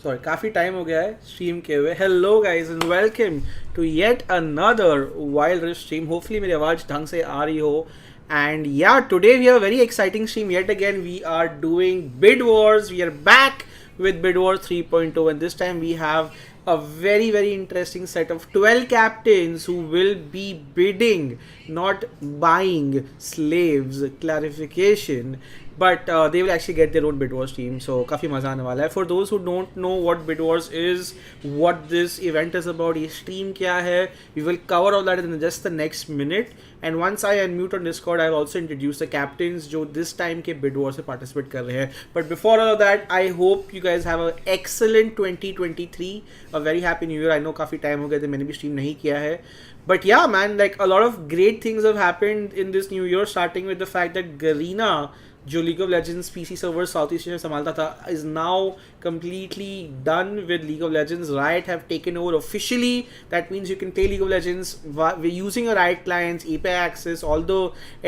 Sorry काफ़ी time हो गया है स्ट्रीम के हुए. Hello guys and welcome to yet another Wild Rift stream. Hopefully मेरी आवाज़ ढंग से आ रही हो. And yeah, today we have a very exciting stream yet again. We are doing Bid Wars. We are back with Bidwars 3.0, and this time we have a very interesting set of 12 captains who will be bidding, not buying slaves. Clarification. But they will actually get their own Bidwars team, so काफ़ी मज़ा आने वाला है. For those who don't know what Bidwars is, what this event is about, ये stream क्या है, we will cover all that in just the next minute. And once I unmute on Discord, I will also introduce the captains जो this time के Bidwars से participate कर रहे हैं. But before all of that, I hope you guys have an excellent 2023, a very happy new year. I know काफ़ी time हो गए थे, मैंने भी stream नहीं किया है. But yeah, man, like a lot of great things have happened in this new year, starting with the fact that Garena, जो League of Legends PC server South East में संभालता था, is now completely done with League of Legends. Riot have taken over officially. That means you can play League of Legends using your Riot clients, API access, all the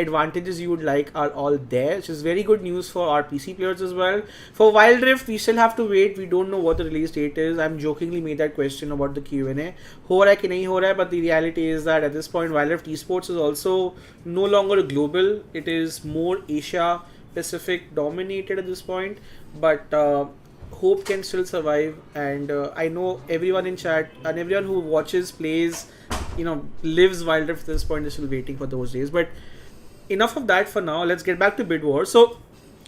advantages you would like are all there, which is very good news for our PC players as well. For Wild Rift, we still have to wait. We don't know what the release date is. I'm jokingly made that question about the Q&A. हो रहा है कि नहीं हो रहा है, but the reality is that at this point, Wild Rift Esports is also no longer global. It is more Asia Pacific dominated at this point, but hope can still survive. And I know everyone in chat and everyone who watches, plays, lives Wild Rift at this point is still waiting for those days. But enough of that for now. Let's get back to Bid Wars. So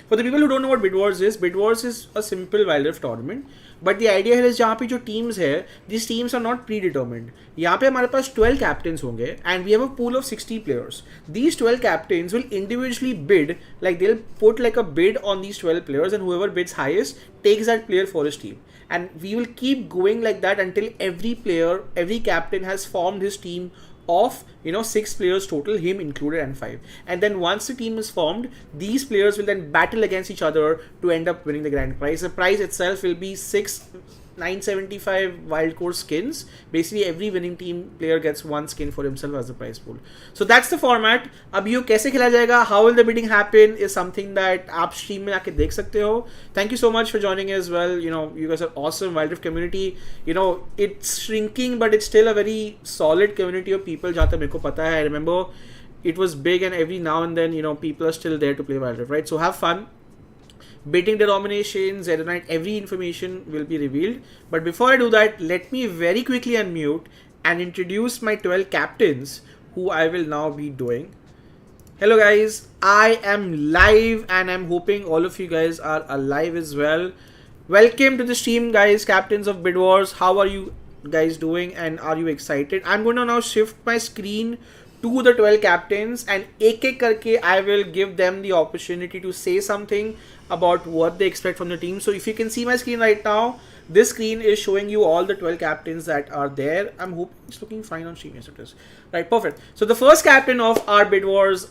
for the people who don't know what Bidwars is a simple Wild Rift tournament. But the idea here is जहाँ पे जो teams है, these teams are not predetermined. यहाँ पे हमारे पास 12 captains होंगे and we have a pool of 60 players. These 12 captains will individually bid, like they'll put like a bid on these 12 players, and whoever bids highest takes that player for his team. And we will keep going like that until every player, every captain has formed his team of 6 players total, him included, and 5. And then once the team is formed, these players will then battle against each other to end up winning the grand prize. The prize itself will be 975 wild core skins. Basically every winning team player gets one skin for himself as the prize pool. So that's the format. अब ये कैसे खेला जाएगा, how will the bidding happen, is something that आप stream में आके देख सकते हो. Thank you so much for joining as well. You guys are awesome. Wild Rift community, it's shrinking, but it's still a very solid community of people. जहाँ तक मेरे को पता है, I remember it was big, and every now and then people are still there to play Wild Rift, right? So have fun. Bidding denominations, every information will be revealed. But before I do that, let me very quickly unmute and introduce my 12 captains who I will now be doing. Hello guys, I am live and I'm hoping all of you guys are alive as well. Welcome to the stream, guys. Captains of Bid Wars, how are you guys doing and are you excited? I'm going to now shift my screen to the 12 captains, and ek karke I will give them the opportunity to say something about what they expect from the team. So if you can see my screen right now, this screen is showing you all the 12 captains that are there. I'm hoping it's looking fine on stream. Yes, it is. Right, perfect. So the first captain of our Bid Wars,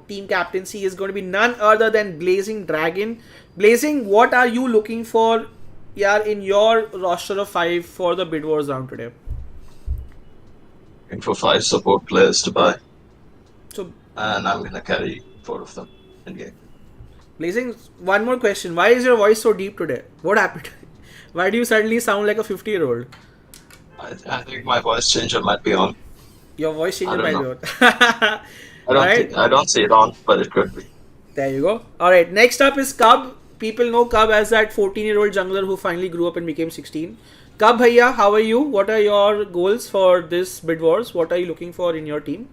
team captaincy is going to be none other than Blazing Dragon. Blazing, what are you looking for, in your roster of 5 for the Bid Wars round today? Looking for 5 support players to buy. So, and I'm gonna carry 4 of them in game. Blazing, one more question. Why is your voice so deep today? What happened? Why do you suddenly sound like a 50-year-old? I think my voice changer might be on. Your voice changer might be on. I don't see it on, but it could be. There you go. Alright, next up is Cub. People know Cub as that 14-year-old jungler who finally grew up and became 16. Cub bhaiya, how are you? What are your goals for this Bid Wars? What are you looking for in your team?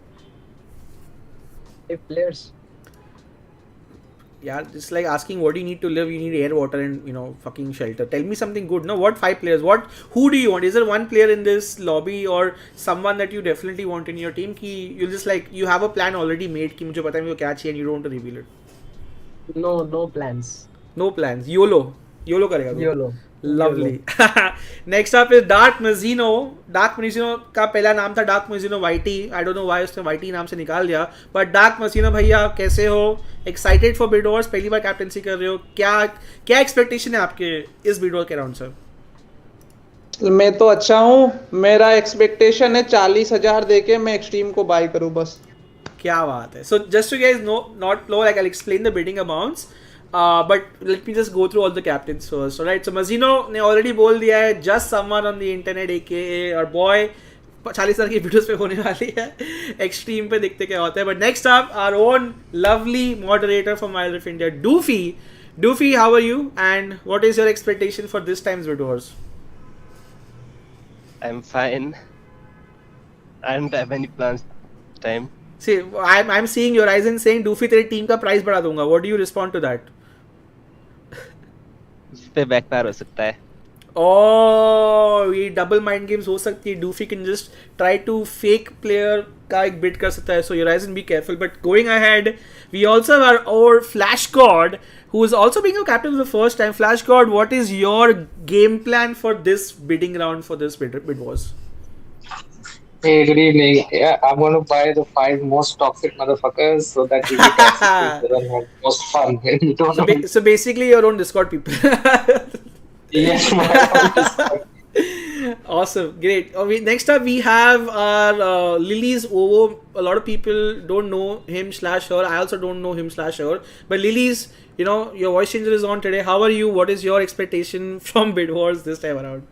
5 players. Yeah, it's like asking what do you need to live. You need air, water, and fucking shelter. Tell me something good. No, what 5 players? Who do you want? Is there one player in this lobby or someone that you definitely want in your team? Ki you just you have a plan already made. Ki mujhe pata hai mujhe kya chahiye and you don't want to reveal it. No plans. No plans. YOLO karega. YOLO. Lovely. Next up is Dark Mazzino. Dark Mazzino का पहला नाम था Dark Mazzino YT. I don't know why उसने YT नाम से निकाल दिया. But Dark Mazzino भैया कैसे हो? Excited for Bid Wars? पहली बार कैप्टेंसी कर रहे हो. क्या एक्सपेक्टेशन है आपके इस Bid Wars के राउंड से? मैं तो अच्छा हूँ. मेरा एक्सपेक्टेशन है 40,000 देके मैं एक्सट्रीम को बाय करूँ बस. क्या बात है. So just so you guys know, I'll explain the bidding amounts. But let me just go through all the captains first. Alright, so Mazino ने already बोल दिया है, just someone on the internet aka our boy 40 साल की videos पे होने वाली है, एक्सट्रीम पे देखते क्या होता है. But next up, our own lovely moderator from Wild Rift India, Doofy. Doofy, how are you? And what is your expectation for this time's Bidwars? I'm fine. I don't have any plans this time. See, I'm seeing your eyes and saying, Doofy तेरी team का price बढ़ा दूंगा. What do you respond to that? इस पे backfire हो सकता है. Oh, ये डबल माइंड गेम्स हो सकती है. Doofy can just try to fake player का एक बिट कर सकता है. So your eyes and be careful. But going ahead, we also have our Flash God, who is also being a captain for the first time. Flash God, what is your game plan for this bidding round for this bid wars? Hey, good evening. Yeah, I'm going to buy the 5 most toxic motherfuckers so that we get toxic and have most fun in the tournament. So basically your own Discord people. Yes, my own Discord. Awesome, great. Next up we have our Lily's Ovo. A lot of people don't know him / her. I also don't know him / her. But Lily's, you know, your voice changer is on today. How are you? What is your expectation from Bid Wars this time around?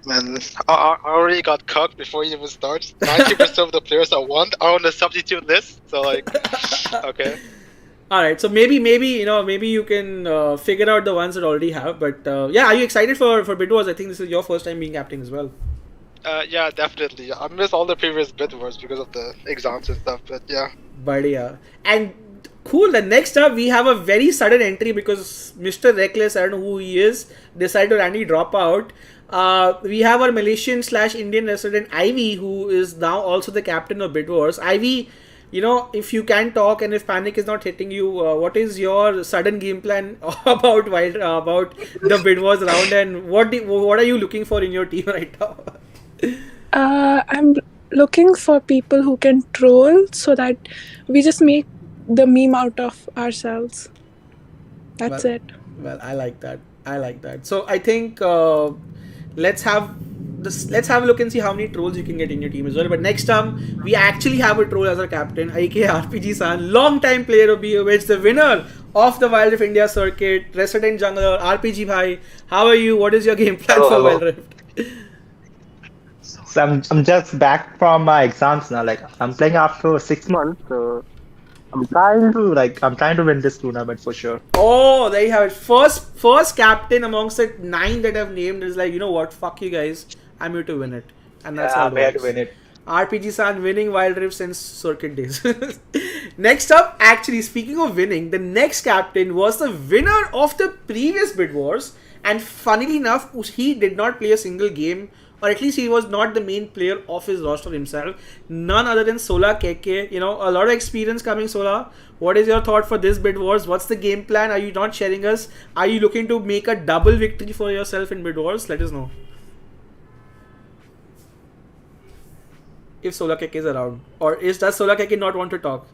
Man, I already got cooked before it even starts. 90% of the players I want are on the substitute list. So like, okay. All right, so maybe you can figure out the ones that already have. But yeah, are you excited for Bid Wars? I think this is your first time being captain as well. Yeah, definitely. I missed all the previous Bid Wars because of the exams and stuff. But yeah. Badhiya. And cool. The next up, we have a very sudden entry because Mr. Reckless, I don't know who he is, decided to randomly drop out. We have our Malaysian / Indian resident Ivy, who is now also the captain of Bid Wars. Ivy, you know, if you can talk and if panic is not hitting you, what is your sudden game plan about the Bid Wars round, and what are you looking for in your team right now? I'm looking for people who can troll so that we just make the meme out of ourselves. That's it. Well, I like that. So I think let's have a look and see how many trolls you can get in your team as well. But next time we actually have a troll as our captain, aka RPG San, long time player of BOH, the winner of the Wild Rift India circuit, resident jungler. RPG Bhai, how are you? What is your game plan for Wild Rift? So I'm just back from my exams now. Like I'm playing after 6 months, so I'm trying to win this tournament for sure. Oh, there you have it. First captain amongst the 9 that I've named is like, you know what? Fuck you guys. I'm here to win it, and that's how I'm here to win it. RPG San winning Wild Rift since circuit days. Next up, actually speaking of winning, the next captain was the winner of the previous Bid Wars, and funnily enough, he did not play a single game. Or at least he was not the main player of his roster himself. None other than Sola KK. You know, a lot of experience coming, Sola. What is your thought for this Bid Wars? What's the game plan? Are you not sharing us? Are you looking to make a double victory for yourself in Bid Wars? Let us know. If Sola KK is around. Or does Sola KK not want to talk?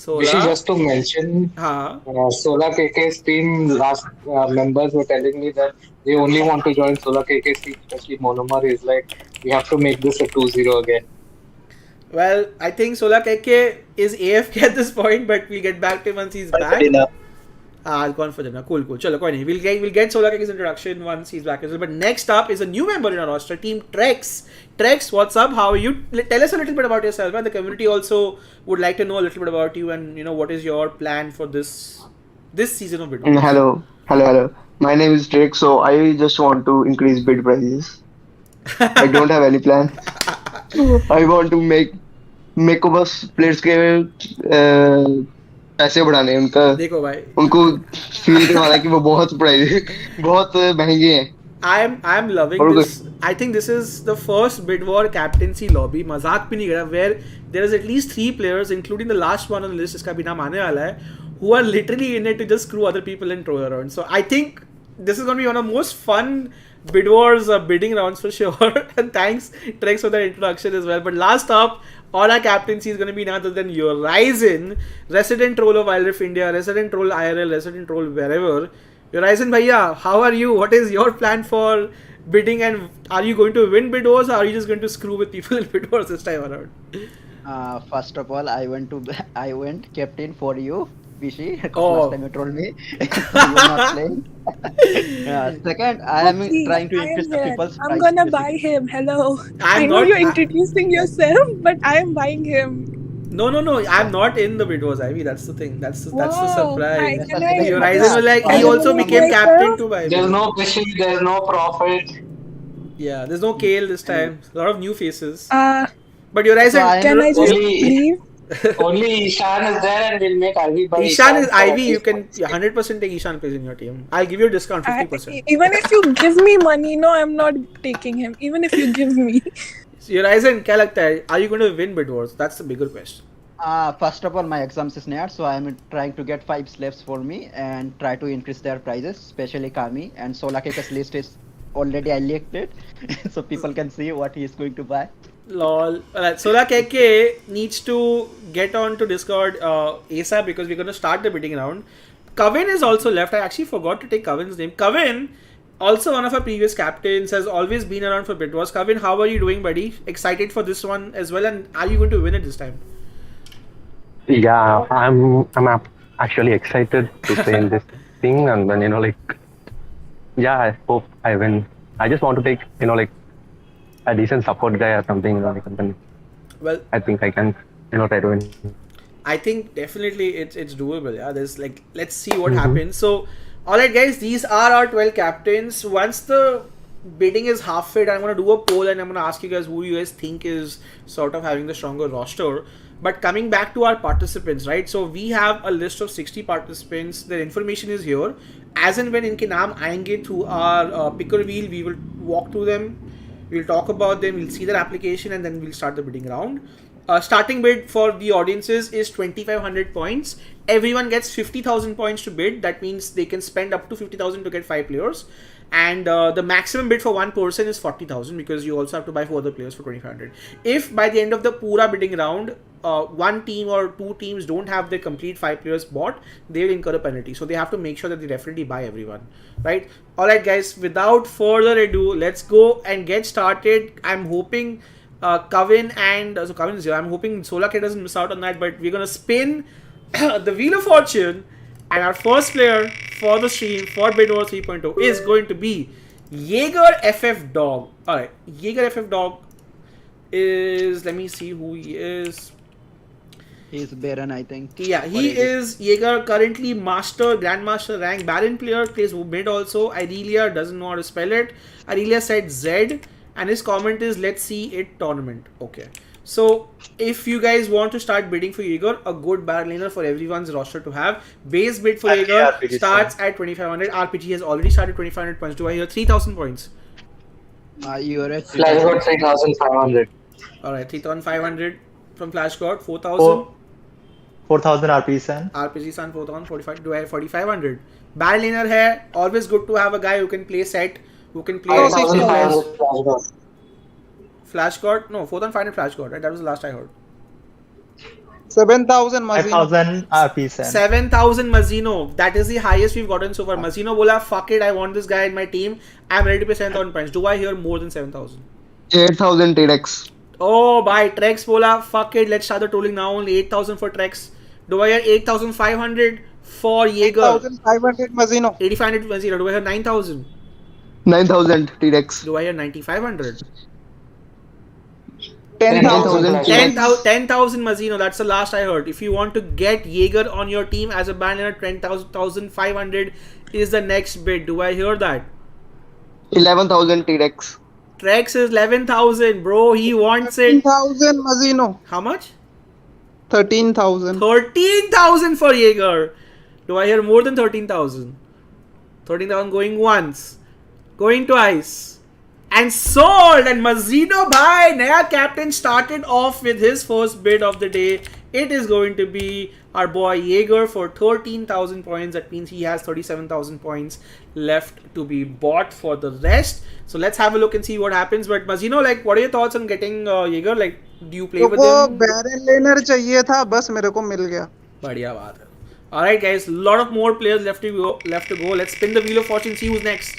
Bhishi, just to mention, Sola KK's team last members were telling me that they only want to join Sola KK's team, especially Monomer is like, we have to make this a 2-0 again. Well, I think Sola KK is AFK at this point, but we'll get back to him once he's back. I'll go on for dinner. Cool. Chalo, koi nahi. We'll get Sola KK's introduction once he's back as well. But next up is a new member in our roster, Team Trex. Trex, what's up? How are you? Tell us a little bit about yourself. And the community also would like to know a little bit about you, and you know, what is your plan for this season of Bid Wars? Hello. My name is Drake. So I just want to increase bid prices. I don't have any plan. I want to make को बस players के पैसे बढ़ाने हैं उनका, देखो भाई, उनको फील करवाना कि वो बहुत महंगे हैं. I'm loving this. I think this is the first Bid War captaincy lobby, मजाक भी नहीं कर रहा, where there is at least 3 players, including the last one on the list, जिसका भी नाम आने वाला है, who are literally in it to just screw other people and troll around. So I think this is going to be one of the most fun Bid Wars bidding rounds for sure. And thanks Trex for that introduction as well. But last up, all our captaincy is going to be none other than your Ryzen, resident troll of Wild Rift India, resident troll IRL, resident troll wherever. Your Ryzen Bhaiya, how are you? What is your plan for bidding, and are you going to win Bid Wars, or are you just going to screw with people in Bid Wars this time around? First of all, I went captain for you, Bhishi, because Oh. last time you told me so you were not playing. Second, I Oh, am please, trying to I increase am the here. people's I'm price, gonna buy basically. him. Hello. I I'm know not. you're introducing yourself, but I am buying him. No. I'm not in the Bidwars, Ivy. That's the thing. That's the Wow. surprise. Yes, sir, Can I select Horizon Mafia. was like, he Why also eliminate became Mafia? captain myself? to buy There's me. no fishing, there's no profit. Yeah, there's no Kale this Anyway, time. A lot of new faces. Uh, But so I Horizon, am can I just Only leave? only Ishan is there, and we'll make Ivy by Ishan is Ishan for Ivy. at You least can 1 100% take Ishan plays in your team. I'll give you a discount, 50%. Even if you give me money, no, I'm not taking him. Even if you give me. Horizon, क्या लगता है? Are you going to win Bidwars? That's the bigger question. first of all, my exams is near, so I am trying to get 5 slaves for me and try to increase their prices, especially Kami. And Solakeka's list is already I leaked it, so people can see what he is going to buy. Lol. Alright, Sola KK needs to get on to Discord ASAP because we're going to start the bidding round. Kavin is also left. I actually forgot to take Kavin's name. Kavin, also one of our previous captains, has always been around for Bidwars. Kavin, how are you doing, buddy? Excited for this one as well, and are you going to win it this time? Yeah, I'm actually excited to play in this thing, and then yeah, I hope I win. I just want to take a decent support guy or something, and then Well, I think I can try to win. I think definitely it's doable. Yeah, there's let's see what happens. So, all right, guys, these are our 12 captains. Once the bidding is half fit, I'm gonna do a poll and I'm gonna ask you guys who you guys think is sort of having the stronger roster. But coming back to our participants, right? So we have a list of 60 participants. Their information is here. As and when इनके नाम आएंगे through our picker wheel, we will walk through them. We'll talk about them. We'll see their application and then we'll start the bidding round. Starting bid for the audiences is 2,500 points. Everyone gets 50,000 points to bid. That means they can spend up to 50,000 to get 5 players. And the maximum bid for one person is 40,000 because you also have to buy 4 other players for 2,500. If by the end of the pura bidding round, one team or two teams don't have their complete 5 players bought, they will incur a penalty. So they have to make sure that they definitely buy everyone, right? Alright guys, without further ado, let's go and get started. I'm hoping Kavin and so Kavin is here. I'm hoping Solakek doesn't miss out on that, but we're gonna spin the Wheel of Fortune, and our first player for the stream for Bidwars 3.0 is going to be Jaeger FF Dog. Alright, Jaeger FF Dog is, let me see who he is. He's Baron, I think. Yeah, he is Jaeger, currently Master, Grandmaster rank, Baron player, plays mid also. Irelia doesn't know how to spell it. Irelia said Z, and his comment is, let's see it tournament. Okay. So, if you guys want to start bidding for Jaeger, a good barrel laner for everyone's roster to have. Base bid for Jaeger starts at 2,500. RPG has already started 2,500 points. Do I hear 3,000 points? You're at Flash got 3,500. Alright, 3,500 from Flash God, 4,000. 4,000 RP San. RPG San 4,000, 45. Do I have 4,500? Barrel laner hai. Always good to have a guy who can play set, who can play. 5,500 Flash God? No, 4,500 Flash God, right? That was the last I heard. 7,000 Mazino. 5,000 RP San. 7,000 Mazino. That is the highest we've gotten so far. Mazino bola, fuck it, I want this guy in my team. I'm ready to pay 7,000 points. Do I hear more than 7,000? 8,000 T-Rex. Oh, by Trex bola, fuck it, let's start the tolling now. Only 8,000 for Trex. Do I hear 8,500 for Jaeger? 8,500 Mazino. 8,500 Mazino. Do I hear 9,000? 9,000 T-Rex. Do I hear 9,500? 10,000. 10,000 Mazino. That's the last I heard. If you want to get Jaeger on your team as a banner, 10,500 is the next bid. Do I hear that? 11,000 T-Rex. Trex is 11,000, bro. He wants it. 13,000 Mazino. How much? 13,000. 13,000 for Jaeger. Do I hear more than 13,000? 13,000 going once, going twice, and sold. And Mazino bhai, Naya captain, started off with his first bid of the day. It is going to be our boy Jaeger for 13,000 points. That means he has 37,000 points left to be bought for the rest. So let's have a look and see what happens. But Mazino, like, what are your thoughts on getting Jaeger? Like, do you play with him? Baron laner चाहिए था, बस मेरे को मिल गया. बढ़िया बात है. Alright guys, lot of more players left to go. Let's spin the Wheel of Fortune, see who's next.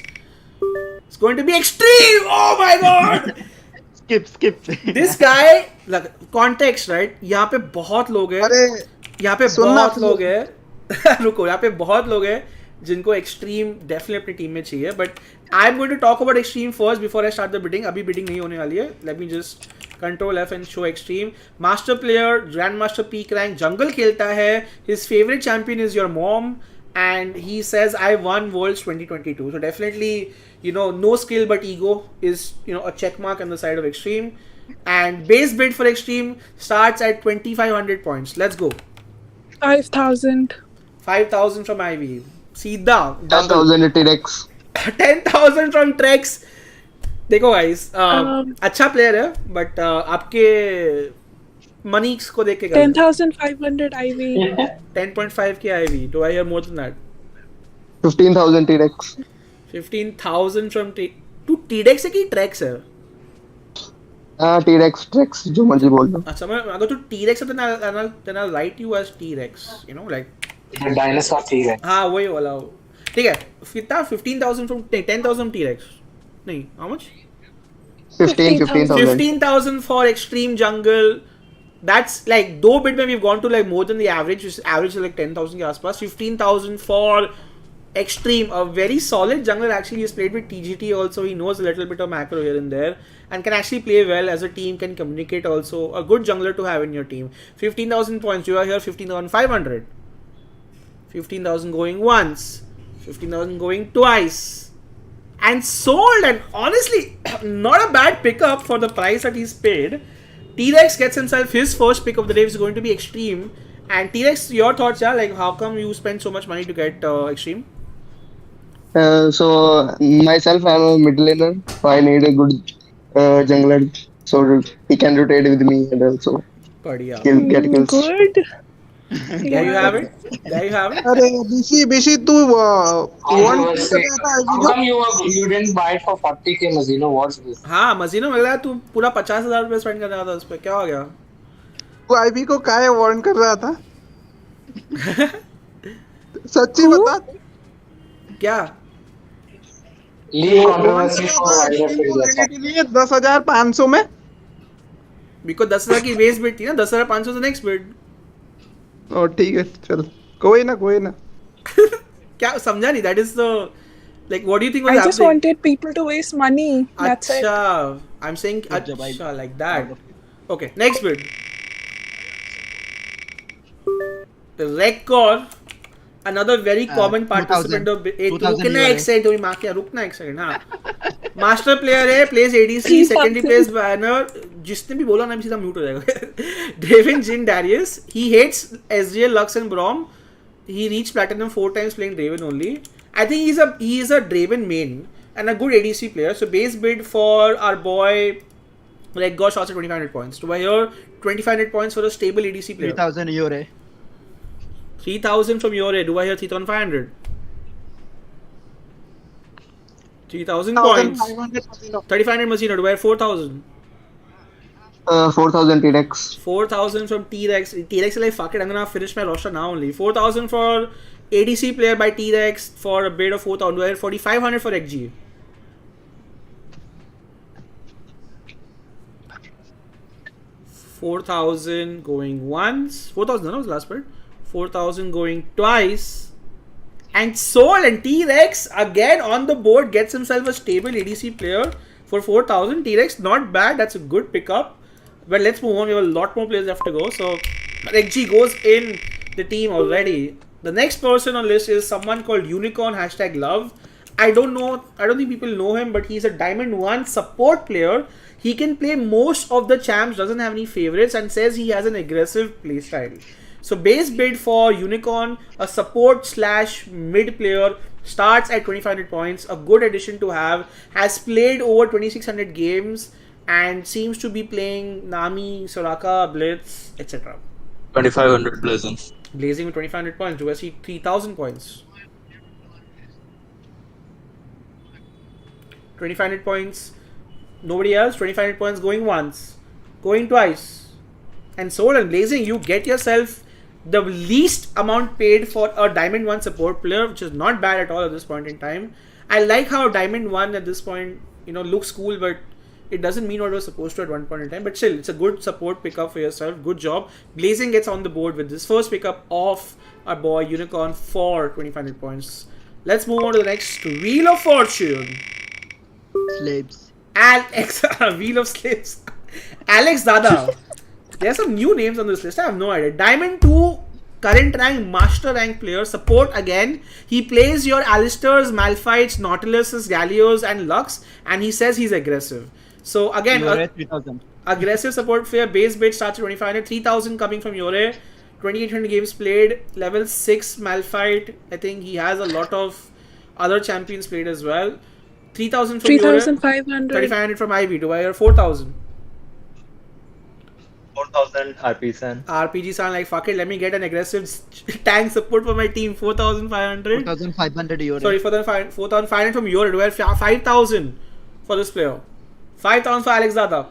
It's going to be extreme! Oh my god! Skip. This guy context right, यहाँ पे बहुत लोग हैं, यहाँ पे बहुत लोग हैं रुको, यहाँ पे बहुत लोग हैं जिनको एक्सट्रीम डेफिनेटली अपनी टीम में चाहिए, but I am going to talk about extreme first before I start the bidding. अभी बिडिंग नहीं होने वाली है. Let me just control F and show extreme. Master player, grand master peak rank, jungle खेलता है. His favourite champion is your mom and he says I won Worlds 2022. So definitely, no skill but ego is, a check mark on the side of Extreme. And base bid for Extreme starts at 2,500 points. Let's go. 5,000. 5,000 from Ivy. Seedha. 10,000 T-Rex. 10,000 from Trex. देखो guys, अच्छा player है, but आपके मनीक्स को देख के 10,500 IV. 10.5 के IV. Do I hear more than that? 15,000 T-Rex. 15,000 from तू T-Rex है कि Trex है? हाँ T-Rex जो मर्जी बोल दो. अच्छा, मैं अगर तू T-Rex है then I'll write you as T-Rex. Like dinosaur T-Rex. हाँ वही वाला. ठीक है. कितना 15,000 from 10,000 T-Rex. नहीं, how much? 15,000 for Extreme Jungle. That's like 2 bid में we've gone to like more than the average. Average is like 10,000 के आसपास. 15,000 for Extreme, a very solid jungler. Actually, he's played with TGT also. He knows a little bit of macro here and there, and can actually play well as a team. Can communicate also. A good jungler to have in your team. 15,000 points. You are here 15,500. 15,000 going once. 15,000 going twice. And sold. And honestly, not a bad pickup for the price that he's paid. T-Rex gets himself his first pick of the day, which is going to be Extreme. And T-Rex, your thoughts, yeah? Like, how come you spend so much money to get Extreme? So myself, I'm a mid laner. So I need a good jungler, so he can rotate with me and also get kills. Good. There you have it. There you have it. अरे Bhishi, तू want How come you didn't buy it for 40k Mazino? What's this? हाँ, मजीनो मिल रहा है. तू पूरा 50,000 रुपए spend कर रहा था उस पर. क्या हो गया? तू आईवी को काहे वार्न कर रहा था? सच्ची बता. क्या? Leave controversy for Wild Rift India. 10,500 में. बिको 10,000 की बेस बिड थी ना. 10,500 से नेक्स्ट बिड. ओ ठीक है, चल कोई ना. क्या समझा नहीं? That is the like what do you think was I happening? just wanted people to waste money. That's it. Acha, I'm saying acha like that. Okay, next bid. Record. Another very common participant of रुकना एक second थोड़ी माँ क्या रुकना एक second. हाँ, master player है, place ADC, secondary place banner. जिसने भी बोला ना सीधा म्यूट हो जाएगा. Draven Jin Darius. He hates SGL, Lux and Braum. He reached platinum 4 times playing Draven only. I think he is a Draven main and a good ADC player. So base bid for our boy Regor shots at 2,500 points. Do I hear 2,500 points for a stable ADC player? 3,000 euro. 3,000 from Yore. Do I hear 3,500? 3,000 points. 3,500 Mazino. Do I hear 4,000? 4,000 T-Rex. 4,000 from T-Rex. T-Rex is like, fuck it, I'm gonna finish my roster now only. 4,000 for ADC player by T-Rex for a bid of 4,000. Do I hear 4,500 for XG? $4,000 going once. 4,000, no, was the last bid. 4,000 going twice. And sold. And T-Rex again on the board gets himself a stable ADC player for 4,000. T-Rex, not bad. That's a good pickup. But let's move on. We have a lot more players left to go. So XG goes in the team already. The next person on list is someone called Unicorn #love. I don't think people know him, but he's a Diamond 1 support player. He can play most of the champs, doesn't have any favorites, and says he has an aggressive playstyle. So base bid for Unicorn, a support/mid player, starts at 2,500 points. A good addition to have. Has played over 2,600 games and seems to be playing Nami, Soraka, Blitz, etc. 2,500 blazing. Blazing with 2,500 points. Do I see 3,000 points? 2,500 points. Nobody else. 2,500 points going once, going twice, and sold. And Blazing, you get yourself the least amount paid for a Diamond 1 support player, which is not bad at all at this point in time. I like how Diamond 1 at this point, looks cool, but It doesn't mean what it was supposed to at one point in time, but still, it's a good support pickup for yourself. Good job. Blazing gets on the board with this first pickup of our boy Unicorn for 2,500 points. Let's move on to the next Wheel of Fortune. Slaves. Alex, Wheel of Slaves. Alex Dada. There are some new names on this list. I have no idea. Diamond 2, current rank, master rank player. Support again. He plays your Alistairs, Malphites, Nautiluses, Gallios, and Lux, and he says he's aggressive. So again, aggressive support player. Base bid starts at 2,500. 3,000 coming from Yore. 2,800 games played. Level 6 Malphite. I think he has a lot of other champions played as well. 3,000 from Yore. 3,500. 3,500 from Ivy. Do I hear 4,000? 4,000 RP San. RPG sound like fuck it. Let me get an aggressive tank support for my team. 4,500. 4,500 euro. Sorry, 4,500 from Yore. Do I have 5,000 for this player? 5,000 for Alex Dada.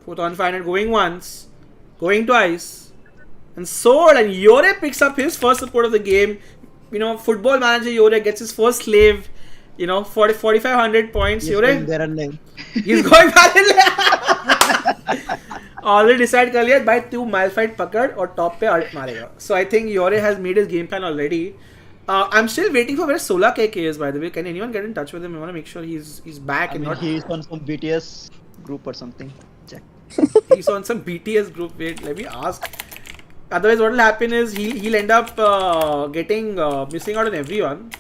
4,500 going once, going twice, and sold. And Yore picks up his first support of the game. You know, Football Manager Yore gets his first slave. You know, 4,500 points. He's Yore. going Baron. He's going Baron. Already decide कर लिया भाई तू Malphite पकड़ और top पे ult मारेगा. So I think Yore has made his game plan already. I'm still waiting for where Sola KK is, by the way. Can anyone get in touch with him? I want to make sure he's back and not. He's on some BTS group or something. Check. He's on some BTS group. Wait, let me ask. Otherwise, what will happen is he'll end up getting missing out on everyone.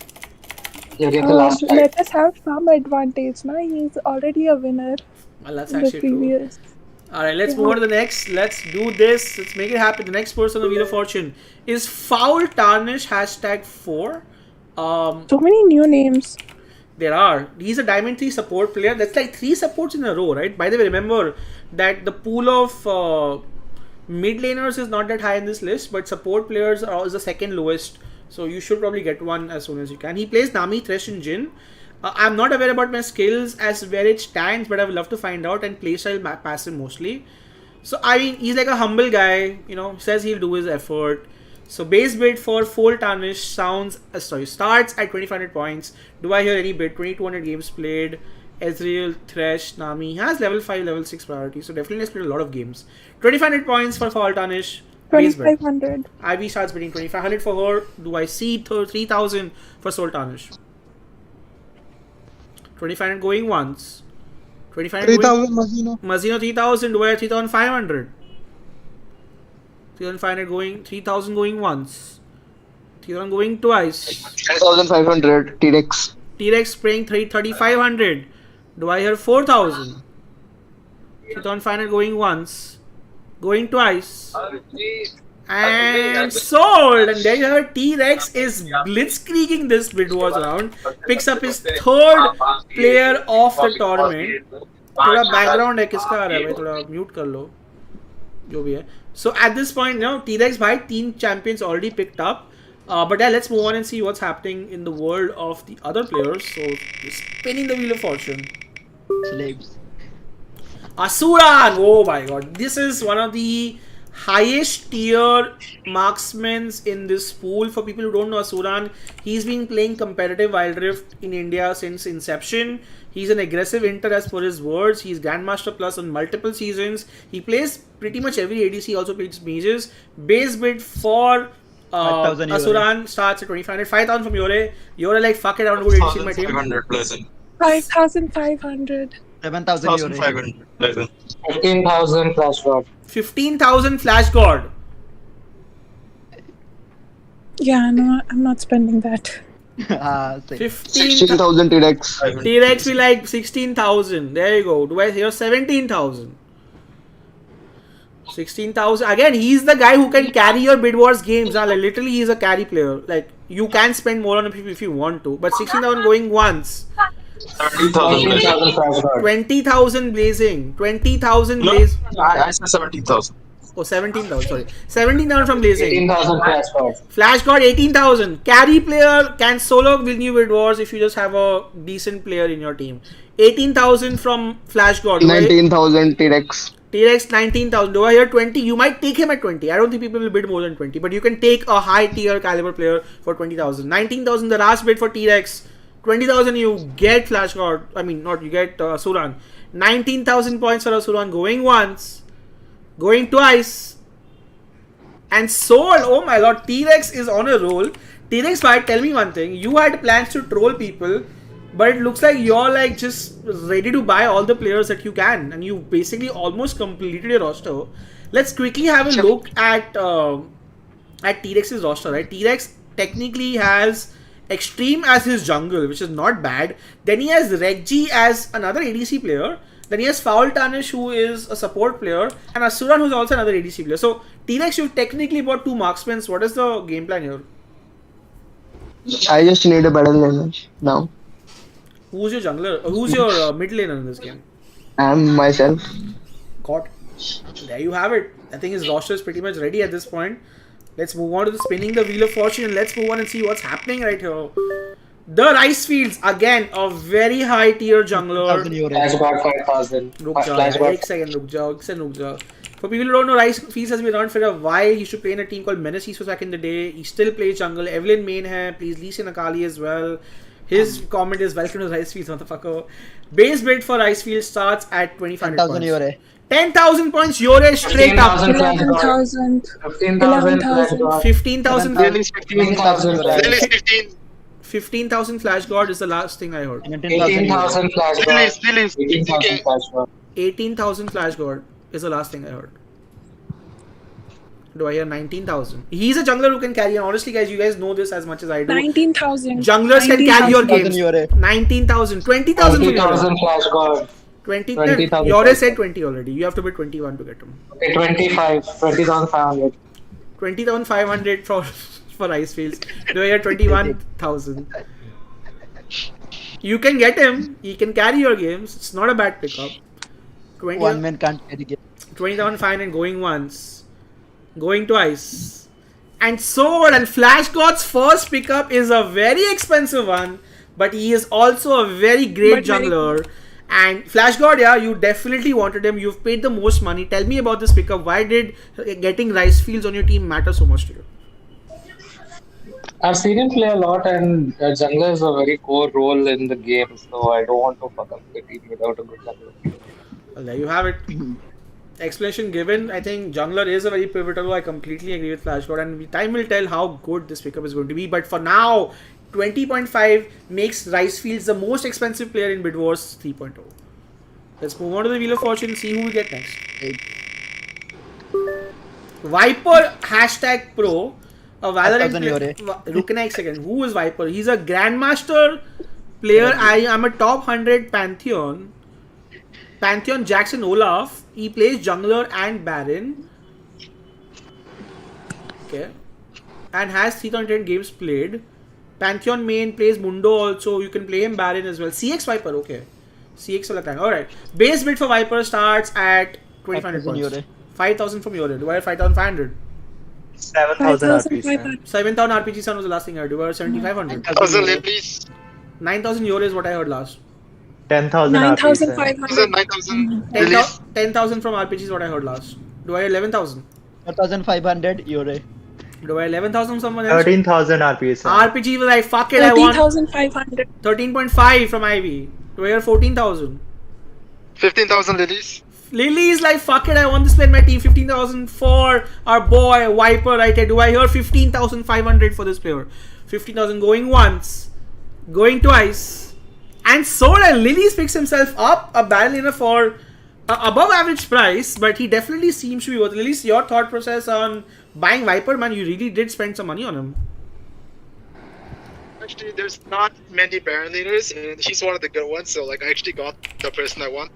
Let us have some advantage, na? He's already a winner. Well, that's actually true. Alright, let's move on to the next. Let's do this. Let's make it happen. The next person on the Wheel of Fortune is Foul Tarnish #4. So many new names. There are. He's a Diamond 3 support player. That's like 3 supports in a row, right? By the way, remember that the pool of mid laners is not that high in this list, but support players is the second lowest. So you should probably get one as soon as you can. He plays Nami, Thresh, and Jhin. I'm not aware about my skills as where it stands, but I would love to find out, and playstyle passive mostly. So I mean, he's like a humble guy, you know, says he'll do his effort. So base bid for Foul Tarnish starts at 2,500 points. Do I hear any bid? 2,200 games played. Ezreal, Thresh, Nami. He has level 5, level 6 priority, so definitely has played a lot of games. 2,500 points for Foul Tarnish. 2,500. Ivy starts bidding 2,500 for her. Do I see 3,000 for Soul Tarnish? 2,500 going once. 2,500 3,000 Mazino. Mazino 3,000. Do I have 3,500? 3,500 going. 3,000 going once. 3,000 going twice. 3,500 T-Rex. T-Rex spraying 3,500. Do I hear 4,000? 3,500 going once. Going twice. And sold. And there you have it. T-Rex is blitzkrieging this Bidwars round. Picks up his third player of the tournament. थोड़ा background है किसका आ रहा है भाई थोड़ा mute कर लो जो भी है. So at this point now T-Rex भाई 3 champions already picked up. But yeah, let's move on and see what's happening in the world of the other players. So spinning the Wheel of Fortune. Slaves. Asuran! Oh my god. This is one of the highest tier marksmen in this pool. For people who don't know Asuran, he's been playing competitive Wild Rift in India since inception. He's an aggressive inter as per his words. He's Grandmaster Plus on multiple seasons. He plays pretty much every ADC, he also plays mages. Base bid for Asuran starts at 2,500. 5,000 from Yore. Yore like fuck it, I want to go ADC in my team. 500 blazing. 5,500. 7,000 euro. 500 blazing. 15,000 flash guard. 15,000 flash guard. Yeah, no, I'm not spending that. 16,000 T-Rex. T-Rex be like 16,000. There you go. Do I hear 17,000? 16,000. Again, he's the guy who can carry your Bidwars games. Like, literally, he's a carry player. Like, you can spend more on him if you want to. But 16,000 going once. 20,000 blazing. 20,000 blazing. I said 17,000. Oh, 17,000. Sorry. 17,000 from blazing. 18,000 flash guard. Flash guard 18,000. Carry player can solo win you Bidwars if you just have a decent player in your team. 18,000 from flash guard. 19,000 T-Rex. T-Rex 19,000. Do I hear 20? You might take him at 20. I don't think people will bid more than 20. But you can take a high tier caliber player for 20,000. 19,000 the last bid for T-Rex. 20,000 you get Flash God. I mean, not you get Suran. 19,000 points for Suran going once, going twice, and sold. Oh my god, T-Rex is on a roll. T-Rex, tell me one thing. You had plans to troll people, but it looks like you're like just ready to buy all the players that you can, and you basically almost completed your roster. Let's quickly have a look at T-Rex's roster. Right, T-Rex technically has Extreme as his jungle, which is not bad. Then he has Reggie as another ADC player. Then he has Foul Tarnish, who is a support player, and Asuran, who's also another ADC player. So T-Rex, you've technically bought 2 marksmen. What is the game plan here? I just need a battle laner now. Who's your jungler? Who's your mid laner in this game? I'm myself. God. There you have it. I think his roster is pretty much ready at this point. Let's move on to the spinning the wheel of fortune, and let's move on and see what's happening right here. The Rice Fields, again, a very high tier jungler. Flashback 5,000. Ek second, ruk jao. For people who don't know, Rice Fields has been around for a while. He used to play in a team called Menace Esports back in the day. He still plays jungle. Evelyn main hai. Please Lee Sin Akali as well. His comment is welcome to Rice Fields, motherfucker. Base bid for Rice Fields starts at 2,500 points. 10,000 points, Yore straight up. 11,000. 15,000. 15,000. 15. 15,000 Flash God is the last thing I heard. 18,000 Flash God. 18,000 Flash God. 18,000 Flash God is the last thing I heard. Do I hear 19,000? He's a jungler who can carry. And honestly, guys, you guys know this as much as I do. 19,000. Junglers can carry your games. 19,000. 20,000 for 20,000 Flash God. 20,000. Yore said 20 already. You have to bid 21 to get him. Okay, 25. 20,500. 20,500 for Rice Fields. Do I hear 21,000? You can get him. He can carry your games. It's not a bad pickup. One man can't carry game. 20,500 going once, going twice, and sold. And Flash God's first pickup is a very expensive one, but he is also a very great jungler. And Flash God, yeah, you definitely wanted him. You've paid the most money. Tell me about this pickup. Why did getting Rice Fields on your team matter so much to you? I've seen him play a lot, and jungler is a very core role in the game, so I don't want to fuck up the team without a good jungler. Well, there you have it. Explanation given. I think jungler is a very pivotal. I completely agree with Flash God, and time will tell how good this pickup is going to be. But for now, 20.5 makes Rice Fields the most expensive player in Bidwars 3.0. Let's move on to the Wheel of Fortune and see who we get next. Viper #pro. A Valorant player. Rukna ek second. Who is Viper? He's a Grandmaster player. I am a top 100 Pantheon. Pantheon Jackson Olaf. He plays jungler and Baron. Okay. And has 310 games played. Pantheon main plays Mundo also. You can play him Baron as well. CX Viper, okay. CX wala tang. Alright. Base bid for Viper starts at 2,500 points. 5,000 from Yore. Do I have 5,500? 7,000 RPs. 7,000 RPG son was the last thing I heard. Do I have 7,500? 9,000 lilies. 9,000 Yore is what I heard last. 10,000 RPs. 9,000 lilies. 10,000 from RPG is what I heard last. Do I have 11,000? 4,500 euro. Do I have 11,000 from someone else? 13,000 RPs. RPG was like, fuck it, I want 13,500. 13.5 from Ivy. Do I have 14,000? 15,000 lilies. Lily is like, fuck it, I want this player in my team. 15,000 for our boy Viper right here. Do I hear 15,500 for this player? 15,000 going once, going twice, and sold. And Lilies picks himself up a battle laner for above average price, but he definitely seems to be worth. Lilies, your thought process on buying Viper, man? You really did spend some money on him. Actually, there's not many Baron leaders, and he's one of the good ones, so like I actually got the person I want.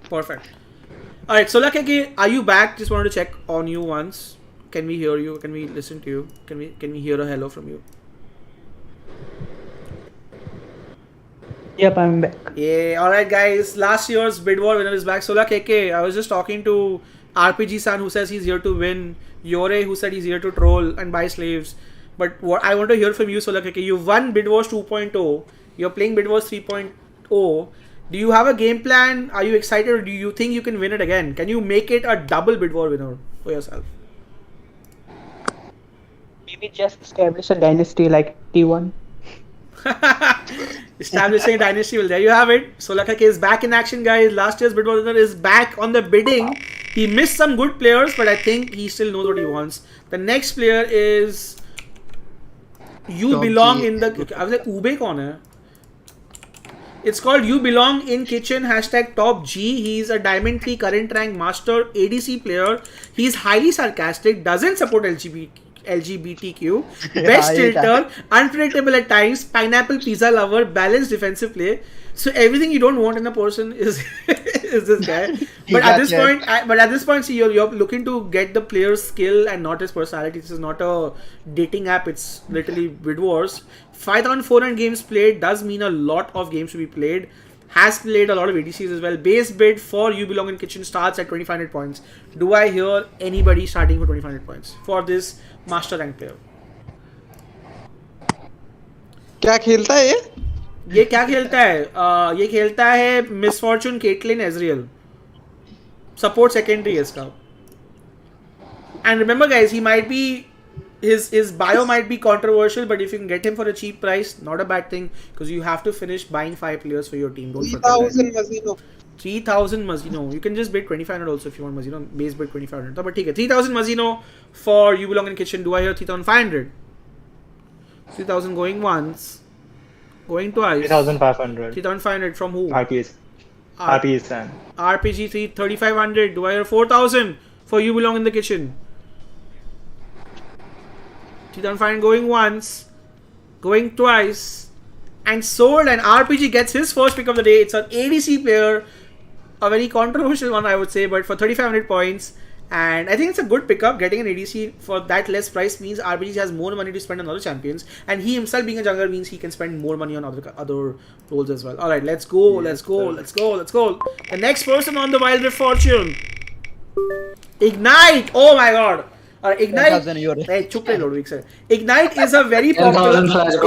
Perfect. Alright, so like again, are you back? Just wanted to check on you once. Can we hear you? Can we listen to you? Can we hear a hello from you? Yep, I'm back. Yeah, alright guys. Last year's Bidwar winner is back. Sola KK, I was just talking to RPG San who says he's here to win. Yore who said he's here to troll and buy slaves. But what I want to hear from you, Sola KK, you've won Bidwars 2.0. You're playing Bidwars 3.0. Do you have a game plan? Are you excited, or do you think you can win it again? Can you make it a double Bidwar winner for yourself? Maybe just establish a dynasty like T1. Establishing a dynasty. Well, there you have it. Solakha K is back in action, guys. Last year's Bidwars winner is back on the bidding. He missed some good players, but I think he still knows what he wants. The next player is You Top Belong G. in the... I was like, Ube kaun hai? It's called You Belong in Kitchen, hashtag Top G. He's a Diamond 3 current rank master ADC player. He's highly sarcastic, doesn't support LGBTQ, best tilter, unpredictable at times, pineapple pizza lover, balanced defensive play. So everything you don't want in a person is is this guy. But at this point, see, you're looking to get the player's skill and not his personality. This is not a dating app. It's literally Bidwars. 5,400 games played does mean a lot of games to be played. Has played a lot of ADCs as well. Base bid for You Belong in Kitchen starts at 2,500 points. Do I hear anybody starting for 2,500 points for this master rank player? क्या खेलता है ये क्या खेलता है? ये खेलता है मिसफॉर्चून केटलिन एजरियल. सपोर्ट सेकेंडरी है इसका. And remember, guys, he might be his bio might be controversial, but if you can get him for a cheap price, not a bad thing, because you have to finish buying 5 players for your team. Don't forget 3,000 Mazino. 3,000 Mazino. You can just bid 2,500 also if you want Mazino. Base bid 2,500. But okay, 3,000 Mazino for You Belong in Kitchen. Do I hear 3,500? 3,000 going once. Going twice. 3,500. 3,500 from who? RPS. RPS and RPG 3,500. Do I hear 4,000 for You Belong in the Kitchen? 3,500 going once, going twice, and sold. And RPG gets his first pick of the day. It's an ADC player, a very controversial one, I would say, but for 3,500 points. And I think it's a good pickup. Getting an ADC for that less price means RPG has more money to spend on other champions, and he himself being a jungler means he can spend more money on other roles as well. All right, let's go, let's go, let's go, let's go. The next person on the Wild Rift Fortune, Ignite. Oh my God. Ignite. Hey, Ignite is a very popular.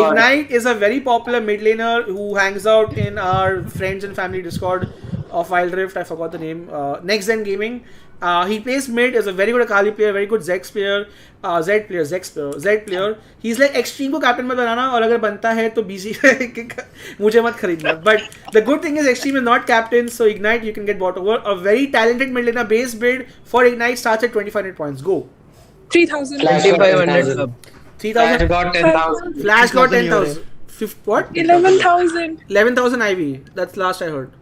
Ignite is a very popular mid laner who hangs out in our friends and family Discord of Wild Rift. I forgot the name. Next Gen Gaming. He plays mid. Is a very good Akali player, very good Zex player, Z player. He's like extreme को captain मत बनाना और अगर बनता है तो BC मुझे मत खरीदना. But the good thing is extreme is not captain, so Ignite you can get bought over. A very talented mid laner. Base bid for Ignite starts at 2,500 points. Go. 3,000. 2,500. 3,000. Flash got 10,000. Flash got 10,000. What? 11,000. 11,000 IV. That's last I heard.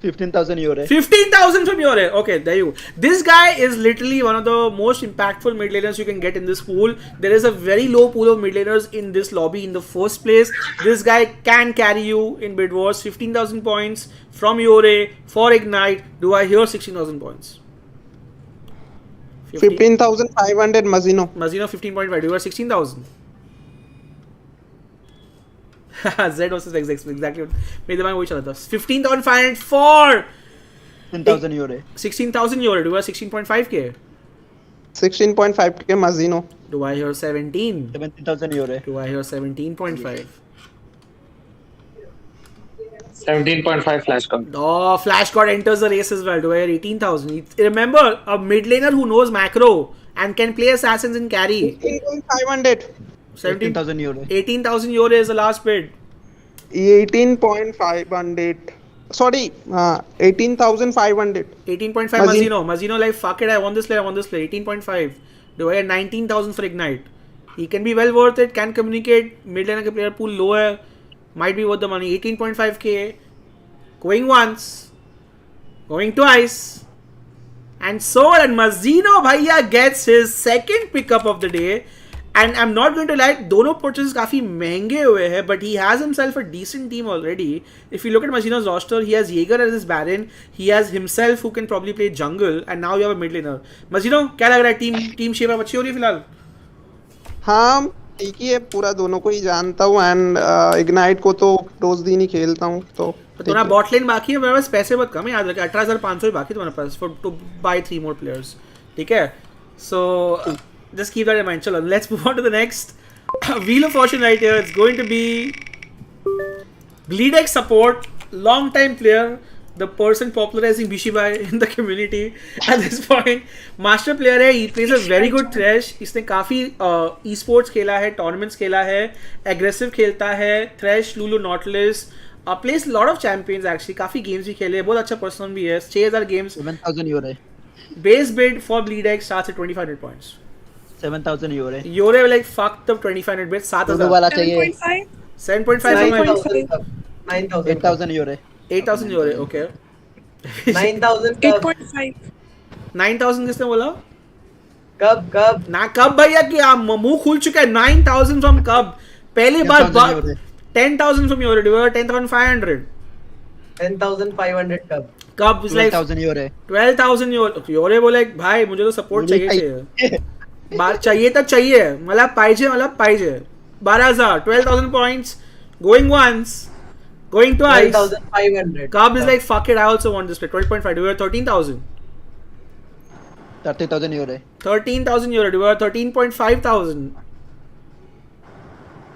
15,000 euro. 15,000 from Yore. Okay, there you go. This guy is literally one of the most impactful mid laners you can get in this pool. There is a very low pool of mid laners in this lobby in the first place. This guy can carry you in Bidwars. 15,000 points from Yore for Ignite. Do I hear 16,000 points? 15,500 Mazino. Mazino 15.5. Do you hear 16,000? Z versus X, exactly. मेरे दिमाग में वही चला था. 15,500 for 16,000 euro. 16,000 euro. Do I 16.5k? 16.5k Mazino. Do I hear 17? 17,000 euro. Do I hear 17.5? 17.5 Flash got. Oh, Flash God enters the race as well. Do I hear 18,000? Remember, a mid laner who knows macro and can play assassins and carry. 18,500. 18,000 euro. 18,000 euro is the last bid. 18,500. Sorry, 18,500. 18.5 Mazino. Mazino like, fuck it, I want this player, I want this player. 18.5. Do I hear 19,000 for Ignite? He can be well worth it, can communicate. Mid laner player pool low hai. Might be worth the money. 18.5k. Going once. Going twice. And sold. And Mazino Bhaiya gets his second pickup of the day. And I'm not going to lie, दोनों purchases काफी महंगे हुए हैं, but he has himself a decent team already. If you look at Mazino's roster, he has Jaeger as his Baron, he has himself who can probably play jungle, and now you have a mid laner. Mazino, क्या लग रहा है team shape अच्छी हो रही है फिलहाल? हाँ ठीक ही है, पूरा दोनों को ही जानता हूँ एंड इग्नाइट को तो रोज दिन ही खेलता हूँ तो तुम्हारा बॉट लेन बाकी है, मेरे पास पैसे बहुत कम है, याद रखें 18,500 ही बाकी तुम्हारे पास for to buy 3 more players. ठीक है, so just keep that in mind. Chalo, let's move on to the next Wheel of Fortune right here. It's going to be Bleed X support, long time player, the person popularizing Bhishi in the community at this point. Master player है, he plays a very good thresh. इसने काफ़ी e-sports खेला है, tournaments खेला है, aggressive खेलता है, thresh, Lulu, Nautilus, plays lot of champions actually, काफ़ी games भी खेले, बहुत अच्छा person भी है, 6000 games. 7,000 euro. Base bid for Bleed X starts at 2500 points. 7,000 euro. Euro like fucked up 2500 bid, 7000. वाला चाहिए. 7.5. 8,000 euro. 8,000 euro, okay. 9,000 8.5. 9,000 किसने बोला? कब ना कब भैया कि मुंह खुल चुका है. 9,000 from कब पहली बार 10,000 from euro. 10,500. 10,500 कब is like 12,000 euro. 12,000 euro. euro बोले भाई मुझे तो सपोर्ट चाहिए. बात चाहिए तो चाहिए. मतलब पाहिजे. 12,000. 12,000 points going once. Going twice. 12,500. Cub is like fuck it. I also want this play. 12.5. Do we have 13,000? 30,000 euro. 13,000 euro. Do we have 13,500?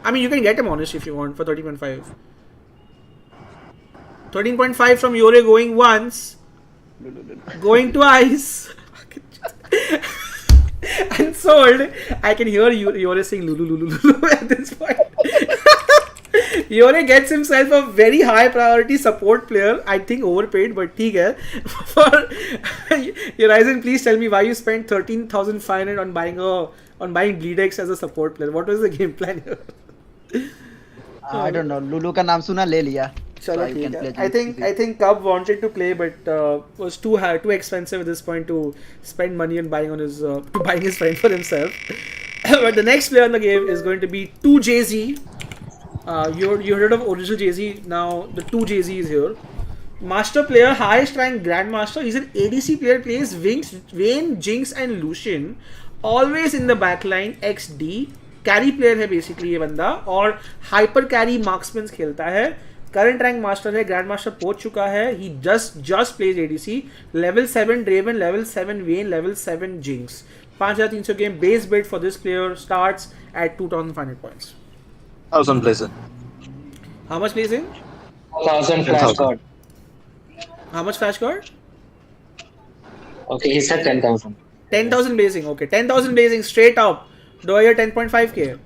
I mean, you can get him honest if you want for 13.5. 13.5 from euro going once. Going twice. And sold. I can hear Yore saying lulu at this point. Yore gets himself a very high priority support player. I think overpaid, but ठीक है. For Horizon, please tell me why you spent 13,500 on buying Bleed X as a support player. What was the game plan here? I don't know. Lulu का नाम सुना ले लिया. चलो ठीक है. I think Cub wanted to play, but was too expensive at this point to spend money on buying his friend for himself. But the next player in the game is going to be 2JZ. You heard of original JZ, now the 2JZ is here. Master player, highest rank Grandmaster. He's an ADC player, plays Vayne, Jinx and Lucian. Always in the backline, XD. Carry player है basically ये बंदा और hyper carry marksman खेलता है. Current rank master है, Grandmaster पहुंच चुका है. He just plays ADC. Level 7 Draven, level 7 Vayne, level 7 Jinx. 5,300 game. Base bid for this player starts at 2,500 points. 1,000 blazing. How much blazing? 1,000 flash card. How much flash card? Okay, he said 10,000. 10,000 blazing. Okay, 10,000 blazing straight up. Do I hear 10.5k?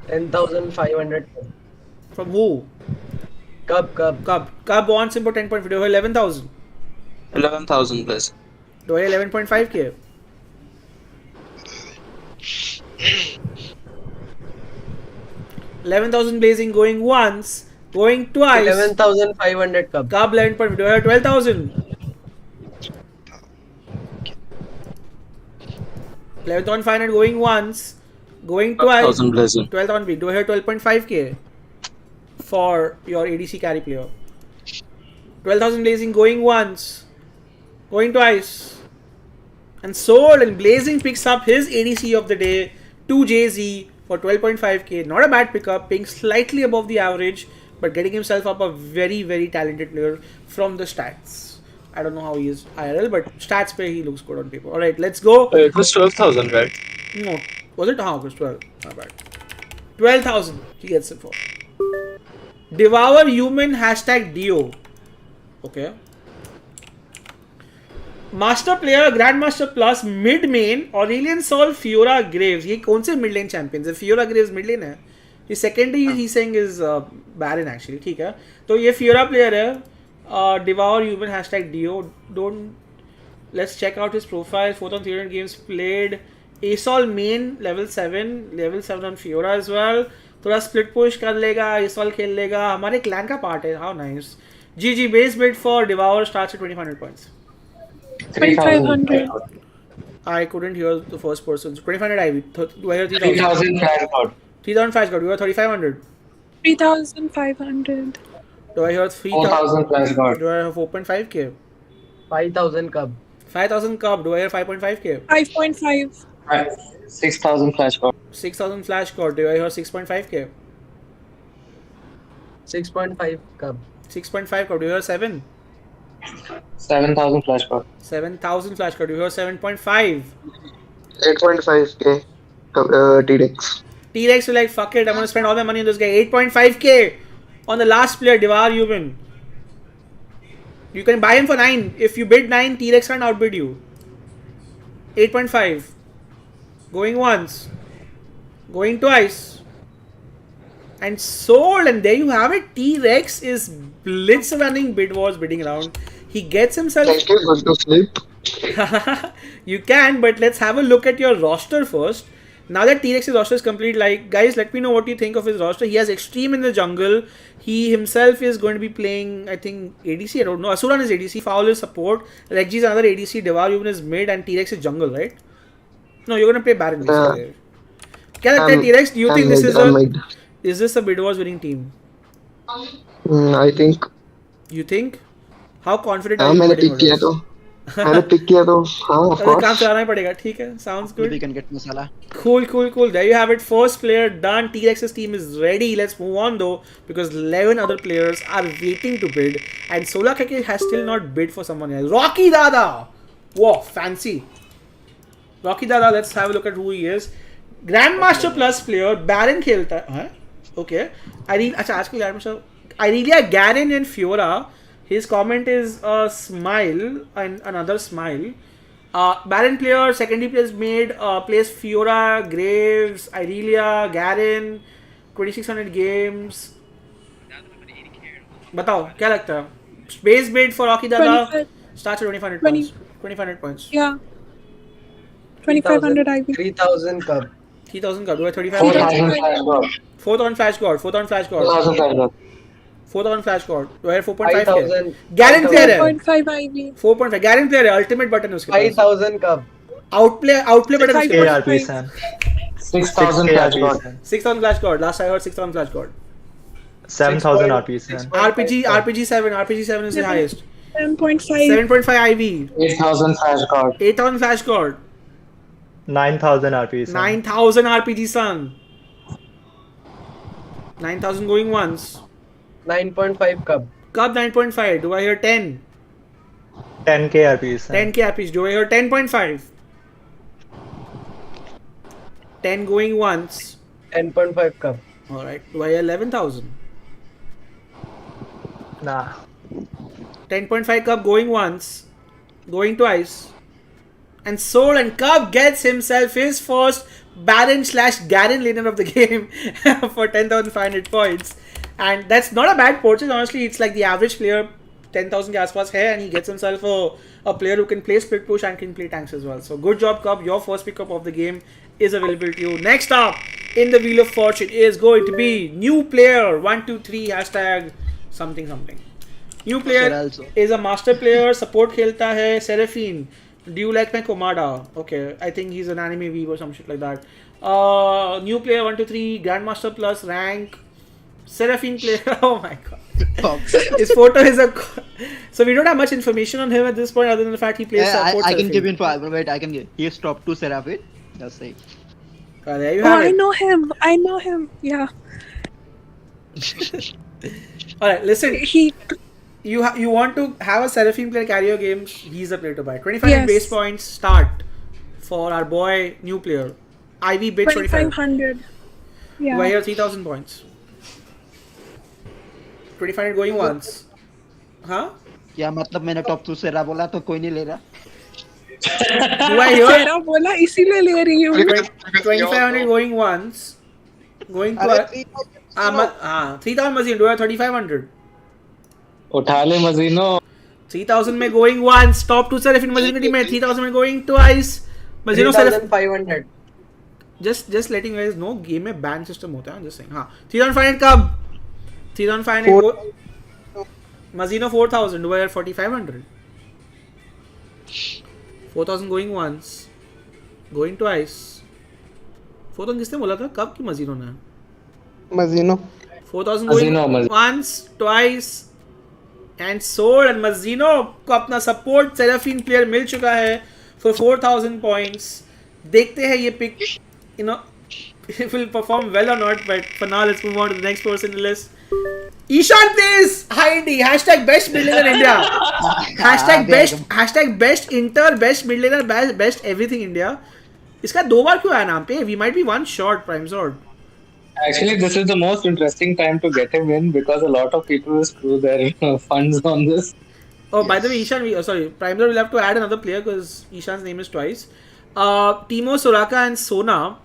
10,500. From who? Cub wants him for 10.5. Do I hear 11,000? 11,000 blazing. Do I hear 11.5k? $11,000 blazing going once, going twice. 11,500 Cub. 11.5. Do I hear 12,000? 11,500 going once, going twice. 12,000 blazing. 12,000. Do I hear 12.5k for your ADC carry player? 12,000 blazing going once, going twice, and sold. And blazing picks up his ADC of the day, 2JZ. For 12.5k, not a bad pickup, paying slightly above the average, but getting himself up a very, very talented player from the stats. I don't know how he is IRL, but stats pay he looks good on paper. Alright, let's go. It was 12,000, right? No. Was it? It was 12. Not bad. 12,000 he gets it for. Devour Human #Dio. Okay. Master player grandmaster plus mid main Aurelion Sol Fiora Graves. ये कौन से mid लेन champions है? फियोरा Graves mid lane है. ये secondary he saying is Baron actually. ठीक है, तो ये फियोरा प्लेयर है. Devour Human #Dio. Don't let's check out his profile. 4,300 games played. Asol main level 7 on Fiora as well. थोड़ा split push कर लेगा, एसॉल खेल लेगा, हमारे क्लैन का पार्ट है. How nice. जी बेस बिड फॉर डिवावर starts at 2,500 points. 2,500. I couldn't hear the first person. So 2,500 IV. Do I hear 3,000 flash card. 3,000 flash card. Do I hear 3,500? 3,500. Do I hear 4,000 flash card. Do I hear 4.5k? 5,000 Cub. 5,000 Cub. Do I hear 5.5k? 5.5. 6,000 flash card. 6,000 flash card. Do I hear 6.5k? 6.5 Cub. 6.5 Cub. Do you hear 7? 7,000 flash card. 7,000 flash card. Do you hear 7.5? 8.5k T-Rex. T-Rex will like, fuck it, I'm gonna spend all my money on this guy. 8.5k on the last player, Devour Human. You can buy him for 9. If you bid 9, T-Rex can't outbid you. 8.5. Going once. Going twice. And sold. And there you have it. T-Rex is blitz running Bidwars bidding around. He gets himself... Thank you, going to sleep. You can, but let's have a look at your roster first. Now that T-Rex's roster is complete, like, guys, let me know what you think of his roster. He has Extreme in the jungle. He himself is going to be playing, I think, ADC. I don't know. Asuran is ADC. Foul is support. Reggie is another ADC. Devaryuvan is mid. And T-Rex is jungle, right? No, you're going to play Baron. T-Rex, do you think this is is this a Bidwars winning team? I think. You think? How confident are you? मैंने pick किया तो हाँ, of course. काम चलाना ही पड़ेगा, ठीक है? Sounds good. We can get masala. Cool. There you have it. First player done. T-Rex's team is ready. Let's move on though, because 11 other players are waiting to bid, and Sola Keke has still not bid for someone else. Rocky Dada. Whoa, fancy. Rocky Dada. Let's have a look at who he is. Grandmaster Plus player. Baron खेलता है. Okay. अच्छा आज के Grandmaster. Irelia, Garen and Fiora. His comment is a smile and another smile. Baron player, secondary players made, plays Fiora, Graves, Irelia, Garen, 2600 games. बताओ क्या लगता है? Base bid for Rocky Dada starts at 2500 points. 2500 points. Yeah. 2500 IB. 3000 cup. 3000 cup. Do I 3500? 4000 flash guard. 4000 flash guard. 2000 flash guard. 4000 flash guard. Do I have 4.5? Garen player है. 4.5 IB. 4.5. Garen player है. Ultimate button है उसके पास. 5000 cup. Outplay button है उसके पास. ARP Sam. 6000 flash guard. 6000 flash guard. Last I heard 6000 flash guard. 7000 RP Sam. RPG 7 is the highest. 7.5. 7.5 IV. 8000 flash guard. 8000 flash guard. 9000 RP Sam. 9000 RPG son. 9000 going once. 9.5 cup. Cup 9.5. Do I hear 10? 10k RP Sam. 10k RPs. Do I hear 10.5? 10 going once. 10.5 cup. Alright. Do I hear 11,000? Nah. 10.5 cup going once. Going twice. And sold, and Cub gets himself his first Baron / Garen laner of the game for 10,500 points. And that's not a bad purchase, honestly. It's like the average player 10,000 ke aaspaas hai, and he gets himself a player who can play split push and can play tanks as well. So good job, Cub. Your first pickup of the game is available to you. Next up in the Wheel of Fortune is going to be new player 123 # something. New player is a master player, support khelta hai, Seraphine. Do you like my Komada? Okay, I think he's an anime weeb or some shit like that. New player 123, Grandmaster Plus rank, Seraphine player. Oh my god. His photo is a. So we don't have much information on him at this point, other than the fact he plays support. I can give info. Wait, I can give. He is top 2 Seraphine. Just say. There you have it. I know him. Yeah. Alright, listen. You want to have a Seraphine player carry your games, he's a player to buy. 2500 base points start for our boy new player. IV bid 2500. Yeah. Why here 3000 points. 2500 going once. Huh? क्या मतलब मैंने top 2 सेरा बोला तो कोई नहीं ले रहा. Do I hear? सेरा बोला इसीलिए ले रही हूँ. 2500 going once. Going twice. 3000 machine. Do I have 3500? उठा ले मजीनो. 3000 में going once. Top 2 Seraphine मजीनो की टीम में 3000 में going twice. मजीनो 3500. Just letting you guys know, game में ban system होता है. Just saying. हाँ. 3500 कब? 3500 Mazino 4000. Do I have 4500? 4000 going once. Going twice. 4000 किसने बोला था? कब की Mazino ने? Mazino. 4000 going once, twice. And sold, and Mazino को अपना support Seraphine player मिल चुका है for 4000 points. देखते हैं ये pick, you know, it will perform well or not. But for now, let's move on to the next person in the list. Ishan plays high Indy. # best mid laner India. # best inter, best mid laner, best everything India. इसका 2 बार क्यों आया नाम पे? We might be one short Prime Sword. Actually, this is the most interesting time to get him in because a lot of people will screw their funds on this. Oh, by the way, Ishan, sorry, Primer will have to add another player because Ishan's name is twice. Timo Soraka and Sona.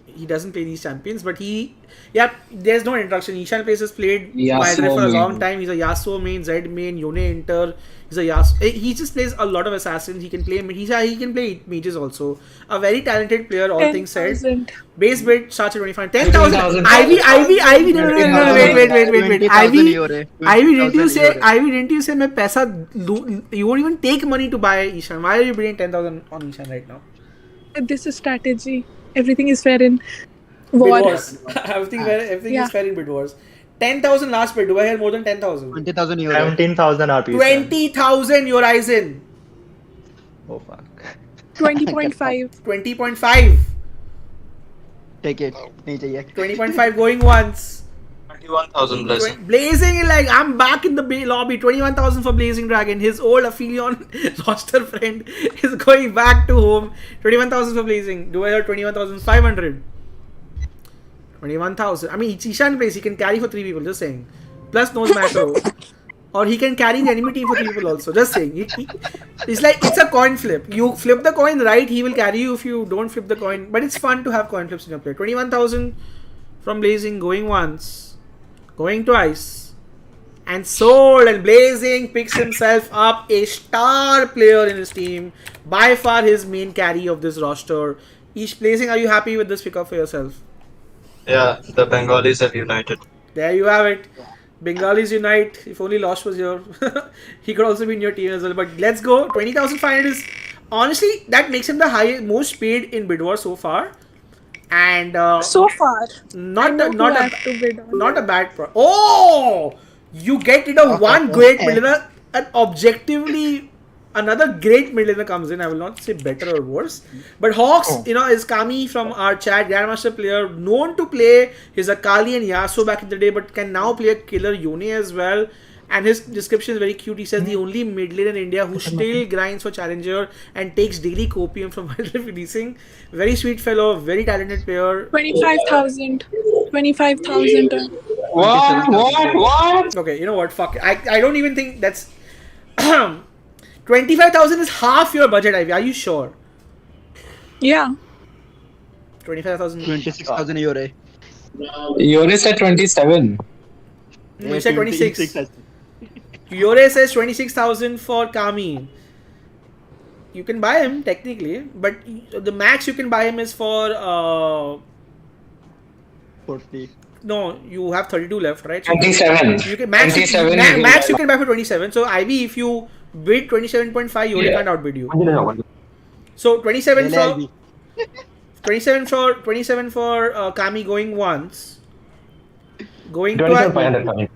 He doesn't play these champions, but there's no introduction. Ishan Place has played Wild Rift for a long time. He's a Yasuo main, Zed main, Yone Inter. He's a Yasuo. He just plays a lot of assassins. He can play. He can play mages also. A very talented player. All 10, things said. 000. Base bid starts at 25. 10,000. Ivy. No, wait. Ivy, didn't you say मैं पैसा you won't even take money to buy Ishan? Why are you bidding 10,000 on Ishan right now? This is strategy. Everything is fair in war. Bidwars. Everything is fair in Bidwars. 10,000 last bid. Do I hear more than 10,000? 20,000 euro. 17,000 rupees. 20,000 Horizon. Oh fuck. 20.5. 20.5. Take it. नहीं चाहिए. 20.5 going once. 21,000 Blazing. Blazing, like, I'm back in the lobby. 21,000 for Blazing Dragon. His old Aphelion roster friend is going back to home. 21,000 for Blazing. Do I hear 21,500? 21,000. I mean, Ishan plays. He can carry for 3 people. Just saying. Plus knows macro. Or he can carry the enemy team for 3 people also. Just saying. It's like, it's a coin flip. You flip the coin right, he will carry you if you don't flip the coin. But it's fun to have coin flips in your play. 21,000 from Blazing. Going once. Going twice. And sold. And Blazing picks himself up a star player in his team. By far his main carry of this roster. Blazing, are you happy with this pickup for yourself? Yeah, the Bengalis have united. There you have it. Bengalis unite. If only Losh was here. He could also be in your team as well. But let's go. 20,500 is... Honestly, that makes him the most paid in Bidwars so far. And... so far. Not a bad... Oh! You get rid of one great middle and objectively... Another great middle laner comes in. I will not say better or worse. But Hawks, is Kami from our chat, Grandmaster player, known to play his Akali and Yasuo back in the day, but can now play a killer Yone as well. And his description is very cute. He says the only mid laner in India who still grinds for Challenger and takes daily copium from Wild Rift releasing. Very sweet fellow, very talented player. 25,000. 25,000. What? Okay, you know what? Fuck it. I don't even think that's... 25,000 is half your budget, Ivy. Are you sure? Yeah. 25,000. 26,000 euro. Yore said 27. No, he said 26. Yore says 26,000 for Kami. You can buy him, technically. But the max you can buy him is for... 40. No, you have 32 left, right? 27. You can max you can buy for 27. So, Ivy, if you bid 27.5, Yore can't outbid you. So, 27 for Kami going once. Going to...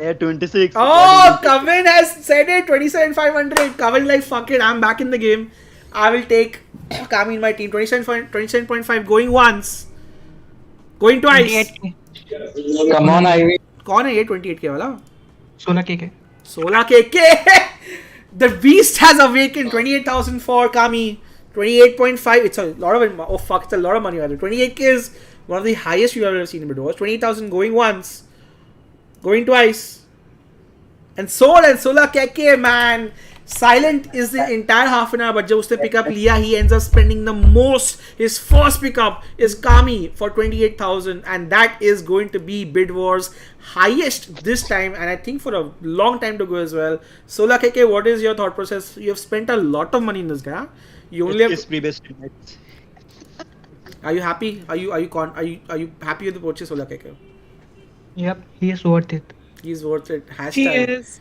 Yeah, 26. Oh, Kavin has said it. 27,500. Kavin like, fuck it. I'm back in the game. I will take Kami in my team. 27.5 going once. Going twice. Come on, Ivy. कौन है ये 28k वाला? 16k. 16k. The beast has awakened. 28,000 for Kami. 28.5. It's a lot of... Oh fuck, it's a lot of money. 28k is one of the highest you've ever seen in Bidwars. 28,000 going once. Going twice. And sold and 16k, man. Silent is the entire half an hour, but जब उसने pickup लिया, he ends up spending the most. His first pickup is Kami for 28,000, and that is going to be Bidwars' highest this time, and I think for a long time to go as well. 16k, what is your thought process? You have spent a lot of money in this guy. Huh? You only have... Are you happy? Are you happy with the purchase, 16k? Yep, he is worth it. He's worth it. Hashtag. He is.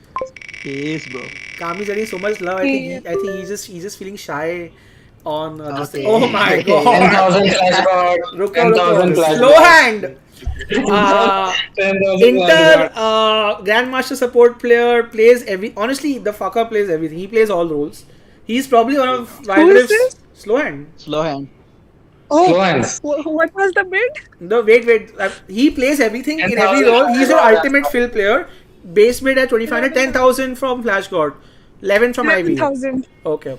He is, bro. Kami's getting so much love. I think he's just feeling shy on this thing. Oh my god. 10,000 flashback. Ruko. Slow hand. Inter Grandmaster support player plays honestly, the fucker plays everything. He plays all roles. He's probably one of Wild Rift's... Slow hand. Oh, what was the bid? No, wait. He plays everything in every role. He's your ultimate fill player. Base bid at 2500, 10,000 from Flash God, 11 from Ivy. 11,000. Okay.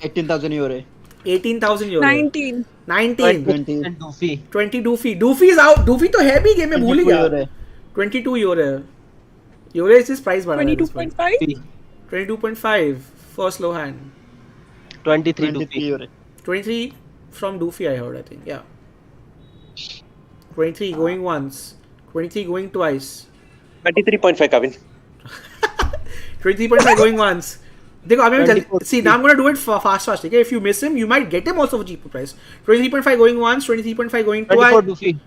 18,000 euro. 18,000 euro. 19. 19. 20. 20 Doofy. Doofy is out. Doofy to है भी game में भूल गया. 22 euro. Euro is his price बढ़ा. 22.5. 22.5 for slow hand. 23 Doofy. 23 from Doofy, I heard, I think. Yeah. 23 going once. 23 going twice. 23.5 Kevin. 23.5 going once. See, now I'm going to do it fast. Okay? If you miss him, you might get him also for cheaper price. 23.5 going once, 23.5 going twice.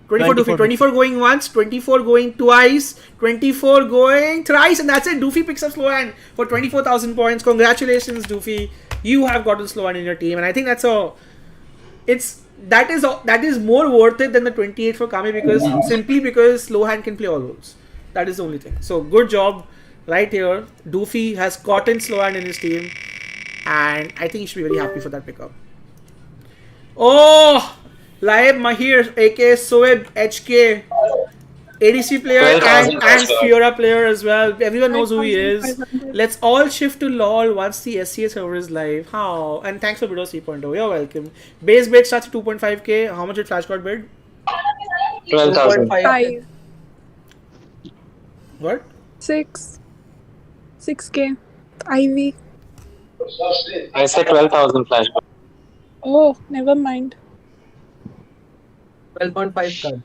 24 Doofy. 24 going once, 24 going twice, 24 going thrice, and that's it. Doofy picks up slow hand for 24,000 points. Congratulations, Doofy. You have gotten slow hand in your team, and I think that is more worth it than the 28 for Kami because slow hand can play all roles. That is the only thing. So good job. Right here, Doofy has gotten slow hand in his team, and I think he should be very happy for that pickup. Oh, Laib Mahir, aka Soeb HK, ADC player and Fiora player as well. Everyone knows who he is. Let's all shift to LOL once the SCA server is live. How? And thanks for Bidwars 3.0. You're welcome. Base bid starts at 2.5k. How much did Flashcard bid? 12,000. 5. What? 6k. IV. I said 12,000 flashback. Oh, never mind. 12.5 card.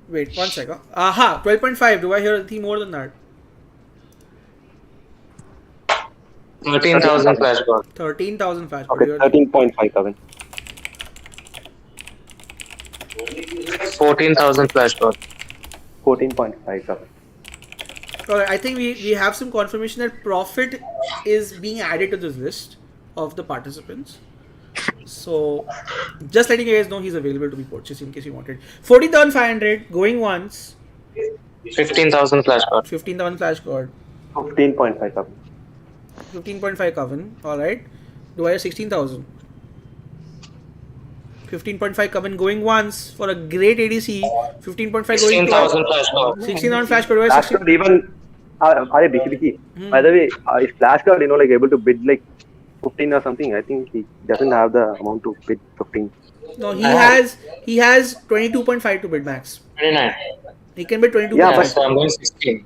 Wait, 1 second. Aha, 12.5. Do I hear anything more than that? 13,000 flashback. 13,000 flashcard. Okay, 13.5 Kevin. 14,000 flashback. 14.5 Kevin. Alright, I think we have some confirmation that Profit is being added to this list of the participants. So, just letting you guys know he's available to be purchased in case you wanted. 40,500 going once. 15,000 flashback. 15,000 flashcard. 15.5 Kevin. 15.5 Coven. Alright. Do I have 16,000? 15.5 Coven going once for a great ADC. 15.5 going 16,000 flashback. 16,000 flashcard. Flashcard even. Bhishi. By the way, is Flashcard able to bid like 15 or something? I think he doesn't have the amount to bid 15. No, he has 22.5 to bid max. 29. He can bid 22.5. Yeah, but I'm going 16.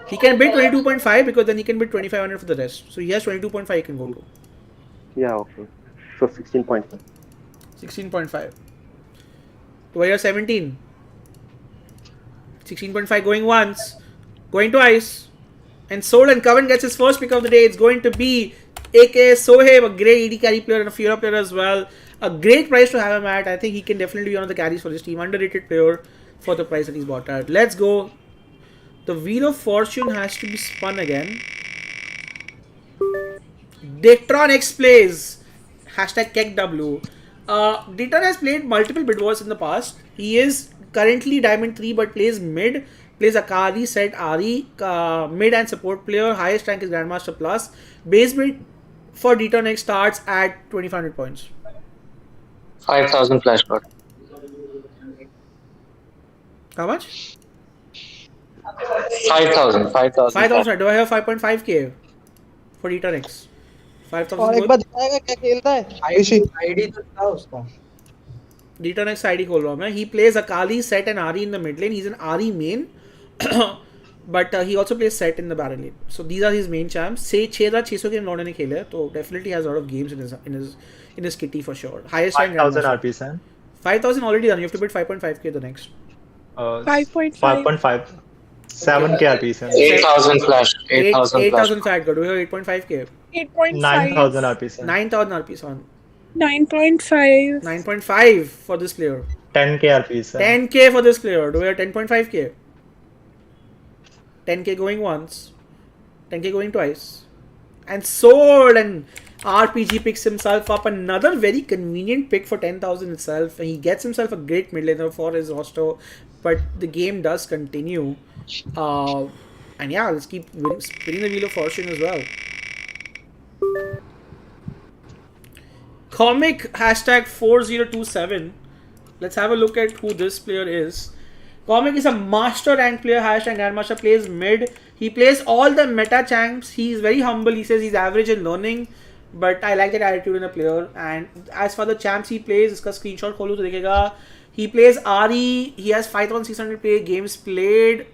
He can bid 22.5 because then he can bid 2,500 for the rest. So he has 22.5 he can go to. Yeah, okay. So 16.5. 16.5. Do I have 17? 16.5 going once. Going twice. And sold, and Coven gets his first pick of the day. It's going to be aka Soheb, a great AD carry player and a Fiora player as well. A great price to have him at. I think he can definitely be one of the carries for this team. Underrated player for the price that he's bought at. Let's go. The Wheel of Fortune has to be spun again. Daytron X plays. Hashtag KEKW. Daytron has played multiple Bidwars in the past. He is currently Diamond 3 but plays mid. Plays Akari, Set, Ari, mid and support player. Highest rank is Grandmaster Plus. Base bid for Daytron X starts at 2,500 points. 5,000 flashback. How much? 5,000. 5,000. Do I have 5.5k for Daytron X? 5,000. और एक बार दिखाएगा क्या खेलता है ID तो था उसका. Daytron X ID खोल रहा हूँ मैं. He plays Akali, Set and Ari in the mid lane. He's an Ari main. But he also plays Set in the baron lane. So these are his main champs. Say 6,600 game लौंडे ने खेले, तो definitely has a lot of games in his kitty for sure. Highest rank 5,000 RP, Sam. 5,000 already done. You have to bid 5.5k the next. 5.5. 5.5. 7k RP, Sam. 8,000 flash. 8,000 fat god. Do you have 8.5k? 8.5. 9,000 RP, Sam. 9,000 RP son. 9.5. 9.5 for this player. 10k RP, Sam. 10k for this player. Do we have 10.5k? 10k going once. 10k going twice. And sold, and RPG picks himself up another very convenient pick for 10,000 itself. And he gets himself a great mid laner for his roster. But the game does continue. And yeah, let's keep spinning the Wheel of Fortune as well. Comic hashtag 4027. Let's have a look at who this player is. Comic is a master rank player. Hashtag Grandmaster, plays mid. He plays all the meta champs. He's very humble. He says he's average in learning. But I like that attitude in a player. And as for the champs he plays, iska screenshot kholu to dekhega. He plays Ari. He has 5,600 games played.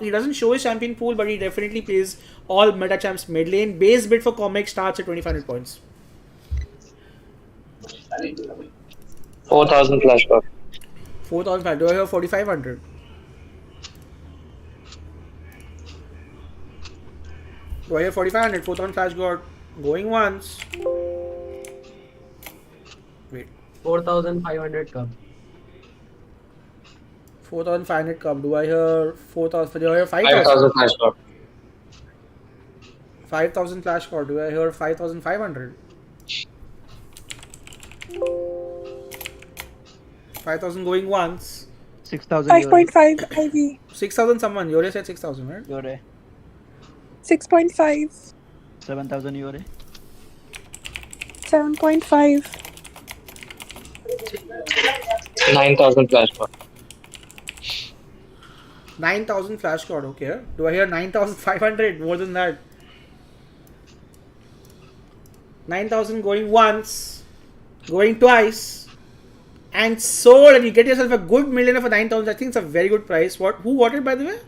He doesn't show his champion pool, but he definitely plays all meta champs mid lane. Base bid for Comic starts at 2500 points. 4,000 flashback. 4,500. Do I have 4,500? Do I have 4,500? 4,000 flash got going once. Wait. 4,500 come. 4,500 come. Do I hear 4,000? Do I hear 5,000 flashback. 5,000 flash cord. Do I hear 5,500? 5,000 going once. 6,000. 5.5 IV. 6,000 someone. Yore said 6,000, right? Euro. 6.5. 7,000 euro. 7.5. 9,000 flashback. 9,000 flash cord. Okay. Do I hear 9,500? More than that. 9,000 going once. Going twice. And sold, and you get yourself a good millionaire for 9,000. I think it's a very good price. Who bought it, by the way?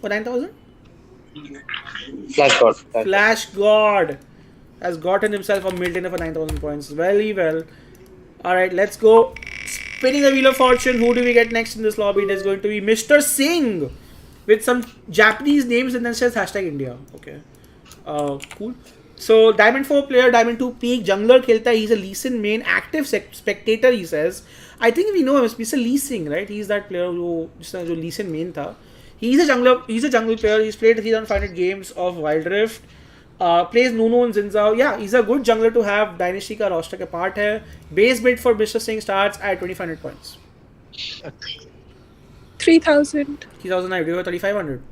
For 9,000? Flash God. Flash God has gotten himself a millionaire for 9,000 points. Very well. Alright, let's go. Spinning the Wheel of Fortune. Who do we get next in this lobby? It is going to be Mr. Singh with some Japanese names and then says hashtag India. Okay. Cool. So, Diamond 4 player, Diamond 2 peak, jungler khelta hai. He's a Lee Sin main, active spectator, he says. I think we know him. He's a Lee Sin, right? He's that player who Lee Sin main tha. He's a jungle player. He's played 3,500 games of Wild Rift. Plays Nunu and Zinzao. Yeah, he's a good jungler to have. Dynasty ka roster ke part hai. Base bid for Mr. Singh starts at 2,500 points. 3,000. 3,000 I do 3,500.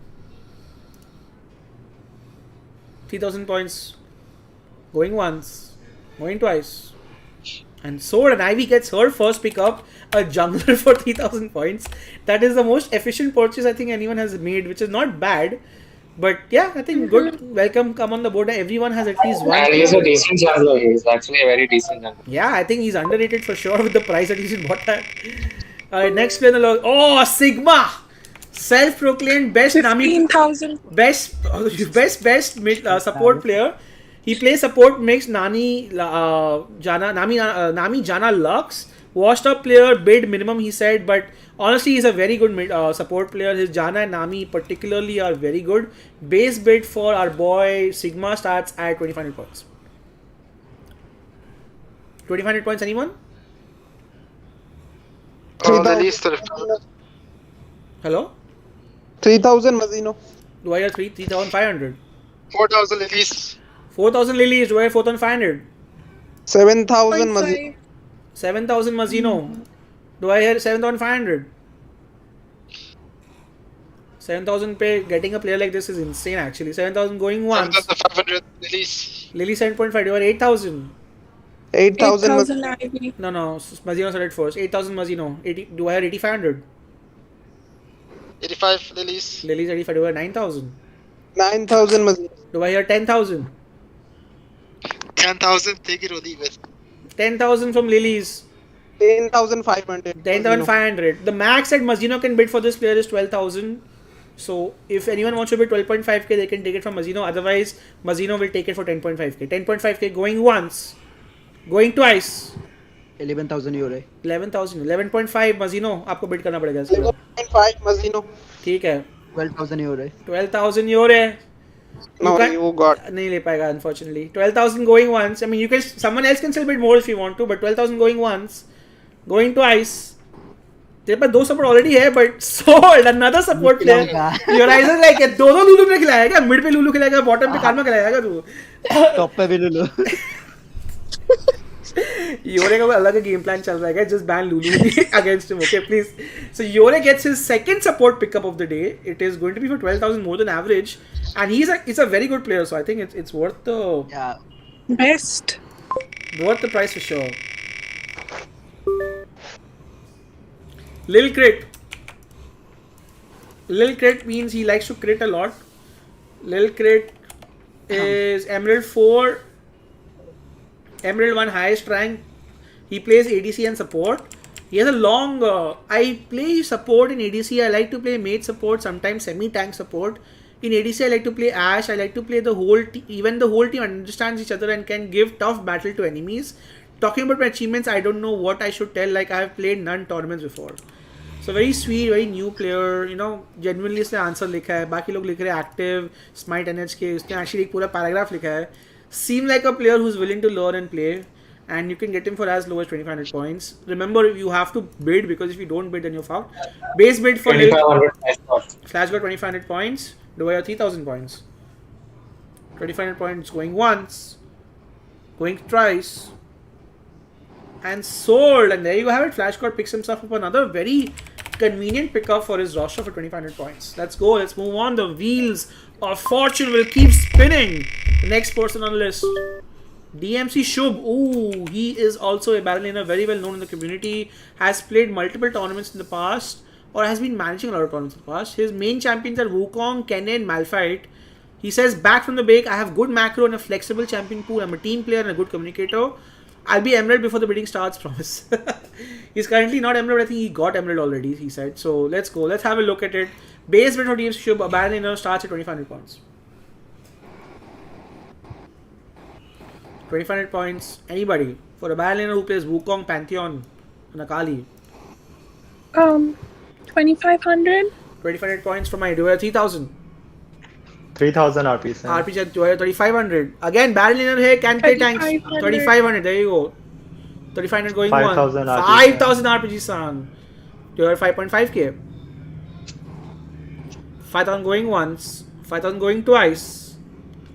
3,000 points. Going once. Going twice. And Sword and Ivy gets her first pickup. A jungler for 3,000 points. That is the most efficient purchase I think anyone has made, which is not bad. But yeah, I think good. Welcome, come on the board. Everyone has at least one. And he's a decent jungler. He's actually a very decent jungler. Yeah, I think he's underrated for sure with the price that he's bought at. Alright, next player. Oh, Sigma! Self-proclaimed best Nami. 15,000. Best mid support player. He plays support, makes Nami Jana Lux. Washed up player, bid minimum he said, but honestly he's a very good support player. His Jana and Nami particularly are very good. Base bid for our boy Sigma starts at 2,500 points. 2,500 points, anyone? Hello? 3,000 Mazino. Do I hear 3,500? 4,000 at least. 4,000 Lilies. Do I hear 4,500? 7,000 Mazino. 7,000 Mazino. Do I hear 7,500? 7,000 pay. Getting a player like this is insane actually. 7,000 going once. 7,500 Lilies. Lily 7.5. Do I hear 8,000? 8,000 Ivy. No. Mazino said it first. 8,000 Mazino. 80. Do I hear 8,500? 85 Lilies. Lilies 85. Do I hear 9,000? 9,000 Mazino. Do I hear 10,000? 10,000. Take it or leave it. 10,000 from Lilies. 10,500. 10,500. The max that Mazino can bid for this player is 12,000. So if anyone wants to bid 12.5k, they can take it from Mazino. Otherwise, Mazino will take it for 10.5k. 10.5k going once. Going twice. 11,000 euro. 11,000. 11.5 Mazino. आपको bid करना पड़ेगा इसके लिए. 11.5 Mazino. ठीक है. 12,000 euro. 12,000 euro. No, you got. नहीं ले पाएगा unfortunately. 12,000 going once. I mean, you can. Someone else can still bid more if you want to, but 12,000 going once. Going twice. तेरे पास 2 support already है, but sold another support player. You realize like दोनों लुलु पे खिलाया क्या? Mid पे लुलु खिलाएगा, bottom पे कारमा खिलाएगा क्या तू? Top पे भी लुलु. Yore का कोई अलग गेम प्लान चल रहा है, just ban Lulu against him. Okay, please. So Yore gets his second support pickup of the day. It is going to be for 12,000 more than average, and he's a very good player. So I think it's worth the best. Worth the price for sure. Lil Crit. Lil Crit means he likes to crit a lot. Lil Crit is Emerald 4. Emerald 1 highest rank. He plays ADC and support. He has a long. I play support in ADC. I like to play mage support, sometimes semi tank support. In ADC, I like to play Ashe. I like to play the whole even the whole team understands each other and can give tough battle to enemies. Talking about my achievements, I don't know what I should tell. Like I have played none tournaments before. So very sweet, very new player. You know, genuinely इसने answer लिखा है. बाकी लोग लिख रहे हैं active, smite NHK. उसने actually एक पूरा पैराग्राफ लिखा है. Seem like a player who's willing to learn and play. And you can get him for as low as 2500 points. Remember, you have to bid because if you don't bid, then you're fucked. Base bid for 2500 Flash got 2500 points. Do I have 3000 points? 2500 points going once, going twice, and sold. And there you have it. Flash God picks himself up another very convenient pickup for his roster for 2500 points. Let's go. Let's move on. The wheels of fortune will keep spinning. The next person on the list. DMC Shubh, ooh, he is also a battle laner, very well known in the community, has played multiple tournaments in the past, or has been managing a lot of tournaments in the past. His main champions are Wukong, Kennen, Malphite. He says, back from the break, I have good macro and a flexible champion pool. I'm a team player and a good communicator. I'll be Emerald before the bidding starts, promise. He's currently not Emerald, I think he got Emerald already, he said. So let's go, let's have a look at it. Base bid for DMC Shubh, a battle laner starts at 2500 points. 2500 points. Anybody for a battle laner who plays Wukong, Pantheon, and Akali? 2500. 2500 points from my duo. 3000. 3000 RPs. RPG at 3500. Again, battle laner here can play tanks. 3500. There you go. 3500 going 5000 one. RPG. 5000 RPG son. Duo 5.5k. 5000 going once. 5000 going twice.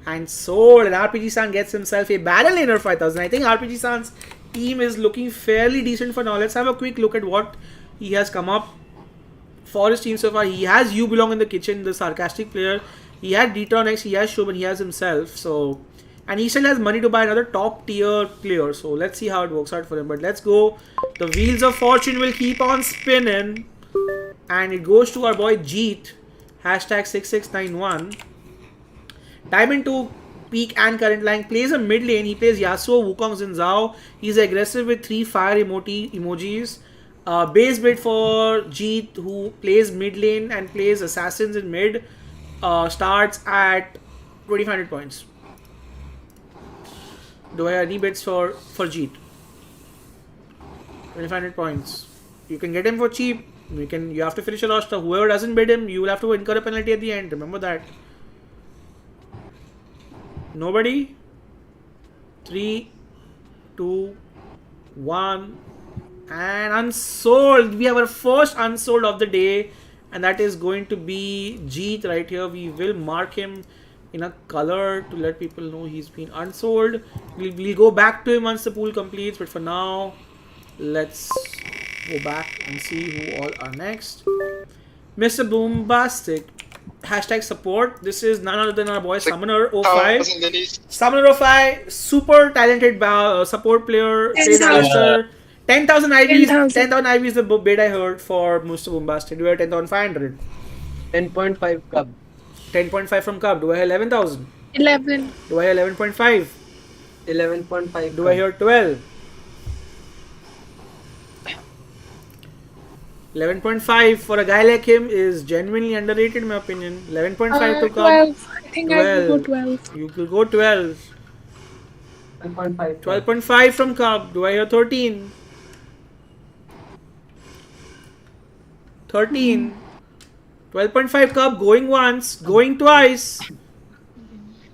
And sold. And RPG San gets himself a battle laner 5000. I think RPG San's team is looking fairly decent for now. Let's have a quick look at what he has come up for his team so far. He has You Belong in the Kitchen, the sarcastic player. He had Detour next, he has Shubh, and he has himself. So, and he still has money to buy another top tier player. So let's see how it works out for him. But let's go. The wheels of fortune will keep on spinning. And it goes to our boy Jeet. Hashtag 6691. Diamond 2 peak and current line, plays a mid lane. He plays Yasuo, Wukong, Xin Zhao. He's aggressive with 3 fire emojis. Base bid for Jeet, who plays mid lane and plays assassins in mid, starts at 2500 points. Do I have any bids for Jeet? 2500 points. You can get him for cheap. You have to finish your roster. Whoever doesn't bid him, you will have to incur a penalty at the end. Remember that. Nobody? 3, 2, 1, and unsold. We have our first unsold of the day, and that is going to be Jeet right here. We will mark him in a color to let people know he's been unsold. We'll go back to him once the pool completes, but for now, let's go back and see who all are next. Mr. Boombastic. Hashtag support. This is none other than our boy Summoner 05. Summoner 05, super talented support player. 10,000 IVs. 10,000 IVs is the bid I heard for Mr. Boombastic. Do I have 10,500? 10.5 Cub. 10.5 from Cub. Do I have 11,000? 11. Do I have 11.5? 11.5. Do I hear 12? 11.5 for a guy like him is genuinely underrated in my opinion. 11.5 to Cub. 12. I think I will go 12. You could go 12. 12.5. 12.5 from Cub. Do I hear 13? 13. 12.5 Cub going once, going twice.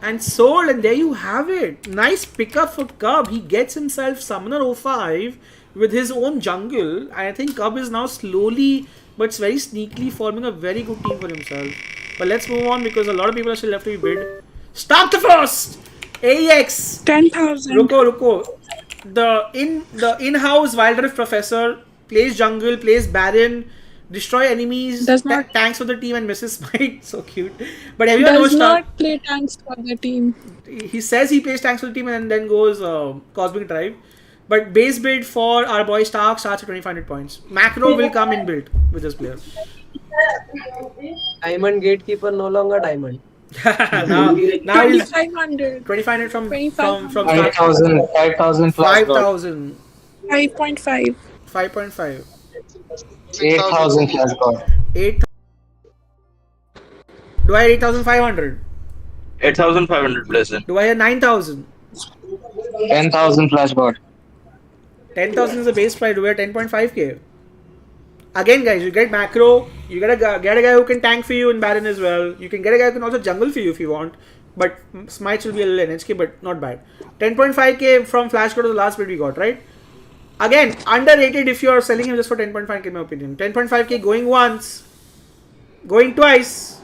And sold, and there you have it. Nice pickup for Cub. He gets himself Summoner 05 with his own jungle. I think Cub is now slowly but very sneakily forming a very good team for himself. But let's move on because a lot of people are still left to be bid. Stop the first! AEX! 10,000. Ruko. The in-house Wild Rift professor plays jungle, plays Baron, destroy enemies, tanks for the team and misses smite. So cute. But everyone knows not play tanks for the team. He says he plays tanks for the team and then goes Cosmic Drive. But base bid for our boy Stark starts at 2500 points. Macro will come in built with this player. Diamond Gatekeeper no longer Diamond. now 2,500. 2,500 from 5,000 plus. 5,000. 5.5. 5.5. 8,000 flash god. 8. Do I hear 8,500? 8,500 plus then. Do I hear 9,000? 10,000 flash god. 10,000 is the base price. Do I hear 10.5k? Again, guys, you get macro. You get a guy who can tank for you in Baron as well. You can get a guy who can also jungle for you if you want. But smites will be a little NHK, but not bad. 10.5k from Flash God to the last bid we got, right? Again, underrated if you are selling him just for 10.5k, in my opinion. 10.5k going once, going twice.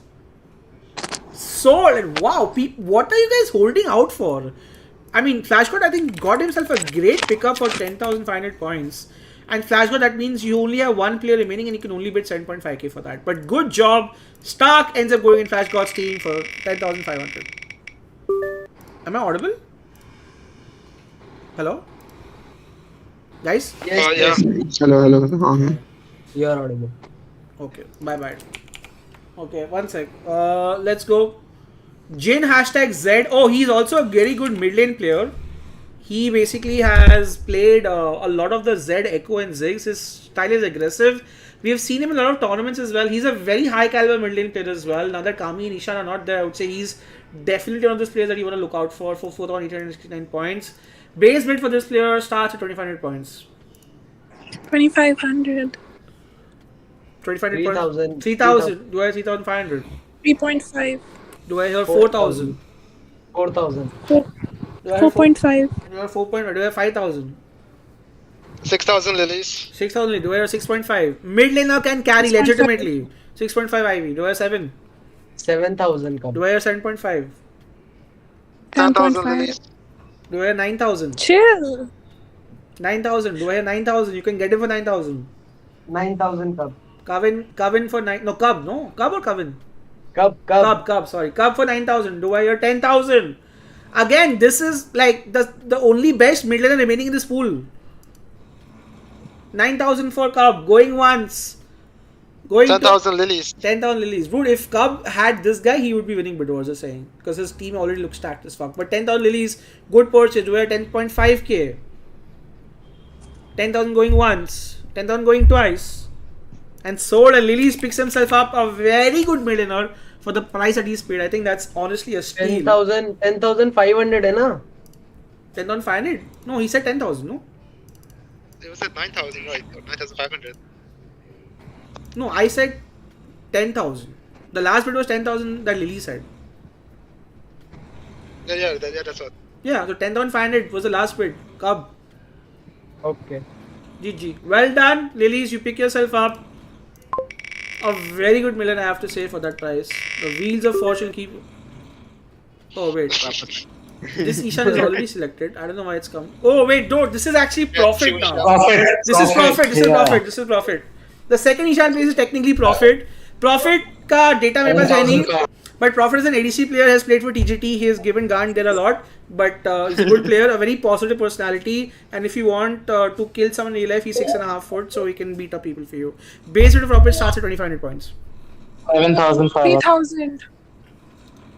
Sold. And wow, what are you guys holding out for? I mean, Flash God, I think, got himself a great pickup for 10,500 points. And Flash God, that means you only have one player remaining and you can only bid 7.5k for that. But good job. Stark ends up going in Flash God's team for 10,500. Am I audible? Hello? Guys? Yes. Hello. You are audible. Okay, bye. Okay, one sec. Let's go. Jin #Z. Oh, he's also a very good mid lane player. He basically has played a lot of the Z, Echo and Ziggs. His style is aggressive. We have seen him in a lot of tournaments as well. He's a very high caliber mid lane player as well. Now that Kami and Ishan are not there, I would say he's definitely one of those players that you want to look out for 4,869 points. Base bid for this player starts at 2,500 points. 2,500. 2,500 points. 3,000. Do I have 3,500? 3.5. Do I hear 4,000? 4,000. 4.5. Do I have 4.5? Do I have 5,000? 6,000 lilies. 6,000. Do I have 6.5? Mid laner can carry 6.5. legitimately. 6.5 IV. Do I have 7? 7,000 come. Do I have 7.5? 10,000 10.5. lilies. Do I have 9,000? Chill. 9,000. Do I have 9,000? You can get him for 9,000. 9,000 cup. Coven for 9. No, Cub. No, Cub or Coven? Cup. Sorry. Cub for 9,000. Do I hear 10,000? Again, this is like the only best mid laner remaining in this pool. 9,000 for Cub. Going once. Going 10,000 lilies. 10,000 lilies. Dude, if Cub had this guy, he would be winning Bidwars, just saying. Because his team already looks stacked as fuck. But 10,000 lilies, good purchase. Do I have 10.5k? 10,000 going once. 10,000 going twice. And sold, and Lilies picks himself up a very good mid laner for the price that he's paid. I think that's honestly a steal. 10,500 hai na? 10,500? No, he said 10,000, no? It was at 9,000, right? Or 9,500. No, I said 10,000. The last bid was 10,000 that Lily said. Yeah, that's what. Yeah, so 10,500 was the last bid. Cub. Okay. GG. Well done, Lilies. You pick yourself up. A very good million, I have to say, for that price. The Wheels of Fortune keep... Oh, wait. This Ishan is already selected. I don't know why it's come. Oh, wait, no. This is actually profit now. This is profit. The second Ishan place is technically profit. Profit ka data मेरे पास है नहीं. But Profit is an ADC player, has played for TGT, he has given Gant there a lot, but he's a good player, a very positive personality, and if you want to kill someone in real life, he's 6.5 foot, so he can beat up people for you. Base rate of Profit starts at 2,500 points. 7,500. 3,000.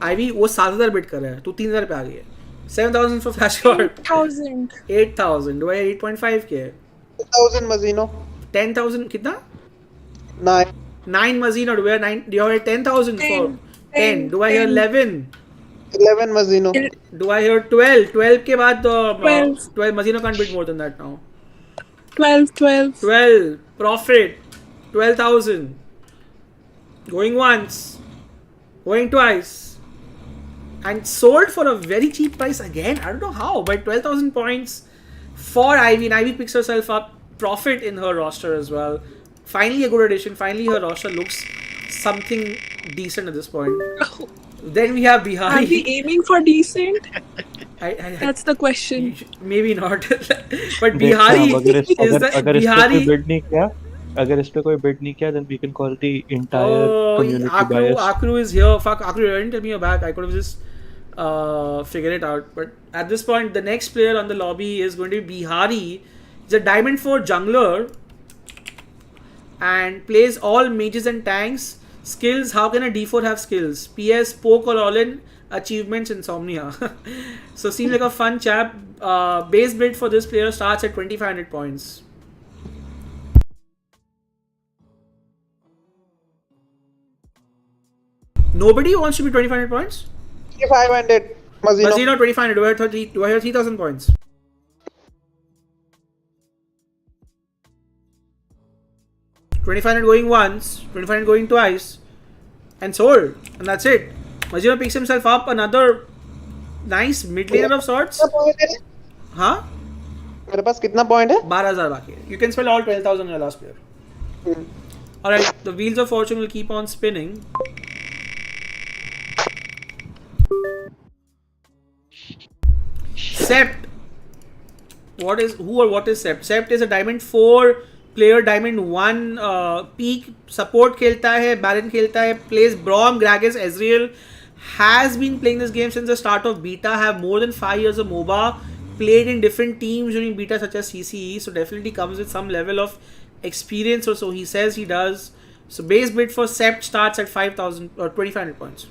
Ivy, वो 7,000 bid कर रहा है, तू 3,000 पे आ गई है. 7,000 for Flash God. 8,000. 8,000. Do I have 8.5k? 10,000 Mazino. 10,000 कितना? 9. 9 Mazino. Do I have 9? Do you have 10,000 for 10? Do I hear 11? 11 Mazino. Do I hear 12? 12 के बाद 12. 12 Mazino can't bid more than that now. 12. 12 Profit 12,000. Going once, going twice, and sold for a very cheap price again. I don't know how, but 12,000 points for Ivy. And Ivy picks herself up Profit in her roster as well. Finally a good addition. Finally her roster looks something decent at this point. Then we have Bihari. Are we aiming for decent? That's the question. Maybe not. But Bihari is the Bihari. अगर इस पे कोई bid नहीं किया, then we can call the entire community bias. Akru is here. Fuck, Akru, you didn't tell me you're back. I could have just figured it out. But at this point, the next player on the lobby is going to be Bihari. He's a Diamond 4 jungler and plays all mages and tanks. Skills, how can a D4 have skills? PS, poke or all-in, achievements, insomnia. So seems like a fun chap. Base bid for this player starts at 2,500 points. Nobody wants to be 2500 points? 2500. Mazino 2500. Do I hear 3000 points? $2,500 going once, $2,500 going twice, and sold. And that's it. Mazino picks himself up another nice mid laner of sorts. Huh? मेरे पास कितना point है? 12,000 बाकी है. You can spend all 12,000 on your last player. Alright, the wheels of fortune will keep on spinning. Sept. What is Sept? Sept is a Diamond 4 player, Diamond 1 peak support खेलता है, Baron खेलता है, plays Braum, Gragas, Ezreal. Has been playing this game since the start of beta, have more than 5 years of MOBA, played in different teams during beta such as CCE, so definitely comes with some level of experience or so he says he does. So base bid for Sept starts at 5,000 or 2,500 points.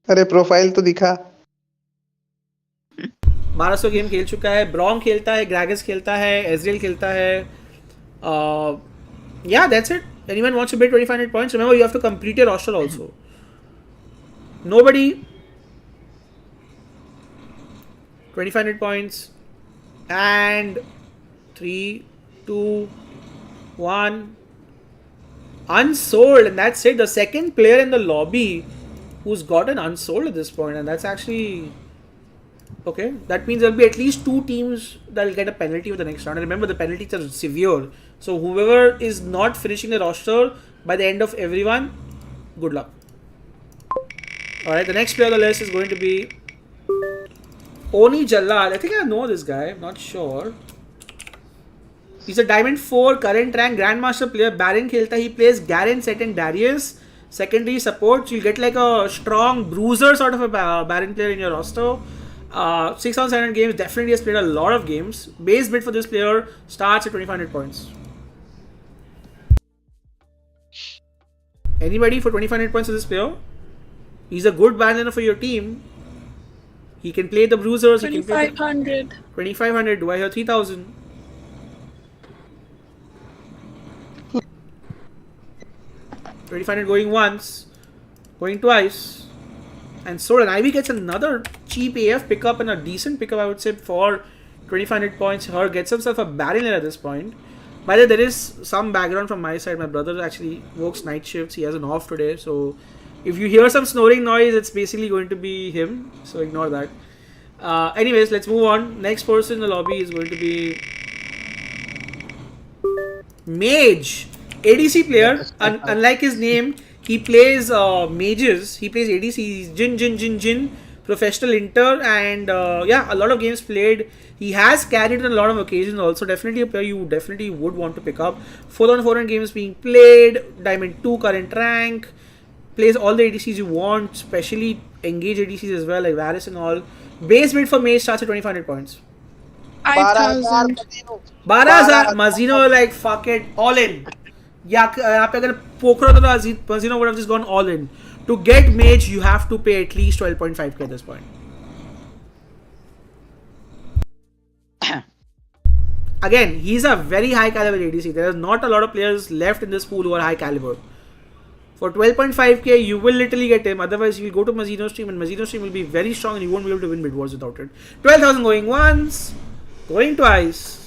अरे profile तो दिखा 1200 game खेल चुका है. ब्रॉम खेलता है, ग्रैगस खेलता है, एजरियल खेलता है. Yeah, that's it. Anyone wants to bid 2,500 points? Remember, you have to complete your roster also. Nobody. 2,500 points. And 3, 2, 1. Unsold. And that's it. The second player in the lobby who's gotten unsold at this point. And that's actually... Okay, that means there'll be at least 2 teams that will get a penalty for the next round. And remember, the penalties are severe. So whoever is not finishing the roster by the end of everyone, good luck. Alright, the next player on the list is going to be Oni Jallal. I think I know this guy, I'm not sure. He's a Diamond 4 current rank Grandmaster player. Baron khelta. He plays Garen, Set and Darius. Secondary support. So you'll get like a strong bruiser sort of a Baron player in your roster. 6,700 games, definitely has played a lot of games. Base bid for this player starts at 2,500 points. Anybody for 2,500 points for this player? He's a good banner for your team. He can play the bruisers. 2,500. 2,500. Do I hear 3,000? $2,500 going once, going twice. And so an Ivy gets another cheap AF pickup and a decent pickup, I would say, for 2,500 points. Her gets himself a Baron at this point. By the way, there is some background from my side. My brother actually works night shifts. He has an off today. So if you hear some snoring noise, it's basically going to be him. So ignore that. Anyways, let's move on. Next person in the lobby is going to be Mage. ADC player. Unlike his name, he plays mages, he plays ADC, he's Jin, professional inter, and yeah, a lot of games played. He has carried in a lot of occasions also. Definitely a player you definitely would want to pick up. 4-on-4 games being played, Diamond 2 current rank, plays all the ADCs you want, especially engage ADCs as well, like Varus and all. Base bid for Mage starts at 2,500 points. 5,000. 12,000. Mazino like fuck it, all in. Yeah, यहाँ पे अगर पोखर होता तो Mazino would have just gone all in. To get Mage, you have to pay at least 12.5k at this point. Again, he's a very high caliber ADC. There are not a lot of players left in this pool who are high caliber. For 12.5k, you will literally get him. Otherwise, you will go to Mazino's stream and Mazino's stream will be very strong and you won't be able to win Bidwars without it. 12,000 going once, going twice.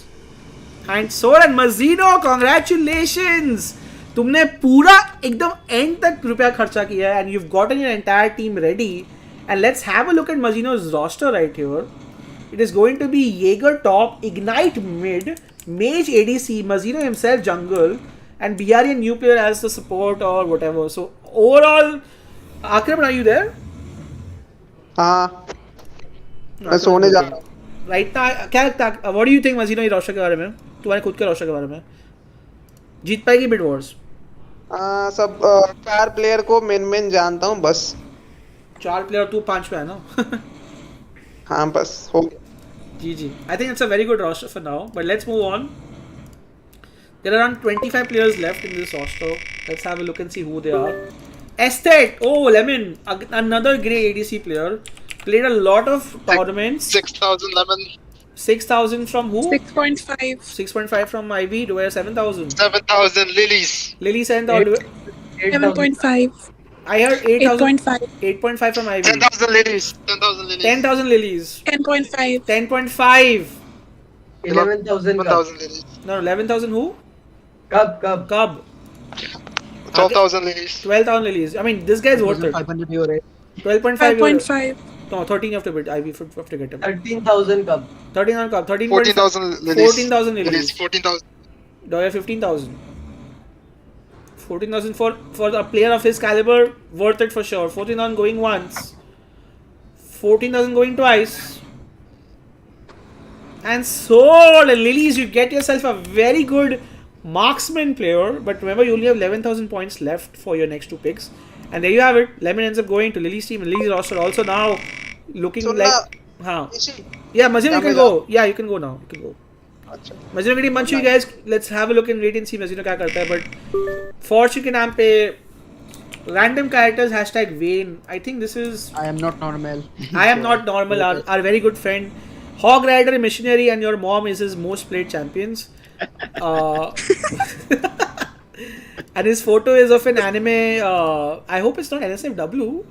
And Soul and Mazino, congratulations! तुमने पूरा एकदम end तक रुपया खर्चा किया है and you've gotten your entire team ready. And let's have a look at Mazino's roster right here. It is going to be Jaeger top, Ignite mid, Mage ADC, Mazino himself jungle, and Bihari new player as the support or whatever. So overall, Akram, are you there? हाँ मैं सोने जा रहा हूँ. Right now, क्या what do you think Mazino roster के बारे में? तुम्हारे खुद के रोस्टर के बारे में जीत पाएगी बिडवॉर्स? सब 4 प्लेयर को मेन जानता हूँ बस. 4 प्लेयर, तू 5 पे है ना? हाँ बस हो गया. GG. I think it's a very good roster for now, but let's move on. There are around 25 players left in this roster. Let's have a look and see who they are. Estate. Oh, Lemon, another grey ADC player. Played a lot of tournaments. 6,000 Lemon. 6,000 from who? 6.5. 6.5 from Ivy. Do I have 7,000? 7,000 lilies. Lily 7,000. 7.5. I heard 8,000. 8.5. 8.5 from Ivy. 10,000 lilies. 10,000 lilies. 10,000 lilies. 10.5. 10.5. 11,000 cup. 11,000 lilies. No, 11,000 who? Cup. Cub. 12,000 lilies. 12,000 lilies. I mean, this guy's worth it. 500 euro. 12.5 euro. 5.5. No, 13 you have to bid. Ivy have to get him. 13,000 cup. 13,000 cup. 14,000 lilies. 14,000 lilies. 14,000. Do I have 15,000? 14,000 for a player of his caliber, worth it for sure. 14,000 going once. 14,000 going twice. And sold! Lilies, you get yourself a very good marksman player. But remember, you only have 11,000 points left for your next two picks. And there you have it. Lemon ends up going to Lily's team. Lily's roster also now looking So like... Yeah, Mazino, you can go. Yeah, you can go now. You can go. Mazino के team मंच you guys. Let's have a look and wait and see Mazino क्या करता है. But Fortune के नाम पे random characters hashtag Vayne. I think this is... I am not normal. I am not normal. Our very good friend. Hog Rider, Missionary and your mom is his most played champions. And his photo is of an anime. I hope it's not NSFW.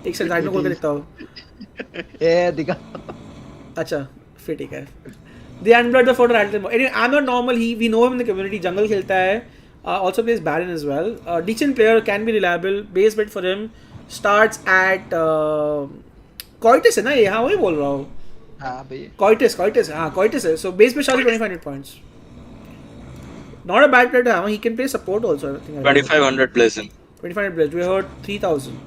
एक second side में खोल के देखता हूँ. दिखा. अच्छा फिर ठीक है. They unblurred the photo right. Anyway, I'm not normal. We know him in the community. Jungle खेलता है. Also plays Baron as well. Decent player, can be reliable. Base bid for him starts at Coitus है ना ये? हाँ वही बोल रहा हूँ. हाँ भैया. Coitus हाँ Coitus है. So base bid starts at 2,500 points. Not a bad player. He can play support also. I think 2,500 plays him. 2,500 plays. We heard 3,000.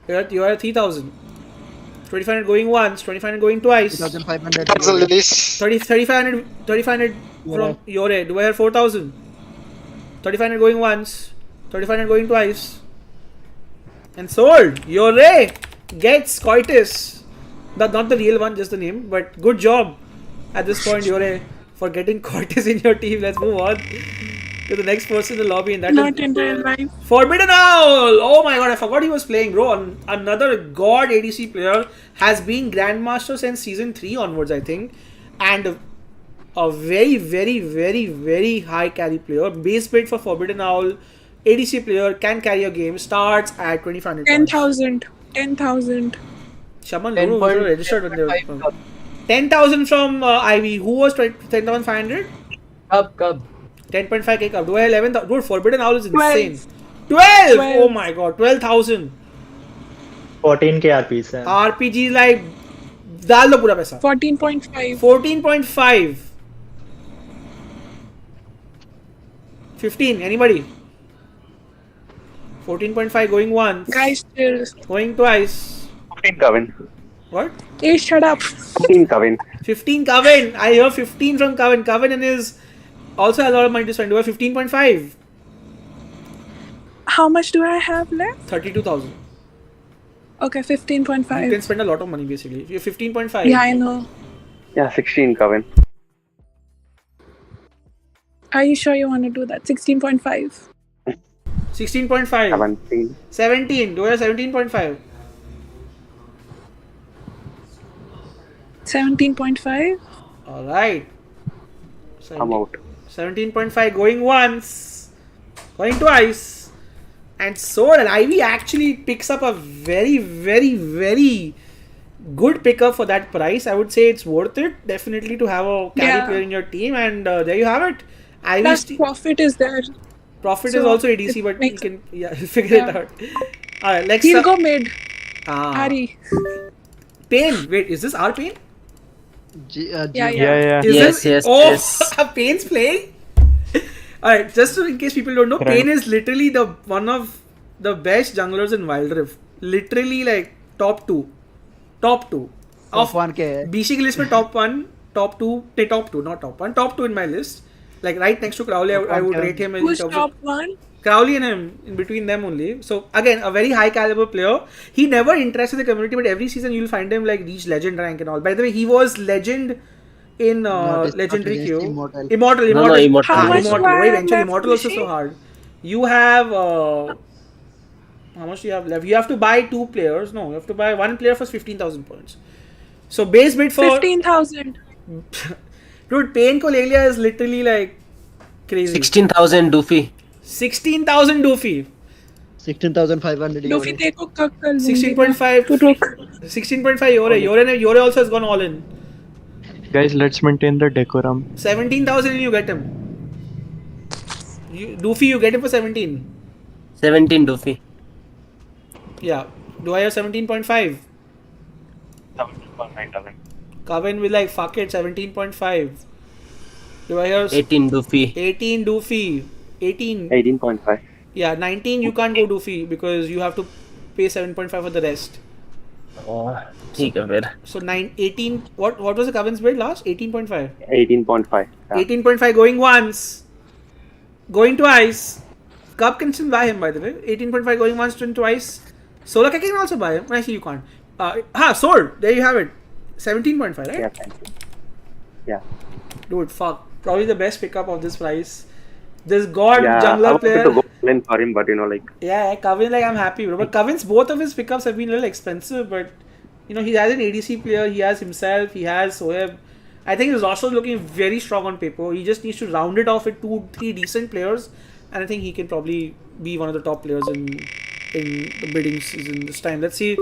You are at 3,000. 2,500 going once. 2,500 going twice. 3,500. 1,000 lilies. 3,500 from Yore. Do I have 4,000? 3,500 going once. 3,500 going twice. And sold. Yore gets Coitus. Not the real one, just the name. But good job at this point, Yore, for getting Coitus in your team. Let's move on to the next person in the lobby. And that Not is in real life. Forbidden Owl! Oh my god, I forgot he was playing, bro. Another god ADC player, has been Grandmaster since season 3 onwards, I think. And a very, very, very, very high carry player. Base bid for Forbidden Owl. ADC player, can carry a game. Starts at 2,500. 10,000. 10,000. Shaman Luru was registered when they were 10,000 from Ivy. Who was 10,500? Cub. 10.5k cup. Do I have 11,000? Dude, Forbidden Owl is insane. 12! Oh my god, 12,000. 14k RPs है. RPG like डाल दो पूरा पैसा. 14.5. 14.5. 15. Anybody? 14.5 going once. Guys, chill. Going twice. 15 Kevin. What? Hey, shut up. 15 Kevin. 15 Kevin. I hear 15 from Kevin. Kevin and his also has a lot of money to spend. Do I have 15.5? How much do I have left? 32,000. Okay, 15.5. You can spend a lot of money basically. You're 15.5. Yeah, I know. Yeah, 16 Kevin. Are you sure you want to do that? 16.5. 16.5. 17. 17. Do I have 17.5? 17.5. Alright. I'm out. 17.5 going once. Going twice. And so Ivy actually picks up a very, very, very good pickup for that price. I would say it's worth it definitely to have a carry player in your team. And there you have it. Plus profit is there. Profit is also ADC, but you can figure it out. Alright, let's He'll go mid. Ari. Pain. Wait, is this our Pain? Yeah. Yes. Oh, Pain's playing? Alright, just in case people don't know, Pain is literally one of the best junglers in Wild Rift. Literally like top 2. Top 2. Top 1 के Bhishi की list में top 1, top 2, top 2, not top 1, top 2 in my list. Like right next to Crowley, I would rate him. Who's top 1? Crowley and him, in between them only. So again, a very high caliber player. He never interested the community, but every season you'll find him like reach legend rank and all. By the way, he was legend in legendary queue. Immortal. How much eventually Immortal also so hard. You have how much do you have left? You have to buy 2 players. No, you have to buy 1 player for 15,000 points. So base bid for 15,000. dude, Pain को ले लिया is literally like crazy. 16,000 Doofy. 16,000 Doofy. 16,500. Doofy देखो कब कर लूँगी 16.5. तू रुक 16.5 Yore also has gone all in. Guys, let's maintain the decorum. 17,000 and you get him. Doofy, you get him for 17. 17 Doofy. Yeah. Do I have 17.5? 17.9. Coven with like fuck it, 17.5. Do I have 18 Doofy. 18 Doofy. 18. 18.5. Yeah, 19 you can't go Doofy because you have to pay 7.5 for the rest. ठीक है फिर. So 18. What was the Coven's bid last? 18.5. 18.5. Yeah. 18.5 going once. Going twice. Cub can still buy him by the way. 18.5 going once and twice. Solar Keke can also buy him. Actually you can't. Sold. There you have it. 17.5, right? Yeah, thank you. Yeah. Dude, fuck. Probably the best pickup of this price. This god Yeah, I jungler wanted player. to go in for him, but like. Yeah, Coven, like I'm happy, bro. But Coven's both of his pickups have been a little expensive, but he has an ADC player, he has himself, he has Soeb. I think his roster is looking very strong on paper. He just needs to round it off with 2-3 decent players, and I think he can probably be one of the top players in the bidding season this time. Let's see.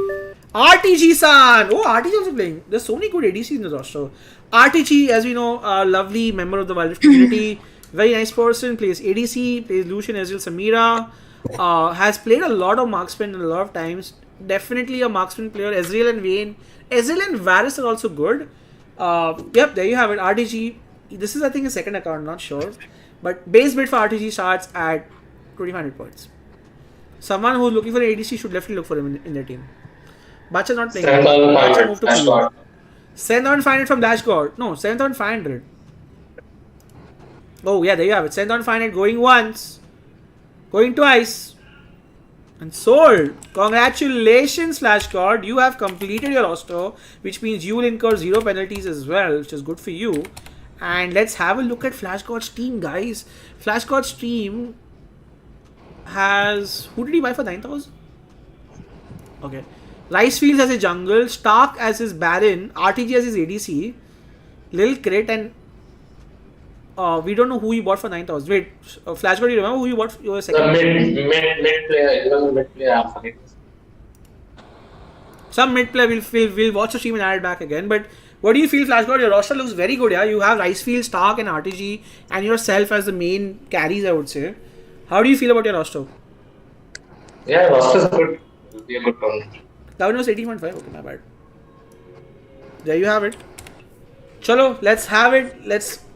RTG-san! Oh, RTG also playing. There's so many good ADCs in the roster. RTG, as we know, a lovely member of the Wild Rift community. Very nice person. Plays ADC, plays Lucian, Ezreal, Samira. Has played a lot of marksman a lot of times. Definitely a marksman player. Ezreal and Vayne. Ezreal and Varus are also good. Yep, there you have it. RTG. This is, I think, a second account. Not sure. But base bid for RTG starts at 2,500 points. Someone who's looking for an ADC should definitely look for him in their team. Bacha not playing. Bacha moved to Blue. 7,500 from Dash God. No, 7,500. Oh, yeah, there you have it. 7,500 going once. Going twice. And sold. Congratulations, Flash God. You have completed your roster, which means you will incur 0 penalties as well, which is good for you. And let's have a look at Flash God's team, guys. Flash God's team has... Who did he buy for 9,000? Okay. Ricefields as a jungle, Stark as his Baron, RTG as his ADC, Lil Crit, and we don't know who he bought for 9,000. Wait, Flash God, do you remember who you bought for your second? Mid player. He was a mid player. Some mid player will watch the stream and add it back again. But what do you feel, Flash God? Your roster looks very good, yeah. You have Ricefield, Stark, and RTG, and yourself as the main carries, I would say. How do you feel about your roster? Yeah, roster's good. It will be a good tournament. That was 18.5. Okay, my bad. There you have it. Chalo, let's have it.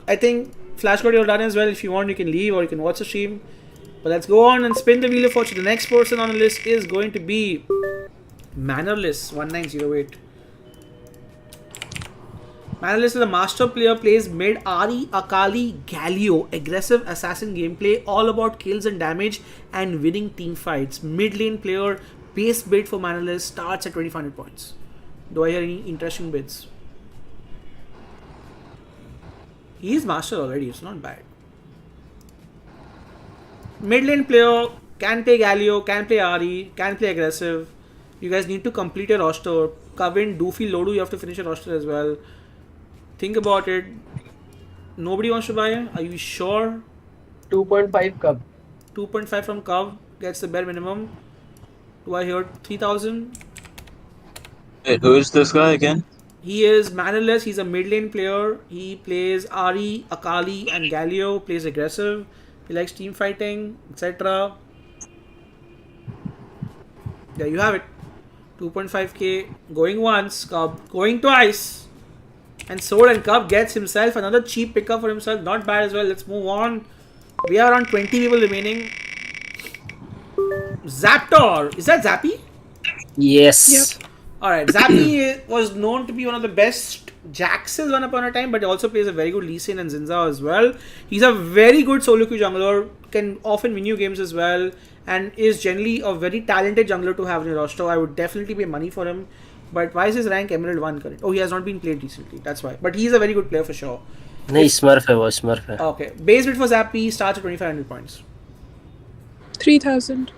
I think Flash God, you're done as well. If you want, you can leave or you can watch the stream. But let's go on and spin the wheel of fortune. The next person on the list is going to be Mannerless 1908. Mannerless is a master player, plays mid Ari, Akali, Galio, aggressive assassin gameplay, all about kills and damage and winning team fights. Mid lane player, base bid for Mannerless starts at 2,500 points. Do I hear any interesting bids? He is master already, it's not bad. Mid lane player, can play Galio, can play Ari, can play aggressive. You guys need to complete your roster. Coven, Doofy, Lodu, you have to finish your roster as well. Think about it. Nobody wants to buy him? Are you sure? 2.5 Cub. 2.5 from Cub gets the bare minimum. Do I hear 3,000? Wait, who is this guy again? He is Mannerless. He's a mid lane player. He plays Ari, Akali, and Galio. Plays aggressive. He likes team fighting, etc. There you have it. 2.5k going once, Cub going twice. And sold, and Cub gets himself another cheap pickup for himself. Not bad as well. Let's move on. We are around 20 people remaining. Zaptor. Is that Zappy? Yes. Yep. Alright. Zappy was known to be one of the best Jaxes once upon a time, but he also plays a very good Lee Sin and Zinza as well. He's a very good solo queue jungler. Can often win you games as well. And is generally a very talented jungler to have in your roster. I would definitely pay money for him. But why is his rank Emerald 1 current? Oh, he has not been played recently. That's why. But he's a very good player for sure. नहीं Smurf है वो Smurf है. Okay. Base bid for Zappy starts at 2,500 points. 3,000.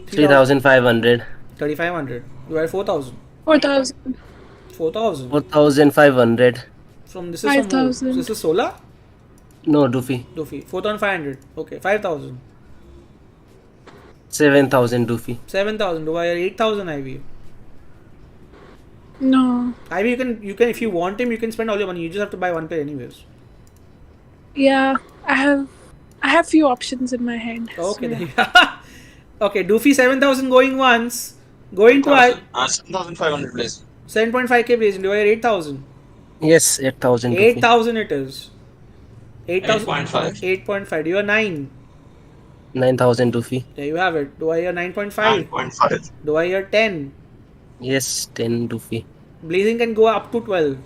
3,500. 3,500. You are 4,000. 4,000. 4,000. 4,500. From this is from who? 5,000. This is Sola? No, Doofy. 4,500. Okay, 5,000. 7,000 Doofy. 7,000. Do I have 8,000 IV? No. IV you can if you want him you can spend all your money. You just have to buy one pair anyways. Yeah, I have few options in my head. Okay, so, then. Okay, Doofy 7,000 going once, going twice. 7,500 please. 7.5k blazing. Do I have 8,000? Yes, 8,000 Doofy. 8,000 it is. 8,000. 8.5. 8.5. Do you have 9? 9,000 Doofy. There you have it. Do I hear 9.5? 9.5. Do I hear 10? Yes, 10 Doofy. Blazing can go up to 12.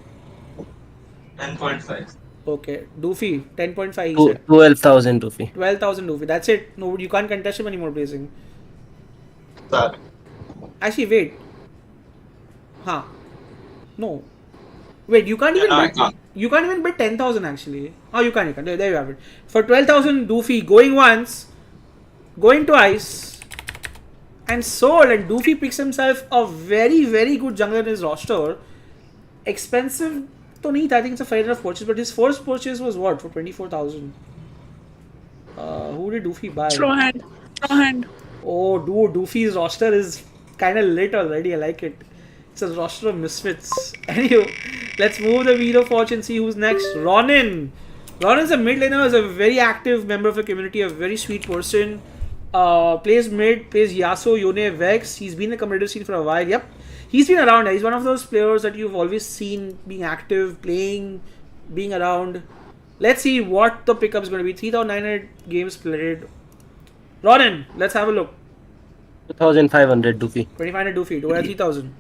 10.5. Okay, Doofy 10.5 he said. 12,000 Doofy. 12,000 Doofy. That's it. No, you can't contest him anymore, Blazing. That. Actually, wait. Huh. No. Wait, you can't even bid. You can't even bid 10,000 actually. Oh, you can't. There you have it. For 12,000 Doofy going once, going twice, and sold. And Doofy picks himself a very, very good jungler in his roster. Expensive. I think it's a fair enough purchase, but his first purchase was what? For 24,000. Who did Doofy buy? Straw hand. Oh, dude, Doofy's roster is kind of lit already. I like it. It's a roster of misfits. Anyway, let's move the wheel of fortune, see who's next. Ronin. Ronin's a mid laner, is a very active member of the community, a very sweet person. Plays mid, plays Yasuo, Yone, Vex. He's been in the competitive scene for a while. Yep. He's been around. He's one of those players that you've always seen being active, playing, being around. Let's see what the pickup is going to be. 3,900 games played. Ronin, let's have a look. 2,500 Doofy. 2,500 Doofy. Do I have 3,000?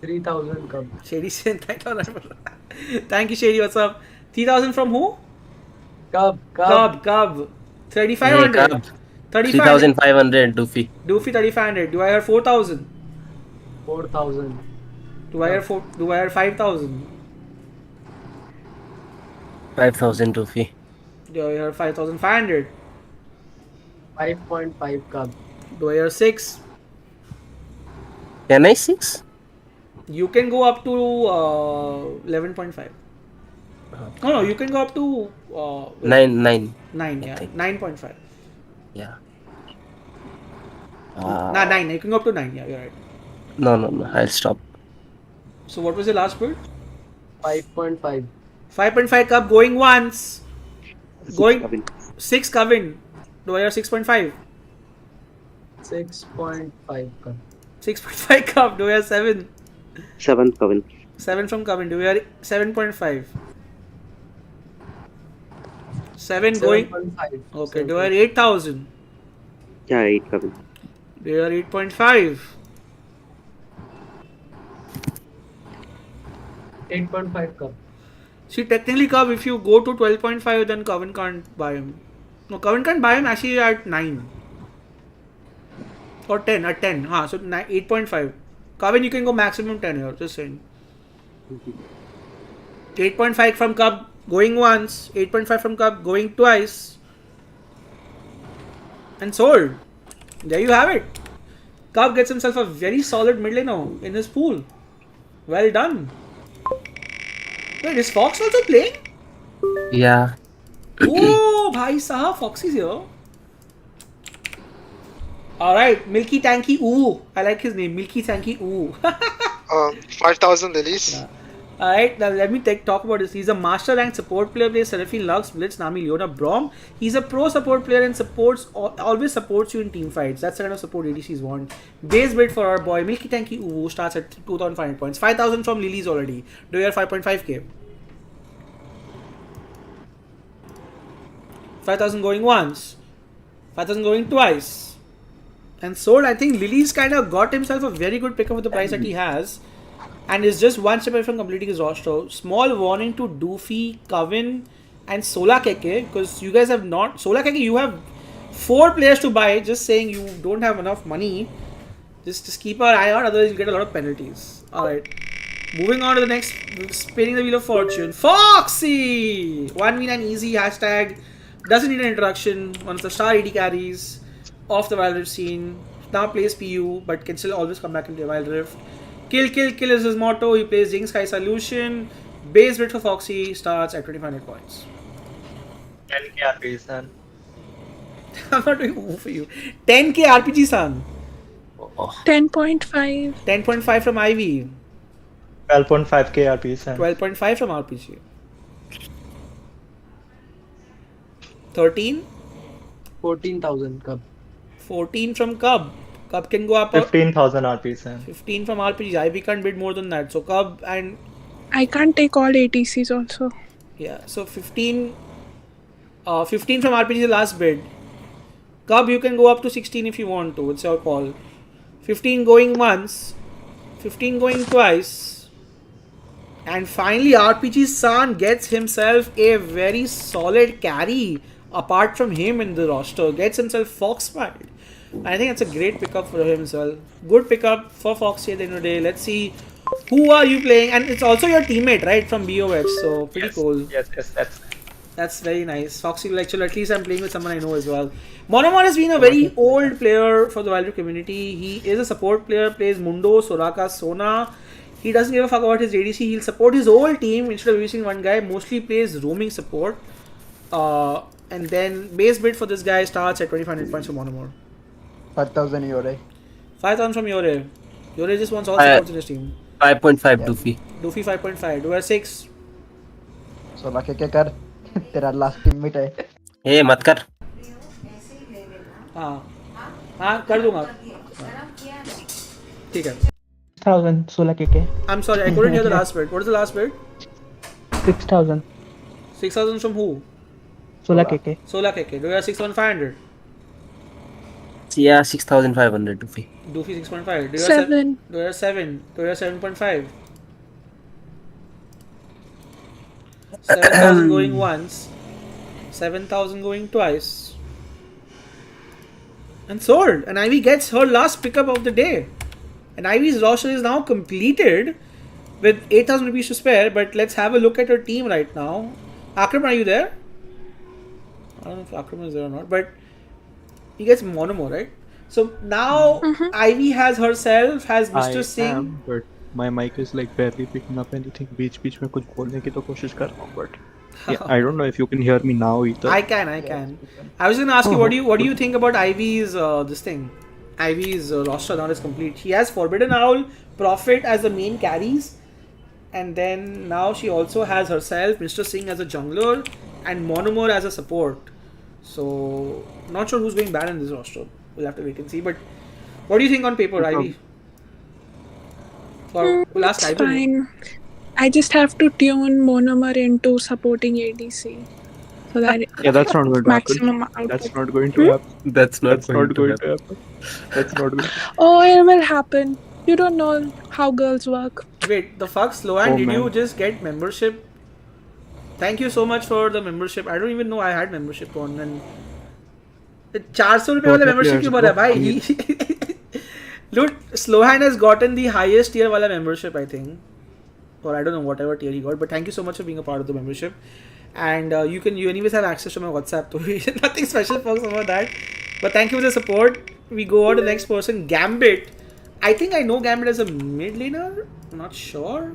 3,000 Cub. Shady said 9,000. Thank you, Shady. What's up? 3,000 from who? Cub. 3,500. Hey, 3,500 Doofy. Doofy 3,500. Do I have 4,000? 4,000. Do I have 5,000? 5,000 Doofy. Do I have 5,500? 5.5 Cub. Do I have 6? Can I 6? You can go up to 11.5. No, you can go up to 9. 9, yeah. 9.5. Yeah. Nah, 9. You can go up to 9. Yeah, you're right. No. I'll stop. So what was the last bid? 5.5. 5.5 cup going once. Going Kevin. 6 Kevin. Do I have 6.5? 6.5 Cub. 6.5 cup. Do I have 7? 7 Kevin. 7 from Kevin. Do we have 7.5? 7 going. 7.5. Okay. Do I have 8,000? Yeah, 8 Kevin. Do you have 8.5? 8.5 Cub. See, technically, Cub, if you go to 12.5, then Coven can't buy him. No, Coven can't buy him actually at 9. Or 10, at 10. So 8.5. Coven, you can go maximum 10 here, just saying. 8.5 from Cub going once, 8.5 from Cub going twice. And sold. There you have it. Cub gets himself a very solid mid laner in his pool. Well done. Wait, is Fox also playing? Yeah. Oh, bhai sahab, Fox is here. Alright, Milky Tanky Ooh. I like his name, Milky Tanky Ooh. 5,000 lilies. Yeah. Alright, now let me talk about this. He's a master ranked support player, plays Seraphine, Lux, Blitz, Nami, Leona, Braum. He's a pro support player and always supports you in team fights. That's the kind of support ADCs want. Base bid for our boy Milky Tanky Ooh starts at 2,500 points. 5,000 from Lilies already. Do you have 5.5k? 5,000 going once. 5,000 going twice. And sold. I think Lily's kind of got himself a very good pickup with the price that he has. And is just one step away from completing his roster. Small warning to Doofy, Coven, and Sola Keke. Because you guys have not... Sola Keke, you have 4 players to buy. Just saying you don't have enough money. Just keep an eye out. Otherwise you get a lot of penalties. Alright. Moving on to the next. Spinning the wheel of fortune. Foxy! 1v9 easy. Hashtag. Doesn't need an introduction. One of the star AD carries. Off the Wild Rift scene. Now plays PU. But can still always come back into the Wild Rift. Kill is his motto. He plays Jinx Sky Solution. Base bid for Foxy starts at 2500 points. 10k RP, son. I'm not doing move for you. 10k RPG, son. 10.5. 10.5 from Ivy. 12.5k RP, son. 12.5 from RPG. 13? 14,000 cup. 14 from Cub. Cub can go up. 15,000 RP, son. 15 from RPG. Ivy can't bid more than that. So Cub and... I can't take all ATCs also. Yeah, so 15... 15 from RPG is the last bid. Cub, you can go up to 16 if you want to. It's your call. 15 going once. 15 going twice. And finally, RPG San gets himself a very solid carry apart from him in the roster. Gets himself Foxfired. I think that's a great pickup for him as well. Good pickup for Foxy at the end of the day. Let's see. Who are you playing? And it's also your teammate, right? From BOH. So, pretty cool. Yes, that's very nice. Foxy will actually, at least I'm playing with someone I know as well. Monomon has been a very old player for the Wild Rift community. He is a support player, plays Mundo, Soraka, Sona. He doesn't give a fuck about his ADC. He'll support his whole team instead of using one guy. Mostly plays roaming support. And then base bid for this guy starts at 2500 points for Monomon. 5,000 Yore. 5,000 from Yore. Yore just wants all supports in his team. 5.5 Doofy. Doofy 5.5. Do I 6? So लाके क्या कर? तेरा last teammate है. ए मत कर. हाँ कर दूँगा. ठीक है. 6,000 16 KK. I'm sorry, I couldn't hear the last bid. What is the last bid? 6,000. 6,000 from who? 16 KK. 16 KK. Do you have 6,500? Yeah, 6,500 Doofy. Doofy 6.5. Do you have 7? Do you have 7? Do you have 7.5? 7,000 going once. 7,000 going twice. And sold. And Ivy gets her last pickup of the day. And Ivy's roster is now completed with 8,000 rupees to spare. But let's have a look at her team right now. Akram, are you there? I don't know if Akram is there or not. But he gets Monomo, right? So now Ivy has herself, has Mr. Singh. But my mic is like barely picking up anything. बीच में कुछ बोलने की तो कोशिश कर रहा हूँ, but yeah, I don't know if you can hear me now either. I can. I was going to ask you, what do you think about Ivy's this thing? Ivy's roster now is complete. She has Forbidden Owl, Prophet as the main carries, and then now she also has herself, Mr. Singh as a jungler, and Monomore as a support. So not sure who's going bad in this roster. We'll have to wait and see. But what do you think on paper, Ivy? We'll ask It's Ivy. fine. I just have to tune Monomer into supporting ADC. So that Yeah, that's not going to maximum happen. output. That's not going to happen. That's not going to happen. That's not going to happen. Oh, it will happen. You don't know how girls work. Wait, the fuck, Sloan, Oh, did you man. just get membership? Thank you so much for the membership. I don't even know I had membership on. And 400 रुपए वाला membership क्यों भरा भाई? Look, Slohan has gotten the highest tier wala membership, I think. Or I don't know, whatever tier he got. But thank you so much for being a part of the membership. And you anyways have access to my WhatsApp. So nothing special folks about that. But thank you for the support. We go on to the next person, Gambit. I think I know Gambit as a mid laner. I'm not sure.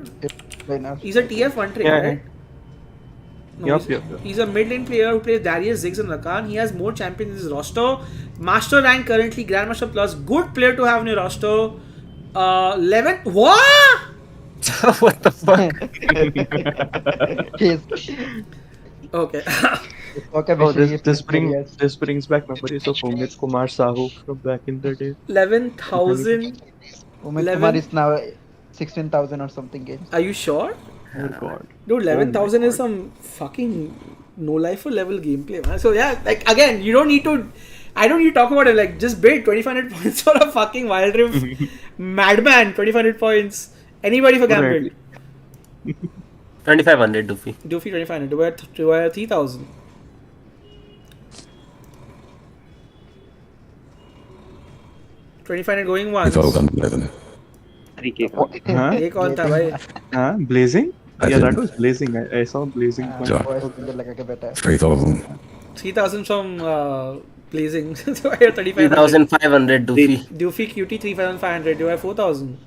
He's a TF1 trainer, right? No, Yep. He's a mid lane player who plays Darius, Ziggs and Rakan. He has more champions in his roster. Master rank currently, Grandmaster Plus. Good player to have in your roster. 11. What? What the fuck? Okay. Okay, Oh, Bhishi, this brings back memories of Umit Kumar Sahu from back in the day. 11,000. Umit Kumar is now 16,000 or something games. Are you sure? Oh god. Dude, 11,000 is some fucking no lifer level gameplay, man. So yeah, like again, you don't need to. I don't need to talk about it. Like just bid 2,500 points for a fucking Wild Rift madman. 2,500 points. Anybody for Gambit? 2,500 Doofy. Doofy 2,500. Do I have 3,000? $2,500 going once. 2011. 3K. Huh? ये कौन था भाई? Blazing? Yeah, that was Blazing. I saw Blazing. 3,000. 3,000 from Blazing. So I have 3,500. 3,500 Doofy. Doofy QT 3,500. Do I have 4,000?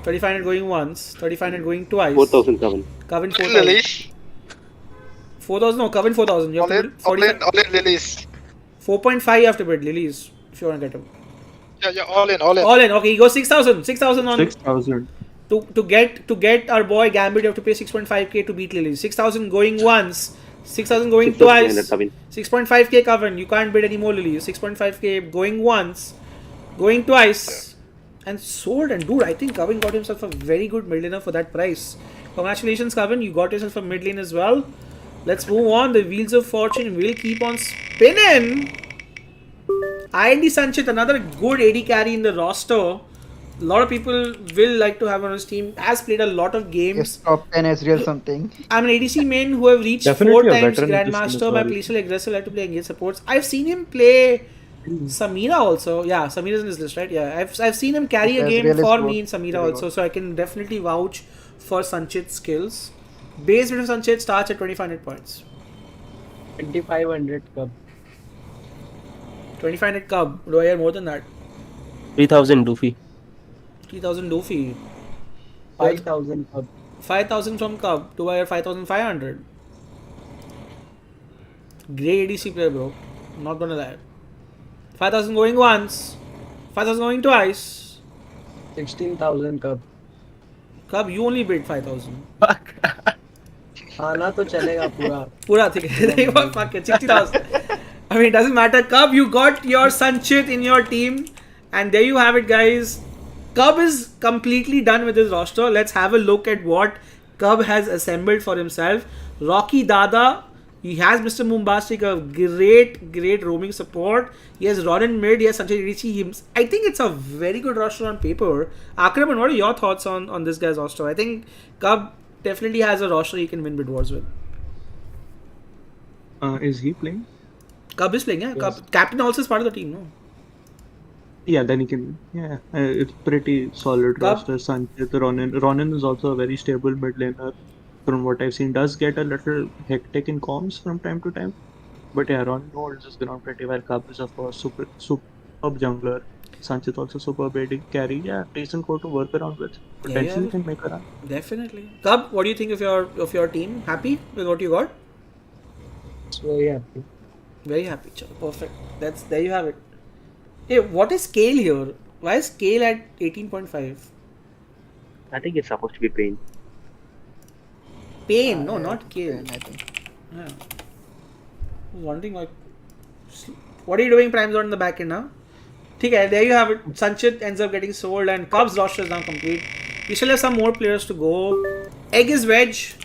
3,500 going once. 3,500 going twice. 4,000 Coven. Coven 4,000. Lilies. 4,000? No, Coven 4,000. You have to bid All in Lilies. 4.5 you have to bid Lilies if you want to get him. Yeah, all in. All in. Okay, he goes 6,000. 6,000 on 6,000. to get our boy Gambit. You have to pay 6.5k to beat Lilies. 6,000 going once. 6,000 going twice. 6.5k Coven. You can't bid any more Lilies. 6.5k going once, going twice, and sold. And dude, I think Coven got himself a very good mid laner for that price. Congratulations, Coven. You got yourself a mid lane as well. Let's move on. The wheels of fortune will keep on spinning. IND Sanchit, another good AD carry in the roster. A lot of people will like to have on his team. Has played a lot of games. Yes, top 10 Ezreal something. I'm an ADC main who have reached Definitely 4 a times veteran in this Grandmaster. team My as well. playstyle aggressive, like to play engage supports. I've seen him play Samira also. Yeah, Samira's in this list, right? Yeah, I've seen him carry a game for me in Samira also, so I can definitely vouch for Sanchit's skills. Base bid of Sanchit starts at 2,500 points. 2,500 cup. 2,500 cub. Do I hear more than that? 3,000 Doofy. 3,000 Doofy. 5,000 cup. 5,000 from Cub. Do I hear 5,500? Great ADC player, bro. Not gonna lie. 5,000 going once. 5,000 going twice. 16,000 cup. Cub, you only bid 5,000. आना तो चलेगा पूरा. पूरा ठीक है. Fuck it. 60,000. I mean, it doesn't matter. Cub, you got your Sanchit in your team. And there you have it, guys. Cub is completely done with his roster. Let's have a look at what Cub has assembled for himself. Rocky Dada. He has Mr. Mumbastic, a great roaming support. He has Ronin mid. He has Sanchit ADC. I think it's a very good roster on paper. Akraman, what are your thoughts on this guy's roster? I think Cub definitely has a roster he can win Bidwars with. Is he playing? Cub is playing, yeah. Yes. Cub, captain also is part of the team, no? Yeah, then he can. Yeah, it's pretty solid Cub- roster. Sanchit, Ronin is also a very stable mid laner. From what I've seen, does get a little hectic in comms from time to time. But yeah, Ronin holds his ground pretty well. Cub is of course superb jungler. Sanchit also superb AD carry. Yeah, decent core to work around with. Potentially can make a run. Definitely. Cub, what do you think of your team? Happy with what you got? Very happy. Very happy. Chalo, perfect. There you have it. Hey, what is scale here? Why is scale at 18.5? I think it's supposed to be pain. Pain, no, not Kale. I think. Yeah. I was wondering like, what are you doing, Prime Zone in the back end now? Okay, there you have it. Sanchit ends up getting sold and Cubs roster is now complete. We still have some more players to go. Egg is Wedge.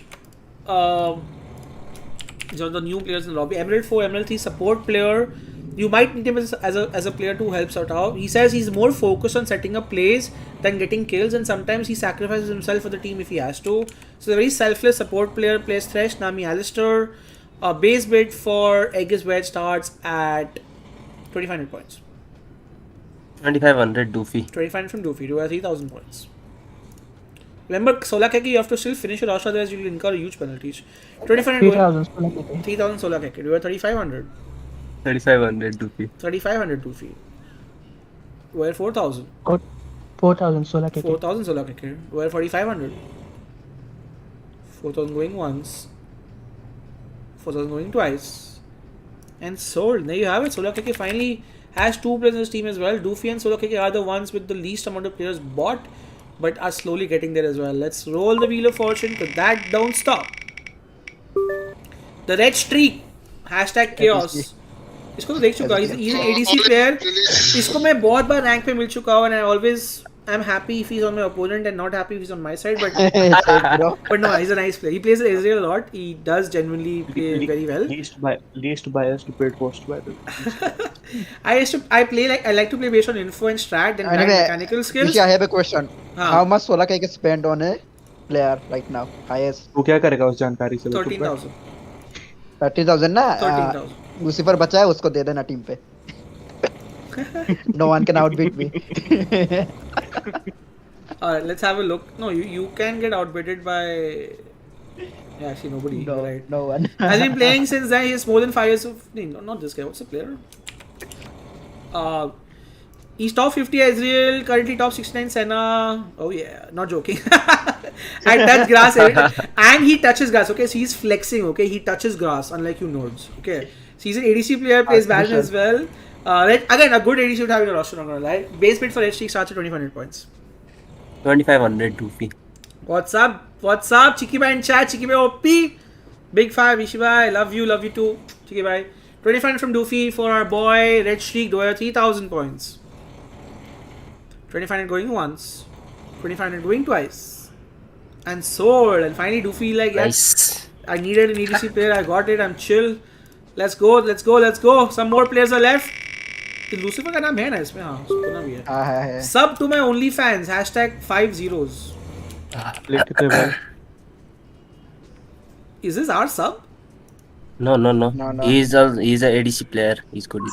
These are the new players in the lobby. Emerald 4, Emerald 3 support player. You might need him as a player to help out. He says he's more focused on setting up plays than getting kills, and sometimes he sacrifices himself for the team if he has to. So, a very selfless support player. Plays Thresh, Nami, Alistair. Base bid for Egg is Wedge starts at 2,500 points. 2,500 Doofy. 2,500 from Doofy. You have 3,000 points. Remember, Sola Keke, you have to still finish your roster, otherwise you will incur huge penalties. 2,500. 3,000 Sola Keke. 3,000 Sola Keke. You have 3,500. 3,500 Doofy. 3,500 Doofy. Where 4,000. 4,000 Sola Keke. 4,000 Sola Keke. Where 4,500. 4,000 going once. 4,000 going twice. And sold. There you have it. Sola Keke finally has 2 players in his team as well. Doofy and Sola Keke are the ones with the least amount of players bought, but are slowly getting there as well. Let's roll the wheel of fortune, because that don't stop. The red streak. Hashtag chaos. इसको तो देख चुका he's an ADC player. इसको मैं बहुत बार rank पे मिल चुका हूँ, and I always am happy if he's on my opponent and not happy if he's on my side. But no, he's a nice player. He plays Ezreal a lot. He does genuinely play very well. Least biased paid post by the I like to play based on info and strat, then mechanical skills. I have a question. How much Sola Keke spend on a player right now? Highest. वो क्या करेगा उस जानकारी से? 13,000. 30,000 ना? 13,000. Lucifer बचा है, उसको दे देना टीम पे. No one can outbid me. Alright, let's have a look. No, you can get outbidden by... Yeah, actually nobody. No, right. no one. Has been playing since then. He has more than 5 years of... No, not this guy. What's the player? He's top 50 Ezreal, currently top 69 Senna. Oh yeah, not joking. I touch grass every time. And he touches grass, okay? So he's flexing, okay? He touches grass, unlike you nerds, okay? So he's an ADC player, plays Baron as well. Again, a good ADC would have in a roster, not gonna lie. Base bid for HT starts at 2500 points. 2500 Doofy. What's up? What's up? Chiki Bhai in chat, Chiki Bhai OP. Big 5, Bhishi Bhai. Love you too. Chiki Bhai. 2500 from Doofy for our boy. Red Streak, Doya, 3000 points. 2500 going once. 2500 going twice. And sold. And finally Doofy like, yes, I needed an EDC player. I got it. I'm chill. Let's go. Some more players are left. Lucifer का नाम है ना इसमें, हाँ सुना भी है. Sub to my OnlyFans. #5 zeros. Is this our sub? No. He's a ADC player. He's good.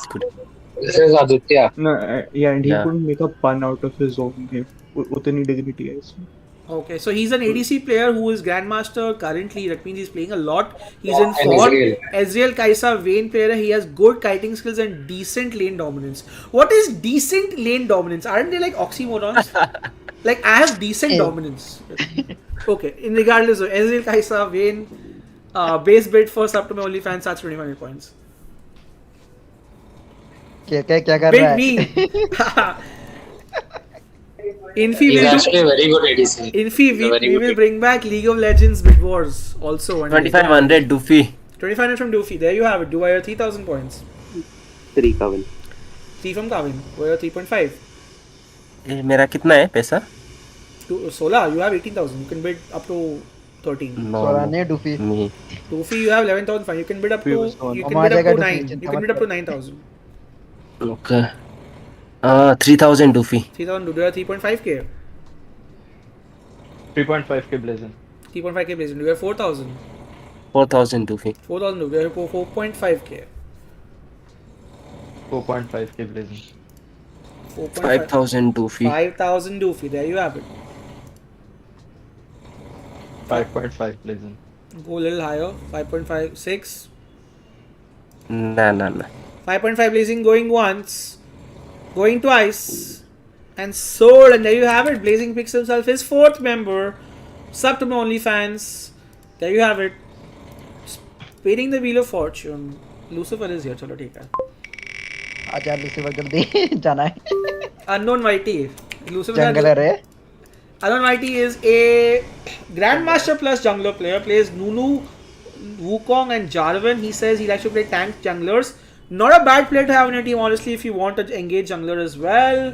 This is Aditya. No, yeah, and he couldn't make a pun out of his own name. Utani dignity है इसमें. Okay, so he's an ADC player who is Grandmaster currently. That means he's playing a lot. He's in form. Ezreal Kai'Sa Vayne player. He has good kiting skills and decent lane dominance. What is decent lane dominance? Aren't they like oxymorons? Like, I have decent dominance. Okay, in regardless of Ezreal Kai'Sa Vayne, base bid for sub to my OnlyFans starts 2500 points. क्या कर Bid रहा है? me. Infi He's will actually a very good ADC. Infi, we will bring back League of Legends Bidwars also. 2500 Doofy. 2500 from Doofy. There you have it. Dwyer 3000 points. 3 Kavin. 3 from Kavin. Dwyer 3.5. मेरा कितना है पैसा? Sola, you have 18,000. You can bid up to 13. No. Sola ने Doofy. Me. Doofy, you have 11,005. You can bid up to 9. You can bid up to 9,000. Okay. 3000 Doofy. 3,000. Dwyer 3.5k. 3.5k Blazing. 3.5k Blazing. Dwyer 4,000. 4000 Doofy. 4,000. Dwyer 4.5k. 4.5k Blazing. 5000 Doofy. 5,000 Doofy. There you have it. 5.5 Blazing. Go a little higher. 5.5. 6. Nah. 5.5 Blazing going once. Going twice. And sold. And there you have it. Blazing picks himself his 4th member. Sub to my OnlyFans. There you have it. Spinning the Wheel of Fortune. Lucifer is here. Chalo, take it. आजा Lucifer जल्दी जाना है. Unknown Mighty. Lucifer jungler है. Unknown Mighty is a Grandmaster plus jungler player. Plays Nunu, Wukong and Jarvan. He says he likes to play tank junglers. Not a bad player to have in your team, honestly, if you want to engage jungler as well.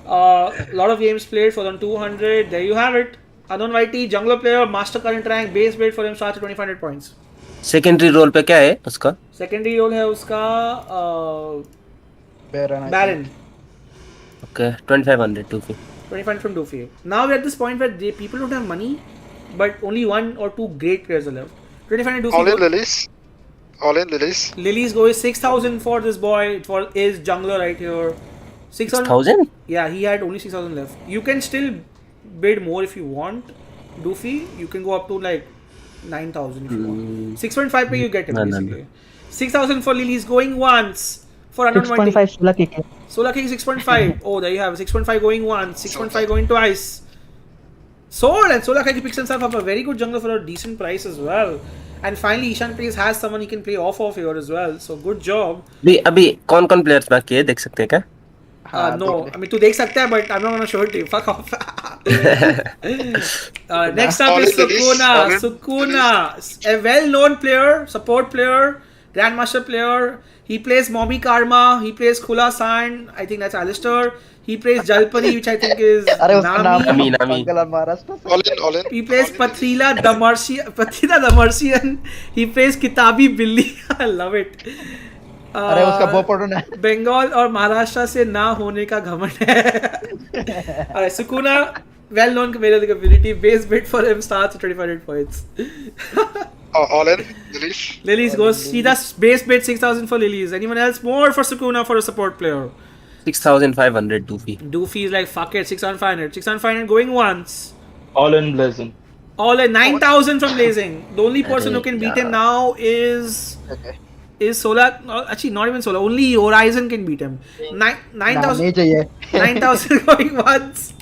A lot of games played for 200. There you have it. Unknown Mighty, jungler player, master current rank, base bid for him starts at 2500 points. Secondary role पे क्या है उसका? Secondary role है उसका Baron. Okay, 2500 Doofy. 25 from Doofy. Now we're at this point where people don't have money, but only 1 or 2 great players are left. 25 Doofy. All in Lilies. All in Lilies. Lilies goes 6,000 for this boy, for his jungler right here. 6,000? Yeah, he had only 6,000 left. You can still bid more if you want. Doofy, you can go up to like 9,000 if you want. 6.5 pay you get him basically. 6,000 for Lilies going once. For 6.5 Sola KK. Sola King 6.5. Oh, there you have 6.5 going once, 6.5 going twice. Sold, and Sola King picks himself up a very good jungler for a decent price as well. And finally, Ishan Plays has someone he can play off of here as well. So good job. अभी कौन players बाकी है देख सकते हैं क्या? No, I mean to देख सकते हैं, but I'm not gonna show it to you. Fuck off. Next up is Sukuna. Sukuna, a well-known player, support player, Grandmaster player. He plays Mommy Karma. He plays Khula Sand. I think that's Alistair. He plays Jalpari, which I think is Nami. All in. He plays Patrila the Mercian. He plays Kitabi Billy. I love it. अरे उसका वो पढ़ो ना. बंगाल और महाराष्ट्र से ना होने का घमंड है. Alright, Sukuna, well-known community. Base bid for him starts at 2,500 points. All in Lilies. Lilies goes. He does base bid 6,000 for Lilies. Anyone else? More for Sukuna for a support player. 6,500 Doofy. Doofy is like fuck it. 6,500. 6,500 going once. All in Blazing. All in 9,000 from Blazing. The only person who can beat him now is is Solar. Actually, not even Solar. Only Horizon can beat him. 9,000 going once.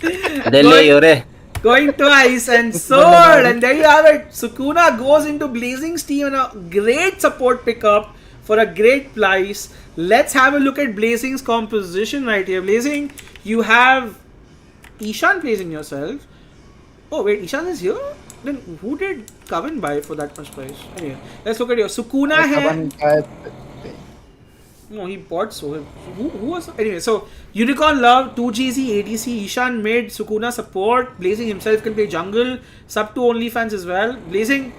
Going twice and Sword. And there you have it. Sukuna goes into Blazing's team and a great support pickup for a great price. Let's have a look at Blazing's composition right here. Blazing, you have Ishan placing yourself. Oh wait, Ishan is here? Then who did Kavan buy for that much price? Anyway, let's look at your Sukuna hai. No, he bought Sohib. Who was... Anyway, so Unicorn Love, 2GZ, ADC, Ishan mid, Sukuna support, Blazing himself can play jungle, sub to OnlyFans as well. Blazing,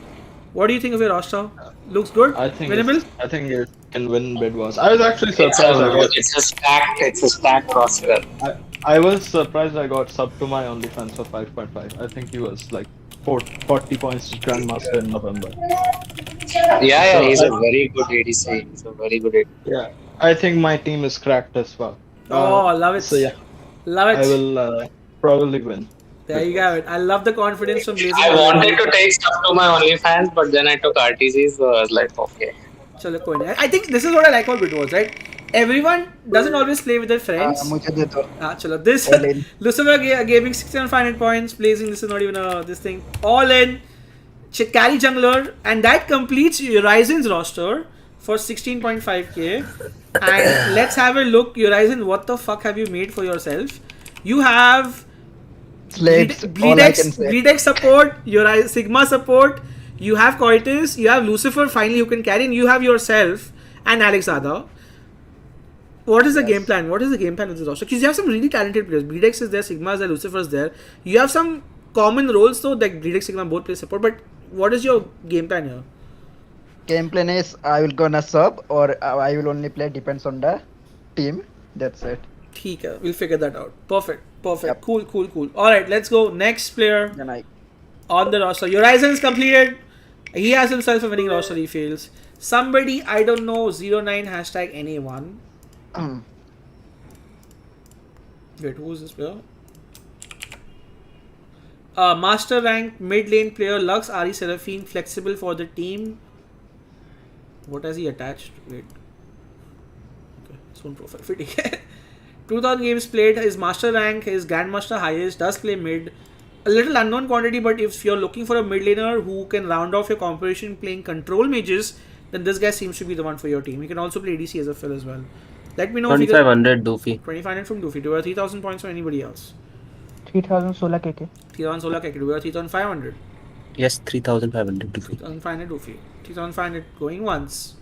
what do you think of your roster? Looks good? I think Winnable? it can win Bidwars. I was actually surprised. It's a stacked roster. I was surprised I got sub to my OnlyFans for 5.5. I think he was like 40 points to Grandmaster in November. Yeah, he's a very good ADC. He's a very good ADC. Yeah, I think my team is cracked as well. Love it. So yeah, love it. I will probably win. There you go. I love the confidence from Blazing. I wanted to take stuff to my OnlyFans, but then I took RTC, so I was like, okay. Chalo, I think this is what I like about Bidwars, right? Everyone doesn't always play with their friends. Chalo, this Lucifer gaming 6,500 points. Blazing, this is not even this thing. All in. Carry jungler, and that completes Horizon's roster for 16.5k. And let's have a look. Horizon, what the fuck have you made for yourself? You have Bleedex support, your Sigma support, you have Coitus, you have Lucifer finally who can carry, and you have yourself and Alexada. What is the game plan? What is the game plan with this roster? Because you have some really talented players. Bleedex is there, Sigma is there, Lucifer is there. You have some common roles though, like Bleedex, Sigma both play support, but what is your game plan here? Game plan is I will gonna sub or I will only play, depends on the team. That's it. Okay, we'll figure that out. Perfect. Yep. Cool. Alright, let's go. Next player on the roster. Horizon's completed. He has himself a winning roster, he feels. Somebody, I don't know, 09 hashtag NA1. Wait, who is this player? Master rank mid lane player Lux Ari Seraphine, flexible for the team. What has he attached? Wait. Okay, his own profile. 2000 games played, his master rank, his grandmaster highest, does play mid. A little unknown quantity, but if you're looking for a mid laner who can round off your composition playing control mages, then this guy seems to be the one for your team. He can also play ADC as a fill as well. Let me know 2500 Doofy. 2500 from Doofy. Do you have 3000 points from anybody else? 3000 Sola KK. 3000 Sola KK. Do you have 3500? Yes, 3500 Doofy. 3500 Doofy. 3500 going once.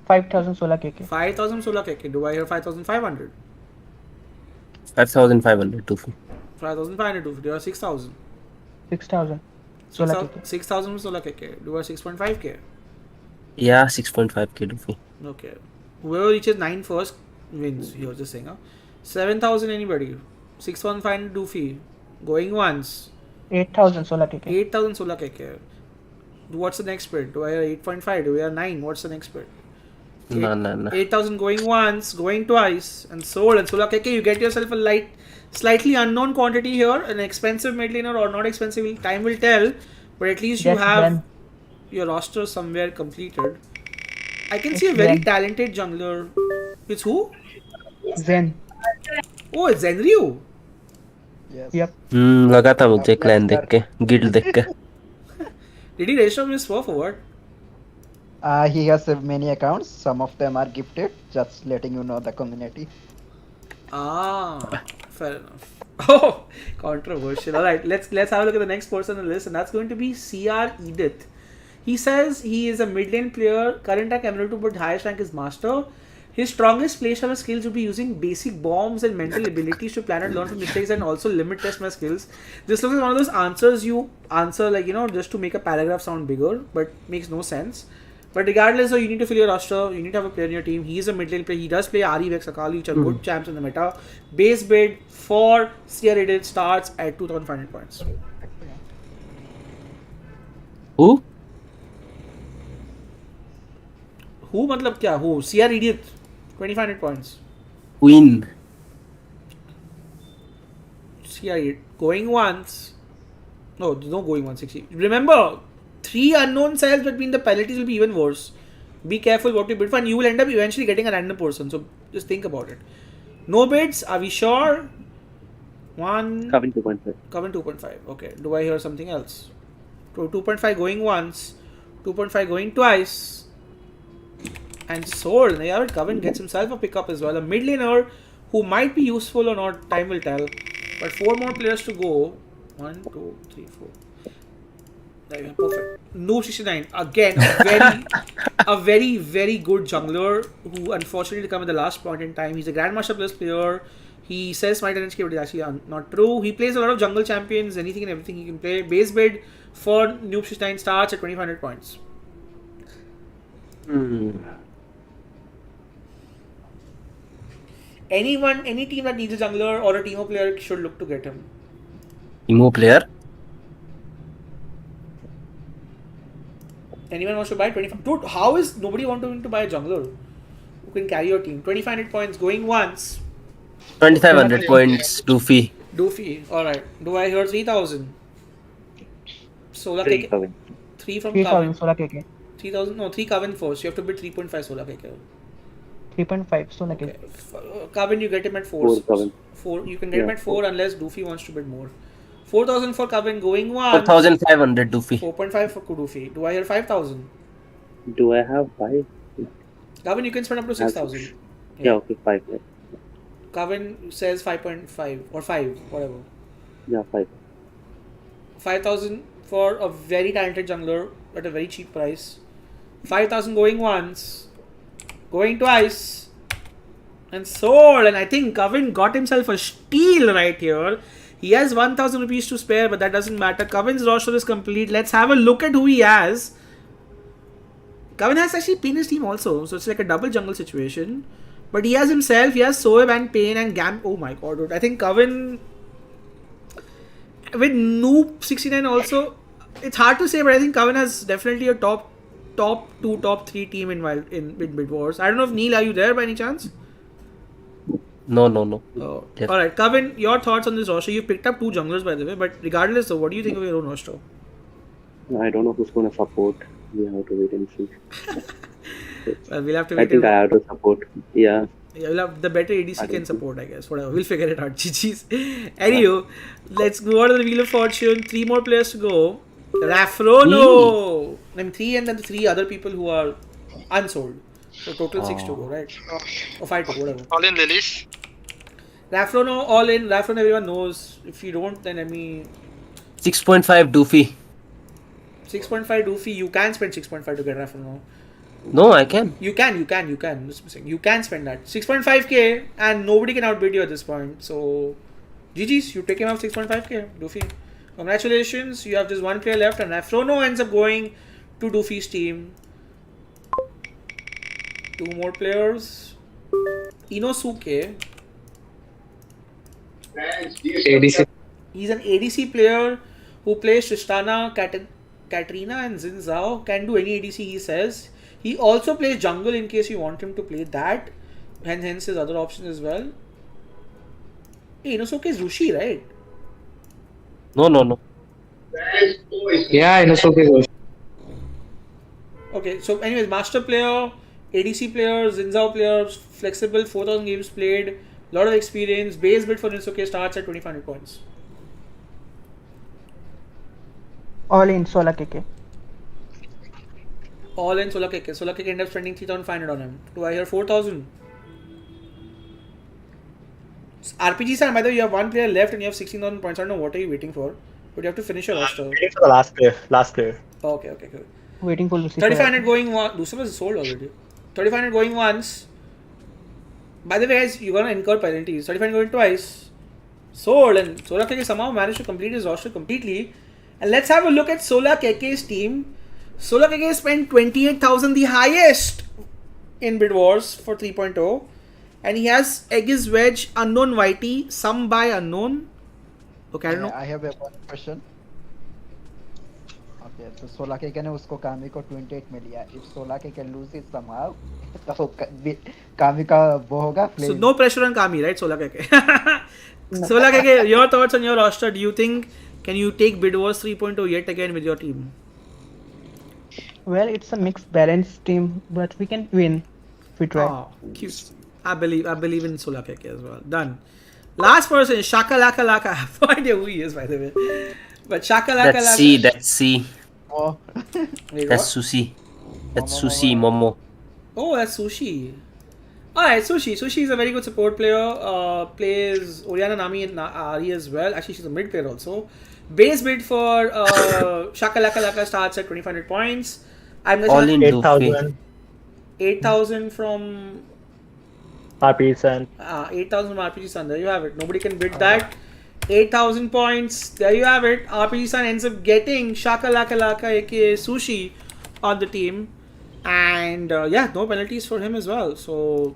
5000 Sola KK. 5000 Sola KK. Do I hear 5500? 5500 Doofy. 5500 Doofy. Do you have 6000? 6000 Sola KK. 6000 Sola KK. Do you have 6.5k? Yeah, 6.5k Doofy. Okay. Whoever reaches 9 first wins. He was just saying, 7,000 anybody. 6,150 Doofy. Going once. 8,000 Sola KK. 8,000 Sola KK. What's the next bid? Do I have 8.5? Do we have 9? What's the next bid? No. 8,000 going once, going twice, and sold. And Sola KK, you get yourself a slightly unknown quantity here. An expensive mid laner or not expensive, time will tell. But at least you have your roster somewhere completed. I can see a very talented jungler. It's who? Zen. Oh, it's Zenryu. Yes. Yep. लगा था मुझे clan देख के, guild देख के. Did he register his for what? He has many accounts. Some of them are gifted. Just letting you know the community. Fair enough. Oh, controversial. Alright, let's have a look at the next person on the list, and that's going to be CR Edith. He says he is a mid lane player, current rank Emerald 2, but highest rank is Master. His strongest playstyle skills would be using basic bombs and mental abilities to plan and learn from mistakes and also limit test my skills. This looks like one of those answers you answer just to make a paragraph sound bigger, but makes no sense. But regardless, you need to fill your roster, you need to have a player in your team. He is a mid lane player, he does play Ari, Vex, Akali, which are good champs in the meta. Base bid for CR Edith starts at 2,500 points. Who? Who matlab kya? Who? CR Edith. 2,500 points. Queen. CR Edith. Going once. No, there's no going once. Remember, 3 unknown cells between the penalties will be even worse. Be careful what you bid for, and you will end up eventually getting a random person. So just think about it. No bids. Are we sure? One. Coven 2.5. Coven 2.5. Okay. Do I hear something else? 2.5 going once. 2.5 going twice. And sold. Yeah, Coven gets himself a pickup as well. A mid laner who might be useful or not, time will tell. But 4 more players to go. 1, 2, 3, 4. There you go. Perfect. Noob 69. Again, a very, very good jungler who unfortunately come at the last point in time. He's a Grandmaster Plus player. He says Smite NHK, but it's actually not true. He plays a lot of jungle champions, anything and everything he can play. Base bid for Noob 69 starts at 2500 points. Any team that needs a jungler or a Teemo player should look to get him. Teemo player? Anyone wants to buy 25? Dude, how is nobody wanting to buy a jungler who can carry your team? 2500 points going once. 2500 points, Doofy. Alright. Do I hear 3000? Solar 3 KK. Coven. 3 from 3,000 Coven. Solar KK. 3000? No, 3 Coven first. You have to bid 3.5 Solar KK. 3.5 Solar KK. Coven, you get him at 4 Coven. 4. You can get him at 4 unless Doofy wants to bid more. 4000 for Coven going once. 4500 Doofy. 4.5 for Doofy. Do I hear 5000? Do I have 5? Coven, you can spend up to 6000. Yeah, okay, 5. Yeah. Coven says 5.5 or 5, whatever. Yeah, 5. 5000 for a very talented jungler at a very cheap price. 5000 going once, going twice, and sold. And I think Coven got himself a steal right here. He has 1000 rupees to spare, but that doesn't matter. Coven's roster is complete. Let's have a look at who he has. Coven has actually Pain his team also, so it's like a double jungle situation. But he has himself, he has Soeb and Pain and Gam. Oh my god, dude. I think Coven with Noob 69 also, it's hard to say, but I think Coven has definitely a top 2, top 3 team in Bidwars. I don't know if Neil, are you there by any chance? No. Oh. Yes. Alright, Coven, your thoughts on this roster? You picked up 2 junglers by the way, but regardless of what do you think of your own roster? I don't know who's going to support. We have to wait and see. Well, we'll have to wait. I think I have to support. Yeah. Yeah, we'll have the better ADC can support, I guess. Whatever, we'll figure it out. GG's. Anywho, let's go on to the Wheel of Fortune. 3 more players to go. Rafrono! I mean 3 and then the 3 other people who are unsold. So total 6 to go, right? Or 5 to go, whatever. All in Lilies. Rafrono, all in. Rafrono, everyone knows. If you don't, then I mean... 6.5 Doofy. 6.5 Doofy, you can spend 6.5 to get Rafrono. No, I can. You can. You can spend that. 6.5k and nobody can outbid you at this point. So, GG's, you take him out 6.5k, Doofy. Congratulations, you have just 1 player left and Rafrono ends up going to Doofy's team. 2 more players. Inosuke. ADC. He's an ADC player who plays Tristana, Katrina and Xin Zhao. Can do any ADC he says. He also plays jungle in case you want him to play that. And hence his other options as well. Hey, Inosuke is Rushi, right? No. Yeah, Inosuke is Rushi. Okay, so anyways, master player, ADC player, Xin Zhao player, flexible, 4000 games played, lot of experience. Base bid for Inosuke starts at 2500 points. All in Solar KK. All in Solar KK. Solar KK end up spending 3500 on him. Do I hear 4000? RPG sir, by the way, you have 1 player left and you have 16,000 points. I don't know what are you waiting for, but you have to finish your roster. Waiting for the last player. Okay, cool. Waiting for Lucifer. 3500 going one. Lucifer is sold already. 3500 going once. By the way, guys, you're gonna incur penalties. 3500 going twice. Sold, and Solar KK somehow managed to complete his roster completely. And let's have a look at Solar KK's team. Solar KK spent 28,000, the highest in Bidwars for 3.0. And he has Aegis Wedge, Unknown Whitey, some by Unknown. Okay, I don't know. I have one question. Okay, so Solar KK ने उसको कामी को 28 में लिया. If Solar KK loses somehow, तो कामी का वो होगा. So no pressure on Kami, right? Solar KK. Solar KK, your thoughts on your roster? Do you think can you take Bidwars 3.0 yet again with your team? Well, it's a mixed balance team, but we can win if we try. Oh, cute. I believe in Sola Keke as well. Done. Last person, Shaka Laka Laka. I have no idea who he is, by the way. But Shaka Laka That's Laka. C. That's C. Oh. Wait, That's what? Sushi. That's Sushi Momo. Oh, that's Sushi. Alright, Sushi. Sushi is a very good support player. Plays Oriana Nami and Ari as well. Actually, she's a mid player also. Base bid for Shaka Laka Laka starts at 2,500 points. I'm just All in 8,000 8,000 from RP Sun. 8,000 from RPG Sun. There you have it. Nobody can bid that. 8,000 points. There you have it. RPG Sun ends up getting Shaka Laka Laka aka Sushi on the team. And yeah, no penalties for him as well. So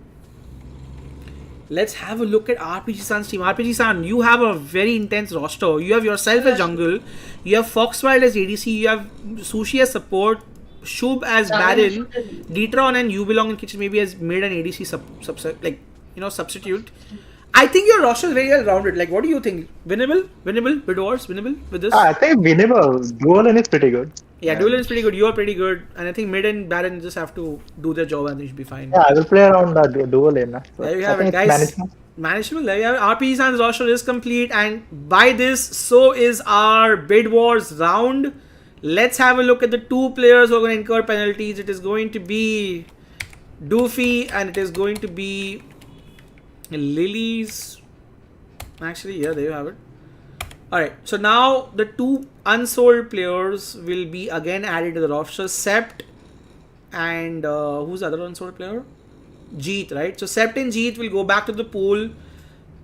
let's have a look at RPG Sun's team. RPG Sun, you have a very intense roster. You have yourself as jungle. You have Foxwild as ADC. You have Sushi as support. Shub as Baron. Detron and you belong in kitchen maybe as mid and ADC substitute. I think your roster is very well rounded. Like, what do you think? Winnable? Bidwars? Winnable with this? I think winnable. Dual lane is pretty good. Yeah, dual lane is pretty good. You are pretty good. And I think mid and Baron just have to do their job and they should be fine. Yeah, I will play around the dual lane. So There you I have think it, it's guys. manageable. Manageable. There you have it. RPG Sun's roster is complete. And by this, so is our Bid Wars round. Let's have a look at the two players who are going to incur penalties. It is going to be Doofy and it is going to be Lily's. Actually, yeah, there you have it. Alright, so now the two unsold players will be again added to the roster. Sept and who's the other unsold player? Jeet, right? So Sept and Jeet will go back to the pool.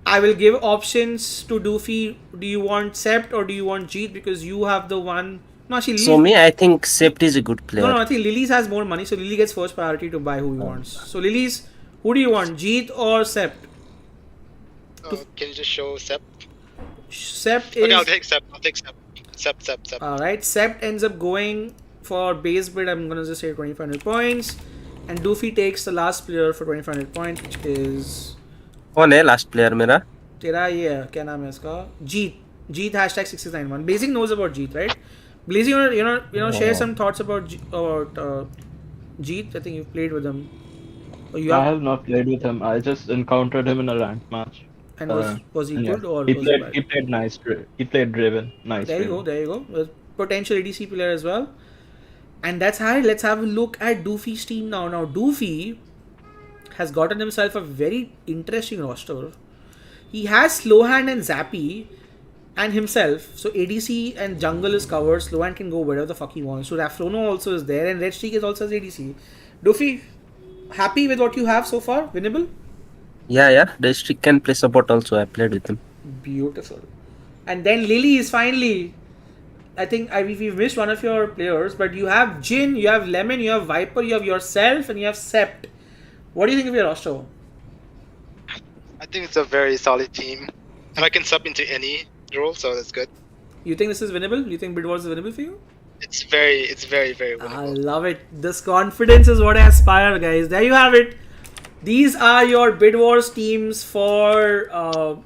I will give options to Doofy. Do you want Sept or do you want Jeet? Because you have the one. No, actually, So me, I think Sept is a good player. No, I think Lily's has more money, so Lily gets first priority to buy who he wants. So Lily's, who do you want, Jeet or Sept? Can you just show Sep? Sept is. Okay, I'll take Sep. Sep. Alright, Sept ends up going for base bid. I'm gonna just say 2,500 points. And Doofy takes the last player for 2,500 points, which is. कौन है last player मेरा? तेरा ये है, क्या नाम है इसका? Jeet hashtag 691. Blazing knows about Jeet, right? Blazing, share some thoughts about Jeet. I think you've played with him. I have not played with him. I just encountered him in a ranked match. And was he good or he was played, he bad? He played nice. He played Draven. Nice. There you go. A potential ADC player as well. And that's how. Let's have a look at Doofy's team now. Now Doofy has gotten himself a very interesting roster. He has Slowhand and Zappy and himself. So ADC and jungle is covered. Slowhand can go wherever the fuck he wants. So Rafrono also is there and Red Streak is also as ADC. Doofy, happy with what you have so far? Winnable? Yeah. District can play support also. I played with him. Beautiful. And then Lily is finally. I think we've missed one of your players, but you have Jin, you have Lemon, you have Viper, you have yourself, and you have Sept. What do you think of your roster? I think it's a very solid team. And I can sub into any role, so that's good. You think this is winnable? You think Bidwars is winnable for you? It's very winnable. I love it. This confidence is what I aspire, guys. There you have it. These are your Bid Wars teams for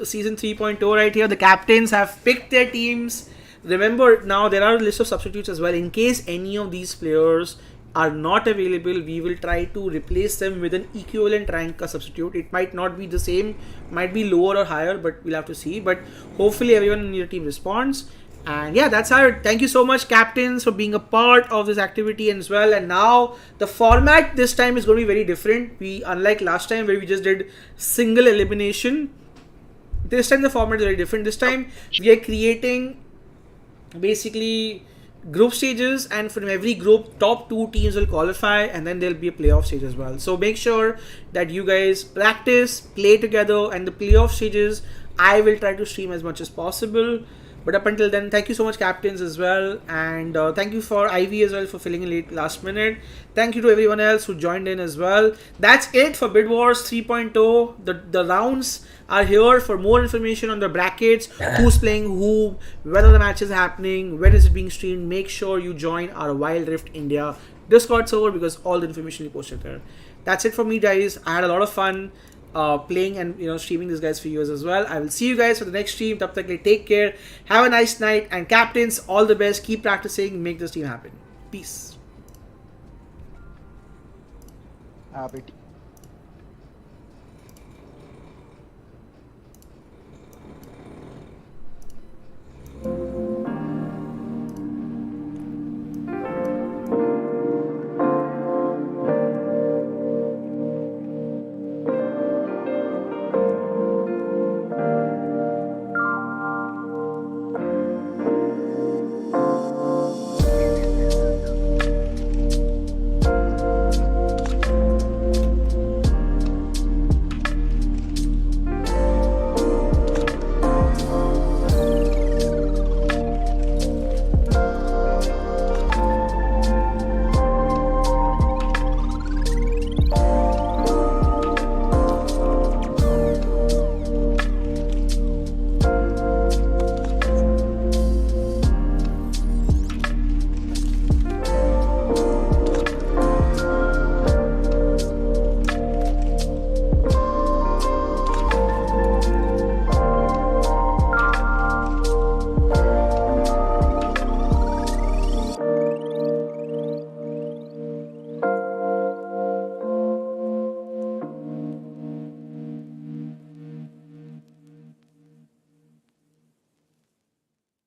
season 3.0 right here. The captains have picked their teams. Remember, now there are a list of substitutes as well. In case any of these players are not available, we will try to replace them with an equivalent rank substitute. It might not be the same, might be lower or higher, but we'll have to see. But hopefully everyone in your team responds. And yeah, that's how. Thank you so much, captains, for being a part of this activity as well. And now the format this time is going to be very different. Unlike last time where we just did single elimination, this time the format is very different. This time we are creating basically group stages, and from every group, top 2 teams will qualify, and then there'll be a playoff stage as well. So make sure that you guys practice, play together, and the playoff stages I will try to stream as much as possible. But up until then, thank you so much, captains, as well. And thank you for Ivy as well for filling in late last minute. Thank you to everyone else who joined in as well. That's it for Bidwars 3.0. The rounds are here. For more information on the brackets, who's playing who, whether the match is happening, when is it being streamed, make sure you join our Wild Rift India Discord server because all the information is posted there. That's it for me, guys. I had a lot of fun. playing and streaming these guys for you as well. I will see you guys for the next stream. Tab tak ke liye, take care. Have a nice night, and captains, all the best. Keep practicing. Make this team happen. Peace. Happy